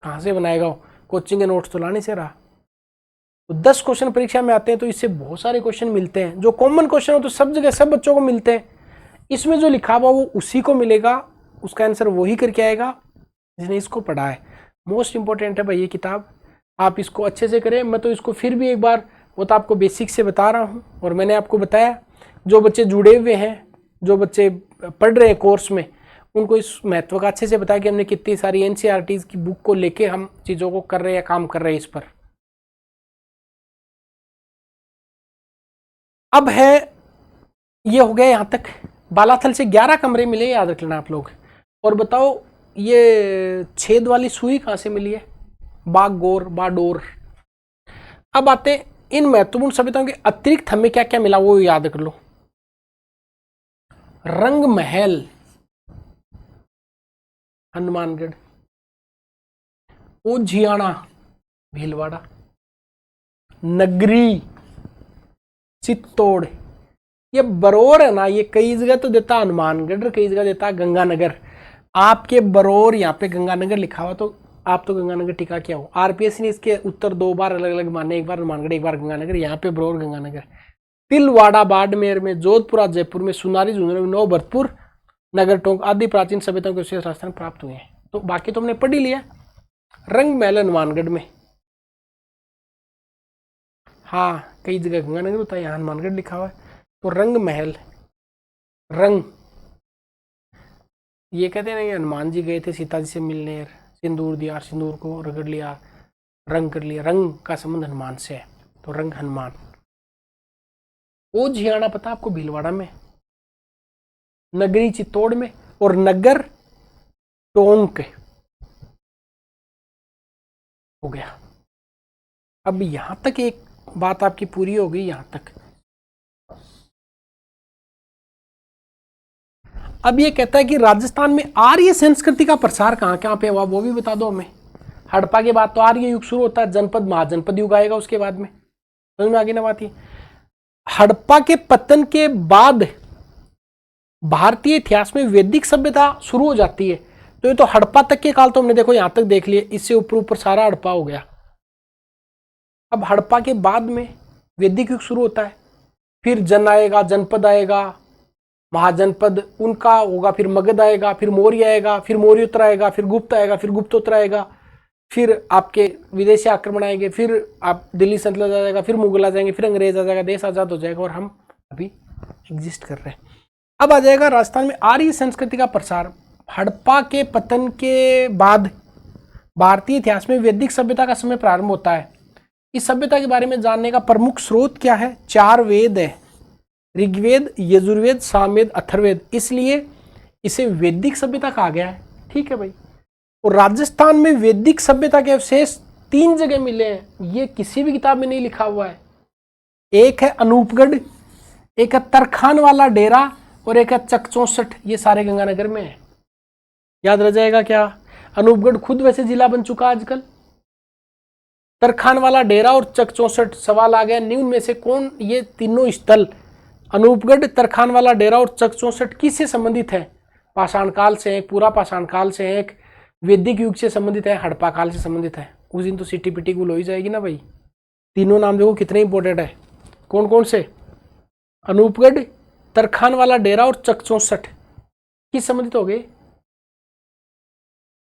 [SPEAKER 2] कहाँ से बनाएगा वो, कोचिंग के नोट्स तो लाने से रहा। तो 10 क्वेश्चन परीक्षा में आते हैं, तो इससे बहुत सारे क्वेश्चन मिलते हैं। जो कॉमन क्वेश्चन हो तो सब जगह सब बच्चों को मिलते हैं, इसमें जो लिखा हुआ वो उसी को मिलेगा, उसका आंसर वही करके आएगा जिसने इसको पढ़ा है। मोस्ट इंपॉर्टेंट है भाई ये किताब, आप इसको अच्छे से करें। मैं तो इसको फिर भी एक बार, वो तो आपको बेसिक से बता रहा हूँ, और मैंने आपको बताया जो बच्चे जुड़े हुए हैं, जो बच्चे पढ़ रहे हैं कोर्स में, उनको इस महत्व का अच्छे से बताया कि हमने कितनी सारी एनसीईआरटीज़ की बुक को लेके हम चीज़ों को कर रहे हैं, काम कर रहे हैं इस पर। अब है, ये हो गया यहाँ तक। बालाथल से 11 कमरे मिले, याद रख लेना आप लोग। और बताओ ये छेद वाली सुई कहाँ से मिली है, बागोर, बाडोर। अब आते इन महत्वपूर्ण सभ्यताओं के अतिरिक्त हमें क्या क्या मिला वो याद कर लो। रंग महल हनुमानगढ़, ओझियाना भीलवाड़ा, नगरी चित्तौड़। ये बरौर है ना, ये कई जगह तो देता हनुमानगढ़, कई जगह देता गंगानगर। आपके बरौर यहाँ पे गंगानगर लिखा हुआ, तो आप तो गंगानगर टिका क्या हो। आरपीएससी ने इसके उत्तर 2 बार अलग अलग माने, एक बार हनुमानगढ़ एक बार गंगानगर। यहाँ पे बरौर गंगानगर। तिलवाड़ा बाड़मेर में, जोधपुरा जयपुर में, सुनारी झुंझुनू में, नवभरतपुर, नगर टोंक आदि प्राचीन सभ्यताओं के विशेष राजस्थान प्राप्त हुए हैं। तो बाकी तो हमने पढ़ ही लिया। रंग महल हनुमानगढ़ में, हाँ कई जगह गंगानगर होता है, यहाँ हनुमानगढ़ लिखा हुआ है। तो रंग महल, रंग, ये कहते हैं ना हनुमान जी गए थे सीता जी से मिलने, सिंदूर दिया, सिंदूर को रगड़ लिया, रंग कर लिया, रंग का संबंध हनुमान से है, तो रंग हनुमान। ओझियाना पता आपको, भीलवाड़ा में, नगरी चित्तौड़ में, और नगर टोंक हो गया। अब यहां तक एक बात आपकी पूरी हो गई, यहां तक। अब ये कहता है कि राजस्थान में आर्य संस्कृति का प्रसार कहां कहां पे हुआ, वो भी बता दो हमें। हड़प्पा के बाद तो आर्य युग शुरू होता है, जनपद महाजनपद युग आएगा उसके बाद में, समझ में आगे ना बात। हड़प्पा के पतन के बाद भारतीय इतिहास में वैदिक सभ्यता शुरू हो जाती है। तो ये तो हड़प्पा तक के काल तो हमने देखो यहां तक देख लिए, इससे ऊपर ऊपर सारा हड़प्पा हो गया। अब हड़प्पा के बाद में वैदिक युग शुरू होता है, फिर जन आएगा, जनपद आएगा, महाजनपद उनका होगा, फिर मगध आएगा, फिर मौर्य आएगा, फिर मौर्योत्तर आएगा, फिर गुप्त आएगा, फिर गुप्तोत्तर आएगा, फिर आपके विदेशी आक्रमण आएंगे, फिर आप दिल्ली सल्तनत आ जाएगा, फिर मुगल आ जाएंगे, फिर अंग्रेज आ जाएगा, देश आज़ाद हो जाएगा और हम अभी एग्जिस्ट कर रहे हैं। अब आ जाएगा राजस्थान में आर्य संस्कृति का प्रसार। हड़प्पा के पतन के बाद भारतीय इतिहास में वैदिक सभ्यता का समय प्रारंभ होता है। इस सभ्यता के बारे में जानने का प्रमुख स्रोत क्या है? 4 वेद है, ऋग्वेद, यजुर्वेद, सामवेद, अथर्ववेद, इसलिए इसे वैदिक सभ्यता कहा गया है। ठीक है भाई। और राजस्थान में वैदिक सभ्यता के अवशेष 3 जगह मिले हैं, ये किसी भी किताब में नहीं लिखा हुआ है। एक है अनूपगढ़, एक है तरखान वाला डेरा और एक है चक 64, ये सारे गंगानगर में है। याद रह जाएगा क्या? अनूपगढ़ खुद वैसे जिला बन चुका आजकल। तरखान वाला डेरा और चक 64, सवाल आ गया निम्न में से कौन ये तीनों स्थल अनूपगढ़, तरखान वाला डेरा और चक 64 किससे संबंधित है? पाषाण काल से, एक पूरा पाषाण काल से, एक वैदिक युग से संबंधित है, हड़प्पा काल से संबंधित है। उस दिन तो सिटी पिटी गुल हो ही जाएगी ना भाई। तीनों नाम देखो कितने इंपॉर्टेंट है। कौन कौन से? अनूपगढ़, तरखान वाला डेरा और चक 64 किस संबंधित हो गए?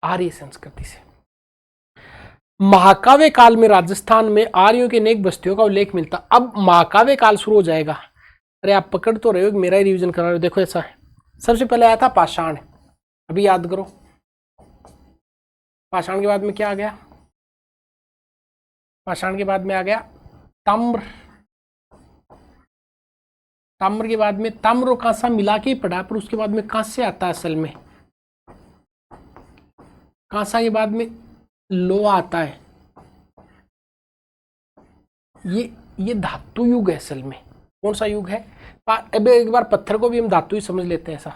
[SPEAKER 2] आर्य संस्कृति से। महाकाव्य काल में राजस्थान में आर्यों के अनेक बस्तियों का उल्लेख मिलता। अब महाकाव्य काल शुरू हो जाएगा। अरे आप पकड़ तो रहे हो, मेरा ही रिवीजन करा रहे हो। देखो ऐसा है, सबसे पहले आया था पाषाण, अभी याद करो। पाषाण के बाद में क्या आ गया? पाषाण के बाद में आ गया ताम्र। ताम्र के बाद में ताम्र और कांसा मिला के ही पढ़ा, पर उसके बाद में कांस्य आता है असल में। कांसा के बाद में लोहा आता है। ये धातु युग है असल में। कौन सा युग है? अब एक बार पत्थर को भी हम धातु ही समझ लेते हैं ऐसा।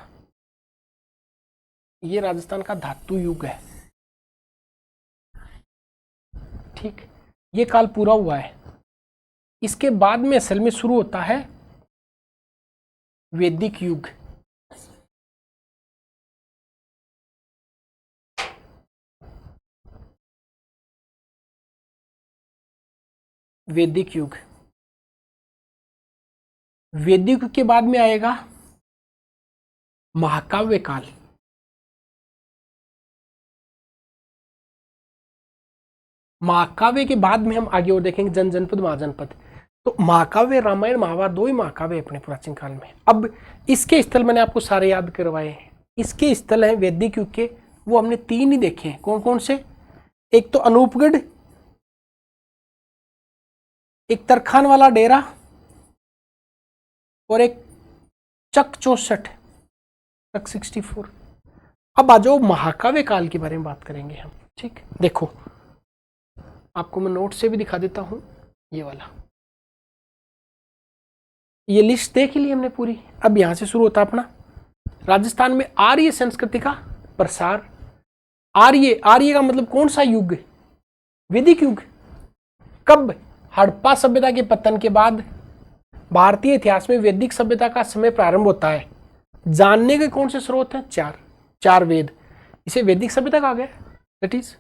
[SPEAKER 2] ये राजस्थान का धातु युग है। ठीक, ये काल पूरा हुआ है। इसके बाद में असल में शुरू होता है वैदिक युग। वैदिक युग, वैदिक युग के बाद में आएगा महाकाव्य काल। महाकाव्य के बाद में हम आगे और देखेंगे जन जनपद, महाजनपद। तो महाकाव्य, रामायण, महाभारत, 2 ही महाकाव्य अपने प्राचीन काल में। अब इसके स्थल मैंने आपको सारे याद करवाए हैं। इसके स्थल हैं वैदिक युग के, वो हमने 3 ही देखे हैं। कौन कौन से? एक तो अनूपगढ़, एक तरखान वाला डेरा और एक चक 64, चक 64। अब आ जाओ महाकाव्य काल के बारे में बात करेंगे हम। ठीक, देखो आपको मैं नोट से भी दिखा देता हूं। ये वाला, ये लिस्ट देख ली हमने पूरी। अब यहां से शुरू होता अपना राजस्थान में आर्य संस्कृति का प्रसार। आर्य, आर्य का मतलब कौन सा युग? वैदिक युग। कब? हड़प्पा सभ्यता के पतन के बाद भारतीय इतिहास में वैदिक सभ्यता का समय प्रारंभ होता है। जानने के कौन से स्रोत हैं? 4 वेद। इसे वैदिक सभ्यता कहा गया। दैट इज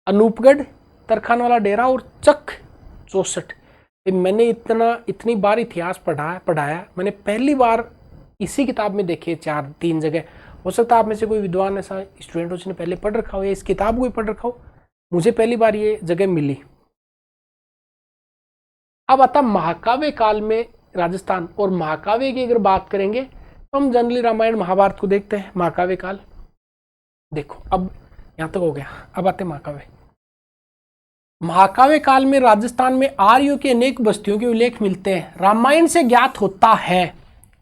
[SPEAKER 2] अनूपगढ़, तरखान वाला डेरा और चक 64। मैंने इतनी बार इतिहास पढ़ाया, मैंने पहली बार इसी किताब में देखे 3 जगह। हो सकता है आप में से कोई विद्वान ऐसा स्टूडेंट हो जिसने पहले पढ़ रखा हो या इस किताब को भी पढ़ रखा हो। मुझे पहली बार ये जगह मिली। अब आता महाकाव्य काल में राजस्थान, और महाकाव्य की अगर बात करेंगे तो हम जनरली रामायण महाभारत को देखते हैं। महाकाव्य काल देखो, अब यहां तक हो गया। अब आते महाकाव्य। महाकाव्य काल में राजस्थान में आर्यों के अनेक बस्तियों के उल्लेख मिलते हैं। रामायण से ज्ञात होता है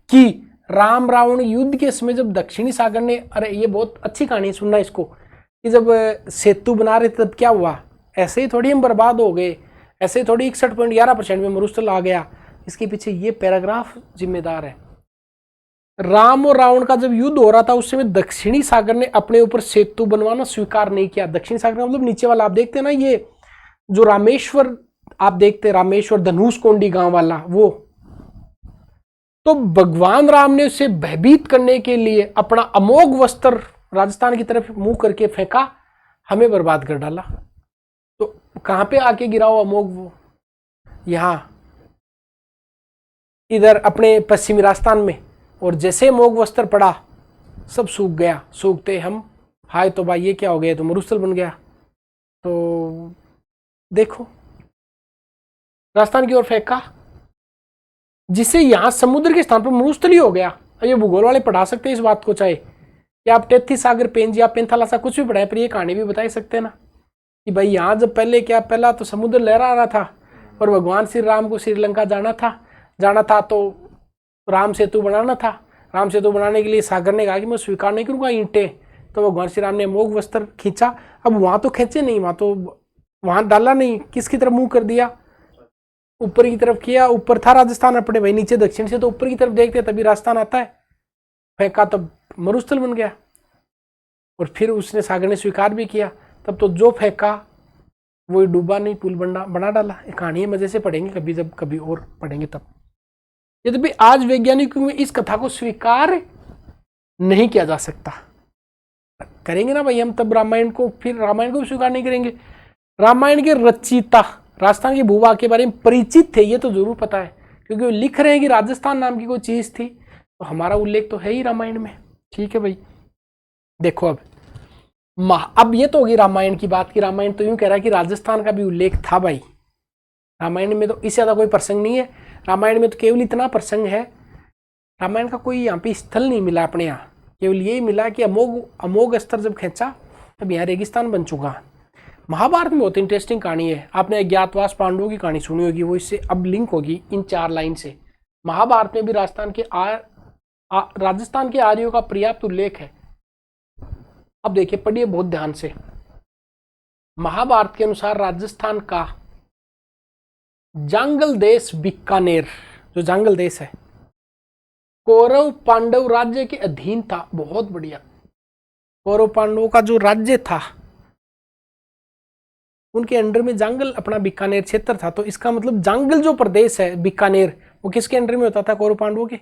[SPEAKER 2] कि राम रावण युद्ध के समय जब दक्षिणी सागर ने, अरे ये बहुत अच्छी कहानी, सुनना इसको, कि जब सेतु बना रहे थे तब क्या हुआ? ऐसे ही थोड़ी हम बर्बाद हो गए, ऐसे ही थोड़ी 61.11% में मरुस्थल आ गया। इसके पीछे ये पैराग्राफ जिम्मेदार है। राम और रावण का जब युद्ध हो रहा था उस समय दक्षिणी सागर ने अपने ऊपर सेतु बनवाना स्वीकार नहीं किया। दक्षिणी सागर मतलब नीचे वाला, आप देखते हैं ना, ये जो रामेश्वर आप देखते, रामेश्वर धनुष कोंडी गांव वाला, वो तो भगवान राम ने उसे भयभीत करने के लिए अपना अमोघ वस्त्र राजस्थान की तरफ मुंह करके फेंका, हमें बर्बाद कर डाला। तो कहां पे आके गिरा हो अमोघ? वो यहां इधर अपने पश्चिमी राजस्थान में। और जैसे अमोघ वस्त्र पड़ा सब सूख गया। सूखते हम, हाय तो भाई ये क्या हो गया, तो मरुस्थल बन गया। तो देखो राजस्थान की ओर फेंका, जिससे यहां समुद्र के स्थान पर मरुस्थली हो गया। अब ये भूगोल वाले पढ़ा सकते हैं इस बात को, चाहे कि आप टेथी सागर पेंज या पेंथालासा कुछ भी पढ़ाए, पर ये कहानी भी बता ही सकते हैं ना कि भाई यहाँ जब पहले क्या, पहला तो समुद्र लहरा रहा था और भगवान श्री राम को श्रीलंका जाना था तो राम सेतु बनाना था। राम सेतु बनाने के लिए सागर ने कहा कि मैं स्वीकार नहीं करूंगा ईंटें, तो भगवान श्री राम ने अमोघ वस्त्र खींचा। अब वहां तो खींचे नहीं, वहां डाला नहीं, किसकी तरफ मुंह कर दिया, ऊपर की तरफ किया। ऊपर था राजस्थान अपने भाई, नीचे दक्षिण से तो ऊपर की तरफ देखते तभी राजस्थान आता है। फेंका तब मरुस्थल बन गया, और फिर उसने सागर ने स्वीकार भी किया। तब तो जो फेंका वो डूबा नहीं, पुल बना डाला। एक कहानी मजे से पढ़ेंगे कभी, जब कभी और पढ़ेंगे तब। यद्यपि आज वैज्ञानिकों में इस कथा को स्वीकार नहीं किया जा सकता। करेंगे ना भाई हम तब रामायण को, फिर रामायण को भी स्वीकार नहीं करेंगे। रामायण के रचयिता राजस्थान के भूभाग के बारे में परिचित थे, ये तो जरूर पता है, क्योंकि वो लिख रहे हैं कि राजस्थान नाम की कोई चीज थी, तो हमारा उल्लेख तो है ही रामायण में। ठीक है भाई, देखो अब ये तो होगी रामायण की बात, की रामायण तो यूं कह रहा है कि राजस्थान का भी उल्लेख था भाई। रामायण में तो इससे ज्यादा कोई प्रसंग नहीं है। रामायण में तो केवल इतना प्रसंग है, रामायण का कोई यहाँ पे स्थल नहीं मिला अपने यहाँ, केवल यही मिला कि अमोघ अस्त्र जब खींचा तब यहाँ रेगिस्तान बन चुका। महाभारत में बहुत इंटरेस्टिंग कहानी है, आपने अज्ञातवास पांडवों की कहानी सुनी होगी, वो इससे अब लिंक होगी इन 4 लाइन से। महाभारत में भी राजस्थान के आर्यों का पर्याप्त उल्लेख है। अब देखिए, पढ़िए बहुत ध्यान से। महाभारत के अनुसार राजस्थान का जांगल देश बीकानेर, जो जांगल देश है, कौरव पांडव राज्य के अधीन था। बहुत बढ़िया, कौरव पांडवों का जो राज्य था उनके अंडर में जांगल अपना बीकानेर क्षेत्र था। तो इसका मतलब जांगल जो प्रदेश है बीकानेर, वो किसके अंडर में होता था? कौरव पांडवों के।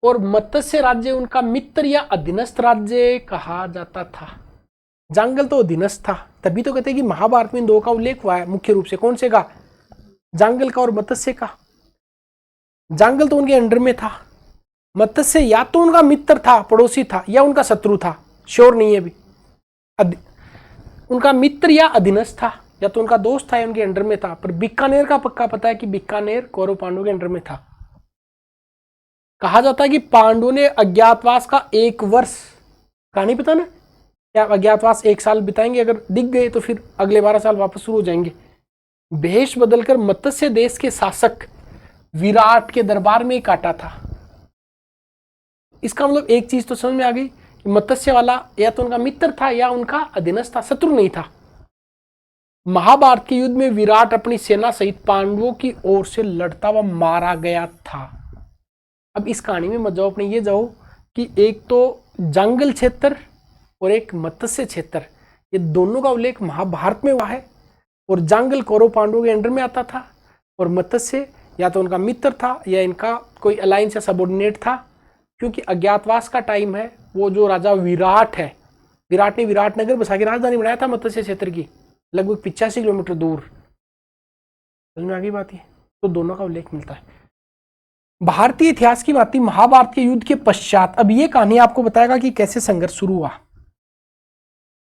[SPEAKER 2] और मत्स्य राज्य उनका मित्र या अधीनस्थ राज्य कहा जाता था। जांगल तो अधीनस्थ था, तभी तो कहते हैं कि महाभारत में इन 2 का उल्लेख हुआ है मुख्य रूप से। कौन से का? जांगल का और मत्स्य का। जांगल तो उनके अंडर में था, मत्स्य या तो उनका मित्र था, पड़ोसी था, या उनका शत्रु था, श्योर नहीं है अभी। उनका मित्र या अधीनस्थ था, या तो उनका दोस्त था या उनके अंडर में था। पर बीकानेर का पक्का पता है कि बीकानेर कौरव पांडवों के अंडर में था। कहा जाता है कि पांडवों ने अज्ञातवास का 1 वर्ष, कहानी पता ना क्या, अज्ञातवास 1 साल बिताएंगे, अगर दिख गए तो फिर अगले 12 साल वापस शुरू हो जाएंगे, भेष बदलकर मत्स्य देश के शासक विराट के दरबार में काटा था। इसका मतलब एक चीज तो समझ में आ गई कि मत्स्य वाला या तो उनका मित्र था या उनका अधीनस्थ था, शत्रु नहीं था। महाभारत के युद्ध में विराट अपनी सेना सहित पांडवों की ओर से लड़ता हुआ मारा गया था। अब इस कहानी में मत जाओ, अपने ये जाओ कि एक तो जंगल क्षेत्र और एक मत्स्य क्षेत्र, ये दोनों का उल्लेख महाभारत में हुआ है। और जंगल कौरव पांडवों के अंडर में आता था, और मत्स्य या तो उनका मित्र था या इनका कोई अलायंस या सबऑर्डिनेट था। क्योंकि अज्ञातवास का टाइम है, वो जो राजा विराट है, विराट ने विराटनगर बसा के राजधानी बनाया था मत्स्य क्षेत्र की, लगभग 85 किलोमीटर दूर। समझ में आ गई बात? ये तो दोनों का उल्लेख मिलता है। भारतीय इतिहास की बात, महाभारत के युद्ध के पश्चात, अब ये कहानी आपको बताएगा कि कैसे संघर्ष शुरू हुआ।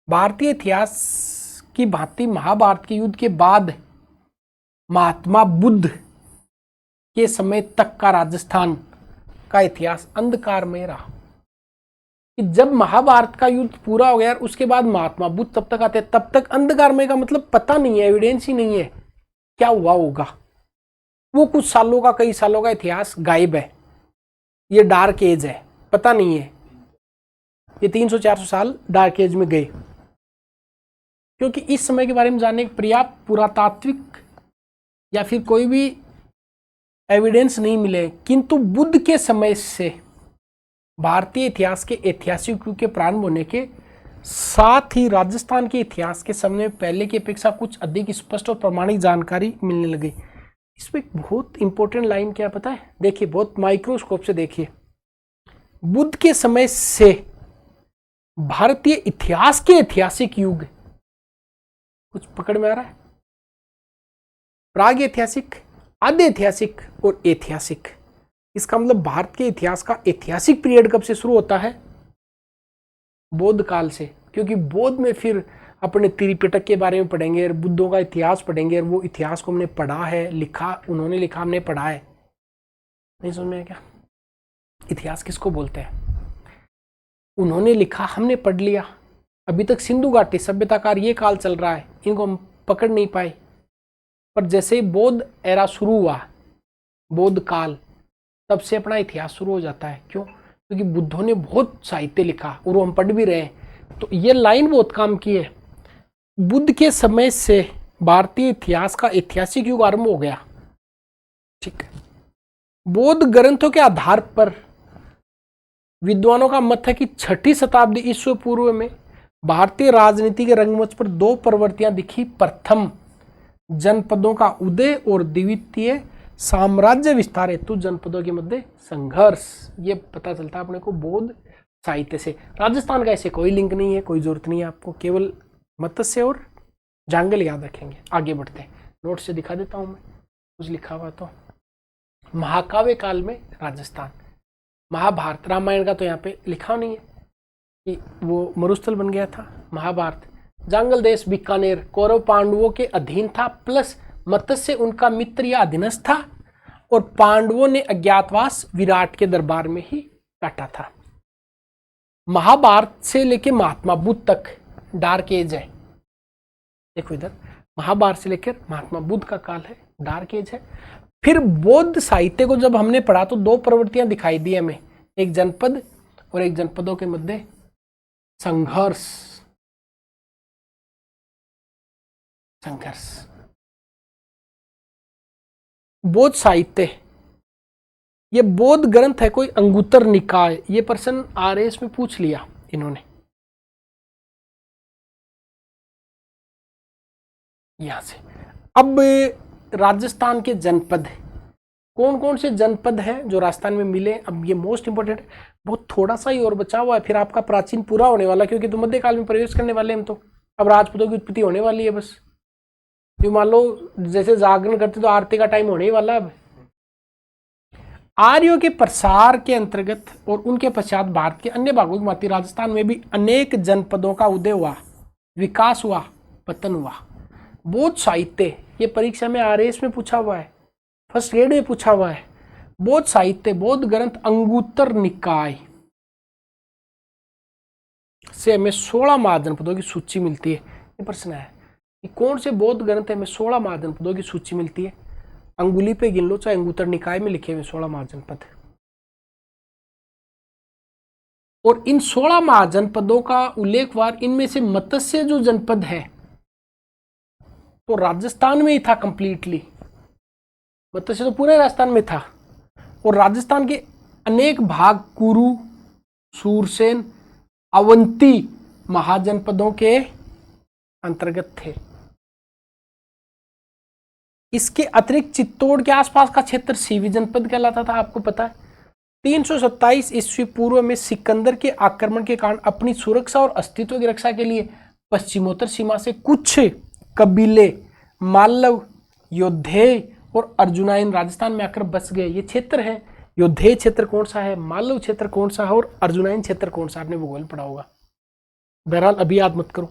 [SPEAKER 2] भारतीय इतिहास की भांति महाभारत के युद्ध के बाद महात्मा बुद्ध के समय तक का राजस्थान का इतिहास अंधकारमय रहा। कि जब महाभारत का युद्ध पूरा हो गया, उसके बाद महात्मा बुद्ध तब तक आते, तब तक अंधकारमय का मतलब पता नहीं है, एविडेंस ही नहीं है क्या हुआ होगा। वो कुछ सालों का, कई सालों का इतिहास गायब है, ये डार्क एज है, पता नहीं है। ये 300-400 साल डार्क एज में गए, क्योंकि इस समय के बारे में जानने के पर्याप्त पुरातात्विक या फिर कोई भी एविडेंस नहीं मिले। किंतु बुद्ध के समय से भारतीय इतिहास के ऐतिहासिक युग के प्रारंभ होने के साथ ही राजस्थान के इतिहास के समय पहले की अपेक्षा कुछ अधिक स्पष्ट और प्रामाणिक जानकारी मिलने लगी। इसमें एक बहुत इंपॉर्टेंट लाइन क्या पता है? देखिए, बहुत माइक्रोस्कोप से देखिए। बुद्ध के समय से भारतीय इतिहास के ऐतिहासिक युग, कुछ पकड़ में आ रहा है? प्राग ऐतिहासिक, आद्य ऐतिहासिक और ऐतिहासिक। इसका मतलब भारत के इतिहास का ऐतिहासिक पीरियड कब से शुरू होता है? बौद्ध काल से, क्योंकि बौद्ध में फिर अपने त्रिपिटक के बारे में पढ़ेंगे और बुद्धों का इतिहास पढ़ेंगे और वो इतिहास को हमने पढ़ा है, लिखा, उन्होंने लिखा, हमने पढ़ा है। नहीं समझ में आया क्या? इतिहास किसको बोलते हैं? उन्होंने लिखा, हमने पढ़ लिया। अभी तक सिंधु घाटी सभ्यताकार ये काल चल रहा है, इनको हम पकड़ नहीं पाए। पर जैसे ही बौद्ध एरा शुरू हुआ, बौद्ध काल, तब से अपना इतिहास शुरू हो जाता है। क्यों? क्योंकि बुद्धों ने बहुत साहित्य लिखा और वो हम पढ़ भी रहे हैं। तो ये लाइन बहुत काम की है। बुद्ध के समय से भारतीय इतिहास का ऐतिहासिक युग आरंभ हो गया। ठीक है। बौद्ध ग्रंथों के आधार पर विद्वानों का मत है कि 6ठी शताब्दी ईस्वी पूर्व में भारतीय राजनीति के रंगमंच पर दो प्रवृत्तियां दिखी। प्रथम, जनपदों का उदय और द्वितीय, साम्राज्य विस्तार हेतु जनपदों के मध्य संघर्ष। ये पता चलता है अपने को बौद्ध साहित्य से। राजस्थान का ऐसे कोई लिंक नहीं है, कोई जरूरत नहीं है आपको, केवल मत्स्य और जांगल याद रखेंगे। आगे बढ़ते हैं, नोट से दिखा देता हूं मैं कुछ लिखा हुआ। तो महाकाव्य काल में राजस्थान, महाभारत, रामायण का तो यहाँ पे लिखा नहीं है कि वो मरुस्थल बन गया था। महाभारत, जांगल देश बीकानेर कौरव पांडवों के अधीन था, प्लस मत्स्य उनका मित्र या अधीनस्थ था, और पांडवों ने अज्ञातवास विराट के दरबार में ही काटा था। महाभारत से लेकर महात्मा बुद्ध तक डार्क एज है। देखो इधर, महाभारत से लेकर महात्मा बुद्ध का काल है, डार्क एज है। फिर बौद्ध साहित्य को जब हमने पढ़ा तो दो प्रवृत्तियां दिखाई दी हमें, एक जनपद और एक जनपदों के मध्य संघर्ष। बौद्ध साहित्य, ये बौद्ध ग्रंथ है कोई अंगुत्तर निकाय। ये प्रश्न आरएस में पूछ लिया इन्होंने, यहां से। अब राजस्थान के जनपद, कौन कौन से जनपद हैं जो राजस्थान में मिले? अब ये मोस्ट इंपोर्टेंट, बहुत थोड़ा सा ही और बचा हुआ है, फिर आपका प्राचीन पूरा होने वाला, क्योंकि तो मध्यकाल में प्रवेश करने वाले हम। तो अब राजपूतों की उत्पत्ति होने वाली है बस। जो मान लो जैसे जागरण करते तो आरती का टाइम होने ही वाला। अब आर्यों के प्रसार के अंतर्गत और उनके पश्चात भारत के अन्य भागों की भांति राजस्थान में भी अनेक जनपदों का उदय हुआ, विकास हुआ, पतन हुआ। बौद्ध साहित्य, ये परीक्षा में आरएस में पूछा हुआ है, फर्स्ट ग्रेड में पूछा हुआ है। बौद्ध साहित्य, बौद्ध ग्रंथ अंगुत्तर निकाय से हमें 16 महाजनपदों की सूची मिलती है। ये प्रश्न है कि कौन से बौद्ध ग्रंथ में 16 महाजनपदों की सूची मिलती है? अंगुली पे गिन लो, चाहे अंगुत्तर निकाय में लिखे हुए 16 महाजनपद। और इन 16 महाजनपदों का उल्लेखवार, इनमें से मत्स्य जो जनपद है तो राजस्थान में ही था कंप्लीटली। मत्स्य तो पूरे राजस्थान में था, और राजस्थान के अनेक भाग कुरु, सूरसेन, अवंती महाजनपदों के अंतर्गत थे। इसके अतिरिक्त चित्तौड़ के आसपास का क्षेत्र सीवी जनपद कहलाता था, आपको पता है। 327 ईस्वी पूर्व में सिकंदर के आक्रमण के कारण अपनी सुरक्षा और अस्तित्व की रक्षा के लिए पश्चिमोत्तर सीमा से कुछ कबीले मालव, योद्धेय और अर्जुनायन राजस्थान में आकर बस गए। ये क्षेत्र है, योद्धेय क्षेत्र कौन सा है, मालव क्षेत्र कौन सा है और अर्जुनायन क्षेत्र कौन सा, आपने भूगोल पढ़ा होगा। बहरहाल अभी याद मत करो,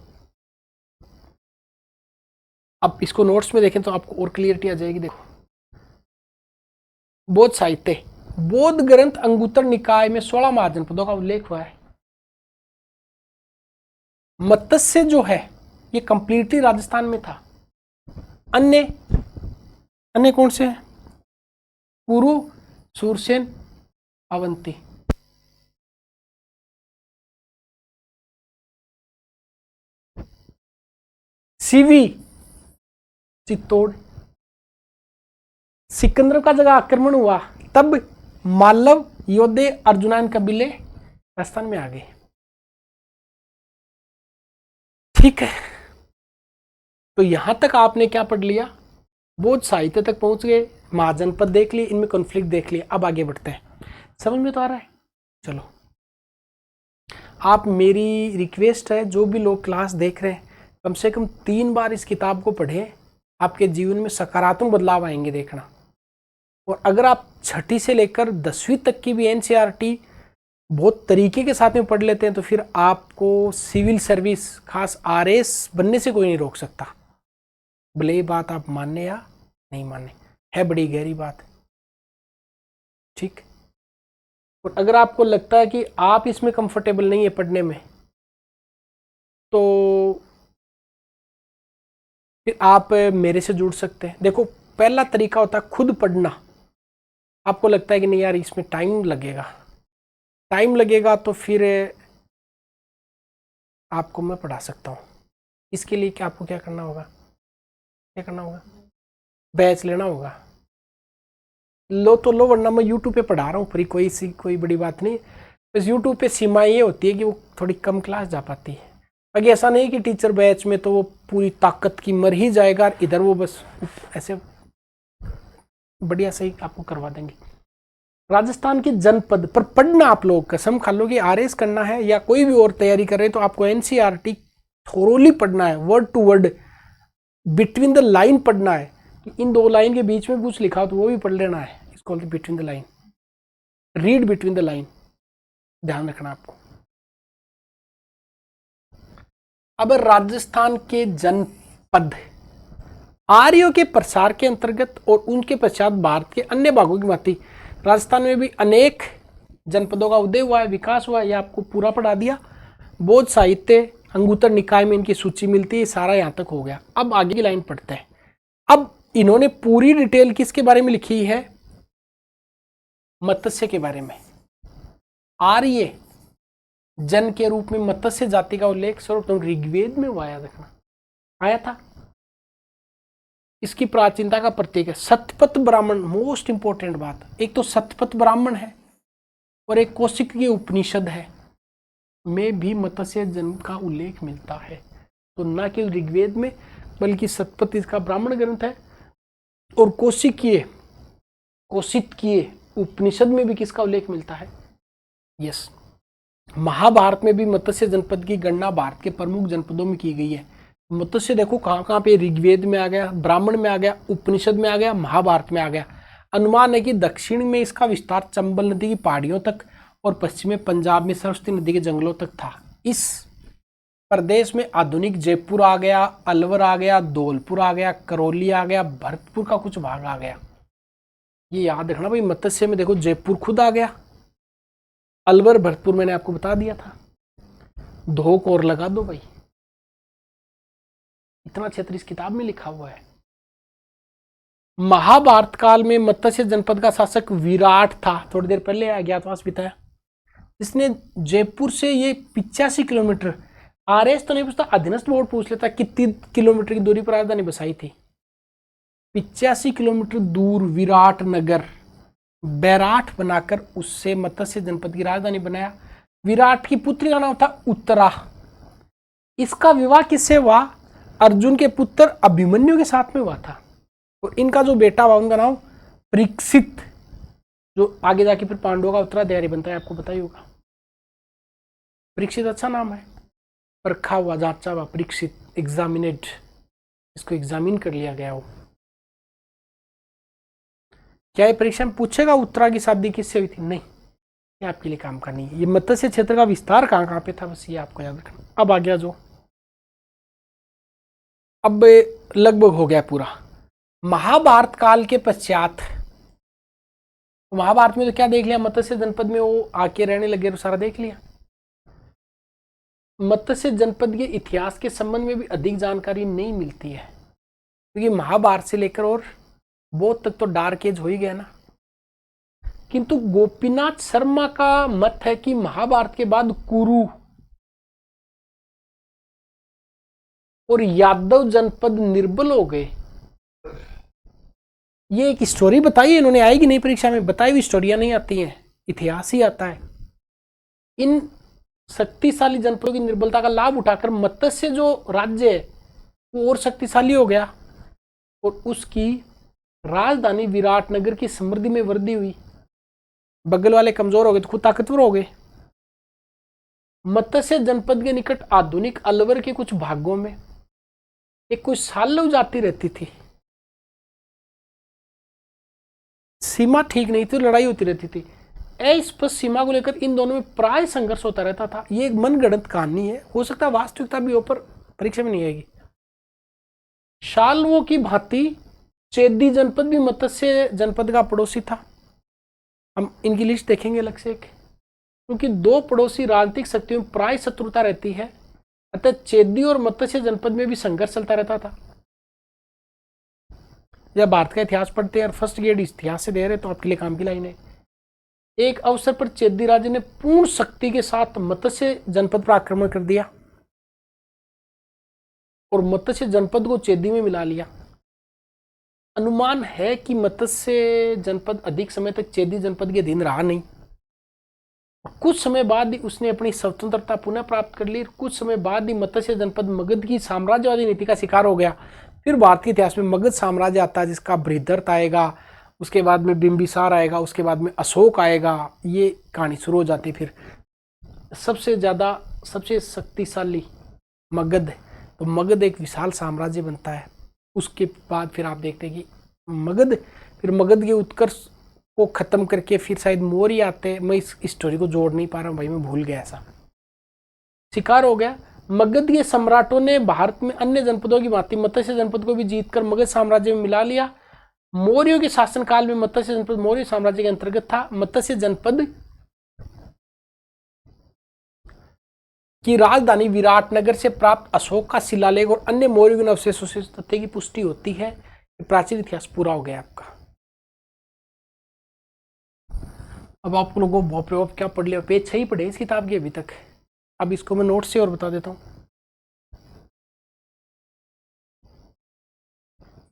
[SPEAKER 2] अब इसको नोट्स में देखें तो आपको और क्लियरिटी आ जाएगी। देखो, बौद्ध साहित्य, बौद्ध ग्रंथ अंगुत्तर निकाय में 16 महाजनपदों का उल्लेख हुआ है। मत्स्य जो है ये कंप्लीटली राजस्थान में था। अन्य कौन से हैं? कुरु, सूरसेन, अवंती। सीवी, चित्तौड़। सिकंदर का जगह आक्रमण हुआ तब मालव, योद्धे, अर्जुनायन कबीले राजस्थान में आ गए। ठीक है, तो यहां तक आपने क्या पढ़ लिया? बौद्ध साहित्य तक पहुंच गए, महाजनपद देख लिए, इनमें कॉन्फ्लिक्ट देख लिए। अब आगे बढ़ते हैं, समझ में तो आ रहा है? चलो, आप, मेरी रिक्वेस्ट है, जो भी लोग क्लास देख रहे हैं कम से कम 3 बार इस किताब को पढ़ें, आपके जीवन में सकारात्मक बदलाव आएंगे, देखना। और अगर आप 6ठी से लेकर 10वीं तक की भी एनसीईआरटी बहुत तरीके के साथ में पढ़ लेते हैं तो फिर आपको सिविल सर्विस खास आरएस बनने से कोई नहीं रोक सकता, भले ये बात आप माने या नहीं माने, है बड़ी गहरी बात। ठीक, और अगर आपको लगता है कि आप इसमें कंफर्टेबल नहीं है पढ़ने में, तो फिर आप मेरे से जुड़ सकते हैं। देखो, पहला तरीका होता है खुद पढ़ना। आपको लगता है कि नहीं यार इसमें टाइम लगेगा, तो फिर आपको मैं पढ़ा सकता हूँ। इसके लिए क्या आपको क्या करना होगा, बैच लेना होगा। लो तो लो, वरना मैं यूट्यूब पे पढ़ा रहा हूँ फ्री, कोई बड़ी बात नहीं। बस यूट्यूब पे सीमा ये होती है कि वो थोड़ी कम क्लास जा पाती है। बाकी ऐसा नहीं कि टीचर बैच में तो वो पूरी ताकत की मर ही जाएगा, इधर वो बस ऐसे बढ़िया सही आपको करवा देंगे। राजस्थान के जनपद पर पढ़ना, आप लोग कसम खा लो कि आरएस करना है या कोई भी और तैयारी कर रहे हैं तो आपको एनसीईआरटी थोरोली पढ़ना है, word to word, between the line पढ़ना है। कि इन दो लाइन के बीच में कुछ लिखा हो तो वो भी पढ़ लेना है, इसको between the line, read between the line, ध्यान रखना आपको। अब राजस्थान के जनपद आर्यों के प्रसार के अंतर्गत और उनके पश्चात भारत के अन्य भागों की भांति राजस्थान में भी अनेक जनपदों का उदय हुआ है, विकास हुआ है। ये आपको पूरा पढ़ा दिया। बौद्ध साहित्य अंगुत्तर निकाय में इनकी सूची मिलती है, सारा यहाँ तक हो गया। अब आगे की लाइन पढ़ते हैं। अब इन्होंने पूरी डिटेल किसके बारे में लिखी है, मत्स्य के बारे में। आर्य जन के रूप में मत्स्य जाति का उल्लेख सर्वप्रथम ऋग्वेद में हुआ, याद रखना, आया था। इसकी प्राचीनता का प्रतीक है सतपथ ब्राह्मण। मोस्ट इंपॉर्टेंट बात, एक तो सतपथ ब्राह्मण है और एक कौशिक की उपनिषद है, में भी मत्स्य जन का उल्लेख मिलता है। तो न केवल ऋग्वेद में बल्कि सतपथ इसका ब्राह्मण ग्रंथ है, और कौशिक किए उपनिषद में भी किसका उल्लेख मिलता है, यस, महाभारत में भी मत्स्य जनपद की गणना भारत के प्रमुख जनपदों में की गई है। मत्स्य देखो कहाँ कहाँ पे, ऋग्वेद में आ गया, ब्राह्मण में आ गया, उपनिषद में आ गया, महाभारत में आ गया। अनुमान है कि दक्षिण में इसका विस्तार चंबल नदी की पहाड़ियों तक और पश्चिम में पंजाब में सरस्वती नदी के जंगलों तक था। इस प्रदेश में आधुनिक जयपुर आ गया, अलवर आ गया, धौलपुर आ गया, करौली आ गया, भरतपुर का कुछ भाग आ गया। ये याद रखना भाई, मत्स्य में देखो जयपुर खुद आ गया, अलवर भरतपुर मैंने आपको बता दिया था, धोक और लगा दो भाई, इतना क्षेत्र इस किताब में लिखा हुआ है। महाभारत काल में मत्स्य जनपद का शासक विराट था, थोड़ी देर पहले अज्ञातवास बिताया, इसने जयपुर से ये 85 किलोमीटर, आरएस तो नहीं पूछता, अधीनस्थ बोर्ड पूछ लेता कितनी किलोमीटर की दूरी पर राजधानी बसाई थी। 85 किलोमीटर दूर विराट नगर बैराठ बनाकर उससे मत्स्य जनपद की राजधानी बनाया। विराट की पुत्री का नाम था उत्तरा। इसका विवाह किससे हुआ, अर्जुन के पुत्र अभिमन्यु के साथ में हुआ था। और इनका जो बेटा हुआ उनका नाम परीक्षित, जो आगे जाके फिर पांडवों का उत्तराधिकारी बनता है, आपको पता ही होगा। परीक्षित अच्छा नाम है, परखा हुआ, जांचा हुआ, परीक्षित, एग्जामिनेड, इसको एग्जामिन कर लिया गया हो। क्या ये परीक्षा में पूछेगा उत्तरा की शादी किससे हुई थी, नहीं, ये आपके लिए काम का नहीं है। ये मत्स्य क्षेत्र का विस्तार कहाँ कहाँ पे था, बस ये आपको याद रखना। अब आ गया जो, अब लगभग हो गया पूरा। महाभारत काल के पश्चात, महाभारत में तो क्या देख लिया, मत्स्य जनपद में वो आके रहने लगे, तो सारा देख लिया। मत्स्य जनपद के इतिहास के संबंध में भी अधिक जानकारी नहीं मिलती है, क्योंकि महाभारत से लेकर और बौद्ध तक तो डार्क एज हो ही गया ना। किंतु गोपीनाथ शर्मा का मत है कि महाभारत के बाद कुरु और यादव जनपद निर्बल हो गए। ये एक स्टोरी बताई है इन्होंने, आएगी नहीं परीक्षा में, बताई हुई स्टोरियां नहीं आती हैं, इतिहास ही आता है। इन शक्तिशाली जनपदों की निर्बलता का लाभ उठाकर मत्स्य जो राज्य है वो और शक्तिशाली हो गया और उसकी राजधानी विराटनगर की समृद्धि में वृद्धि हुई। बगल वाले कमजोर हो गए तो खुद ताकतवर हो गए। मत्स्य जनपद के निकट आधुनिक अलवर के कुछ भागों में एक कोई सालव जाति रहती थी। सीमा ठीक नहीं थी, लड़ाई होती रहती थी। अस्पष्ट सीमा को लेकर इन दोनों में प्राय संघर्ष होता रहता था। ये एक मनगढ़ंत कहानी है, हो सकता है वास्तविकता भी ऊपर परीक्षा में नहीं आएगी। शाल्वों की भांति चेदी जनपद भी मत्स्य जनपद का पड़ोसी था। हम इनकी लिस्ट देखेंगे अलग से एक, क्योंकि दो पड़ोसी राजनीतिक शक्तियों में प्राय शत्रुता रहती है, अतः चेदी और मत्स्य जनपद में भी संघर्ष चलता रहता था। जब भारत का इतिहास पढ़ते हैं और फर्स्ट ग्रेड इतिहास से दे रहे तो आपके लिए काम की लाइन है। एक अवसर पर चेदी राजे ने पूर्ण शक्ति के साथ मत्स्य जनपद पर आक्रमण कर दिया और मत्स्य जनपद को चेदी में मिला लिया। अनुमान है कि मत्स्य जनपद अधिक समय तक चेदी जनपद के अधीन रहा नहीं। कुछ समय बाद ही उसने अपनी स्वतंत्रता पुनः प्राप्त कर ली। कुछ समय बाद ही मत्स्य जनपद मगध की साम्राज्यवादी नीति का शिकार हो गया। फिर भारत के इतिहास में मगध साम्राज्य आता है, जिसका बृहद्रथ आएगा, उसके बाद में बिंबिसार आएगा, उसके बाद में अशोक आएगा। ये कहानी शुरू हो जाती। फिर सबसे शक्तिशाली मगध है, तो मगध एक विशाल साम्राज्य बनता है। उसके बाद फिर आप देखते हैं कि मगध के उत्कर्ष को खत्म करके फिर शायद मौर्य आते हैं। मैं इस स्टोरी को जोड़ नहीं पा रहा हूँ भाई, मैं भूल गया। ऐसा शिकार हो गया। मगध के सम्राटों ने भारत में अन्य जनपदों की भांति मत्स्य जनपद को भी जीतकर मगध साम्राज्य में मिला लिया। मौर्यों के शासनकाल में मत्स्य जनपद मौर्य साम्राज्य के अंतर्गत था। मत्स्य जनपद की राजधानी विराटनगर से प्राप्त अशोक का शिलालेख और अन्य मौर्य अवशेषों से तथ्य की पुष्टि होती है। प्राचीन इतिहास पूरा हो गया आपका। अब आप लोगों को क्या पढ़ लिया, पेज 6 ही पढ़े इस किताब की अभी तक। अब इसको मैं नोट से और बता देता हूं।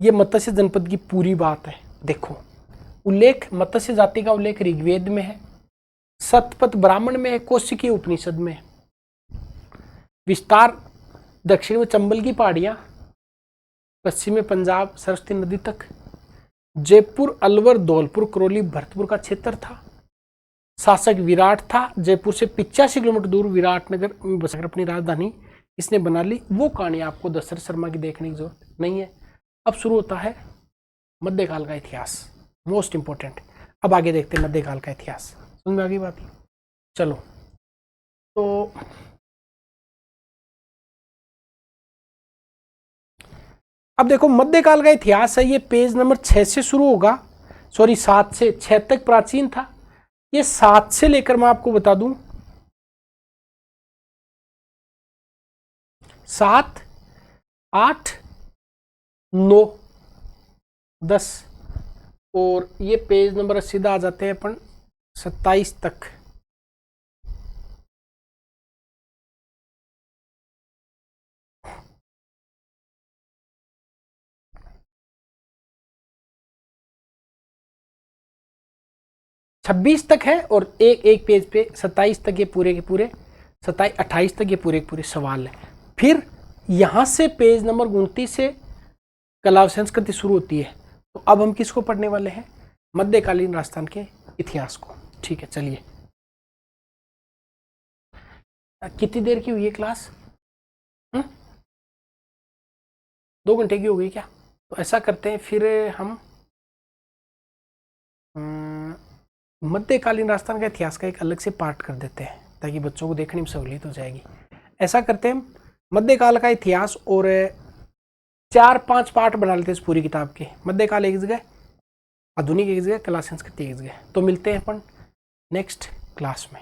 [SPEAKER 2] ये मत्स्य जनपद की पूरी बात है। देखो, उल्लेख मत्स्य जाति का उल्लेख ऋग्वेद में है, शतपथ ब्राह्मण में है, कौशिकी उपनिषद में है। विस्तार दक्षिण में चंबल की पहाड़ियां, पश्चिम में पंजाब सरस्वती नदी तक, जयपुर अलवर धौलपुर करौली भरतपुर का क्षेत्र था। शासक विराट था। जयपुर से 85 किलोमीटर दूर विराटनगर में बसकर अपनी राजधानी इसने बना ली। वो कहानी आपको दशरथ शर्मा की देखने की जरूरत नहीं है। अब शुरू होता है मध्यकाल का इतिहास, मोस्ट इंपोर्टेंट। अब आगे देखते हैं मध्यकाल का इतिहास। समझ में आ गई बात? चलो, तो अब देखो मध्यकाल का इतिहास है। ये पेज नंबर 6 से शुरू होगा, सॉरी 7 से 6 तक प्राचीन था। ये 7 से लेकर मैं आपको बता दूं 7, 8, 9, 10 और ये पेज नंबर सीधा आ जाते हैं अपन 27 तक। छब्बीस तक है और एक पेज पे 27 तक ये पूरे के पूरे 28 तक ये पूरे के पूरे सवाल है। फिर यहां से पेज नंबर 29 से कला और संस्कृति शुरू होती है। तो अब हम किसको पढ़ने वाले हैं? मध्यकालीन राजस्थान के इतिहास को। ठीक है, चलिए। कितनी देर की हुई है क्लास? 2 घंटे की हो गई क्या? तो ऐसा करते हैं, फिर हम मध्यकालीन राजस्थान का इतिहास का एक अलग से पार्ट कर देते हैं, ताकि बच्चों को देखने में सहूलियत हो जाएगी। ऐसा करते हैं, मध्यकाल का इतिहास और 4-5 पार्ट बना लेते हैं इस पूरी किताब के। मध्यकाल एक जगह, आधुनिक एक जगह, कला संस्कृति एक जगह। तो मिलते हैं अपन नेक्स्ट क्लास में।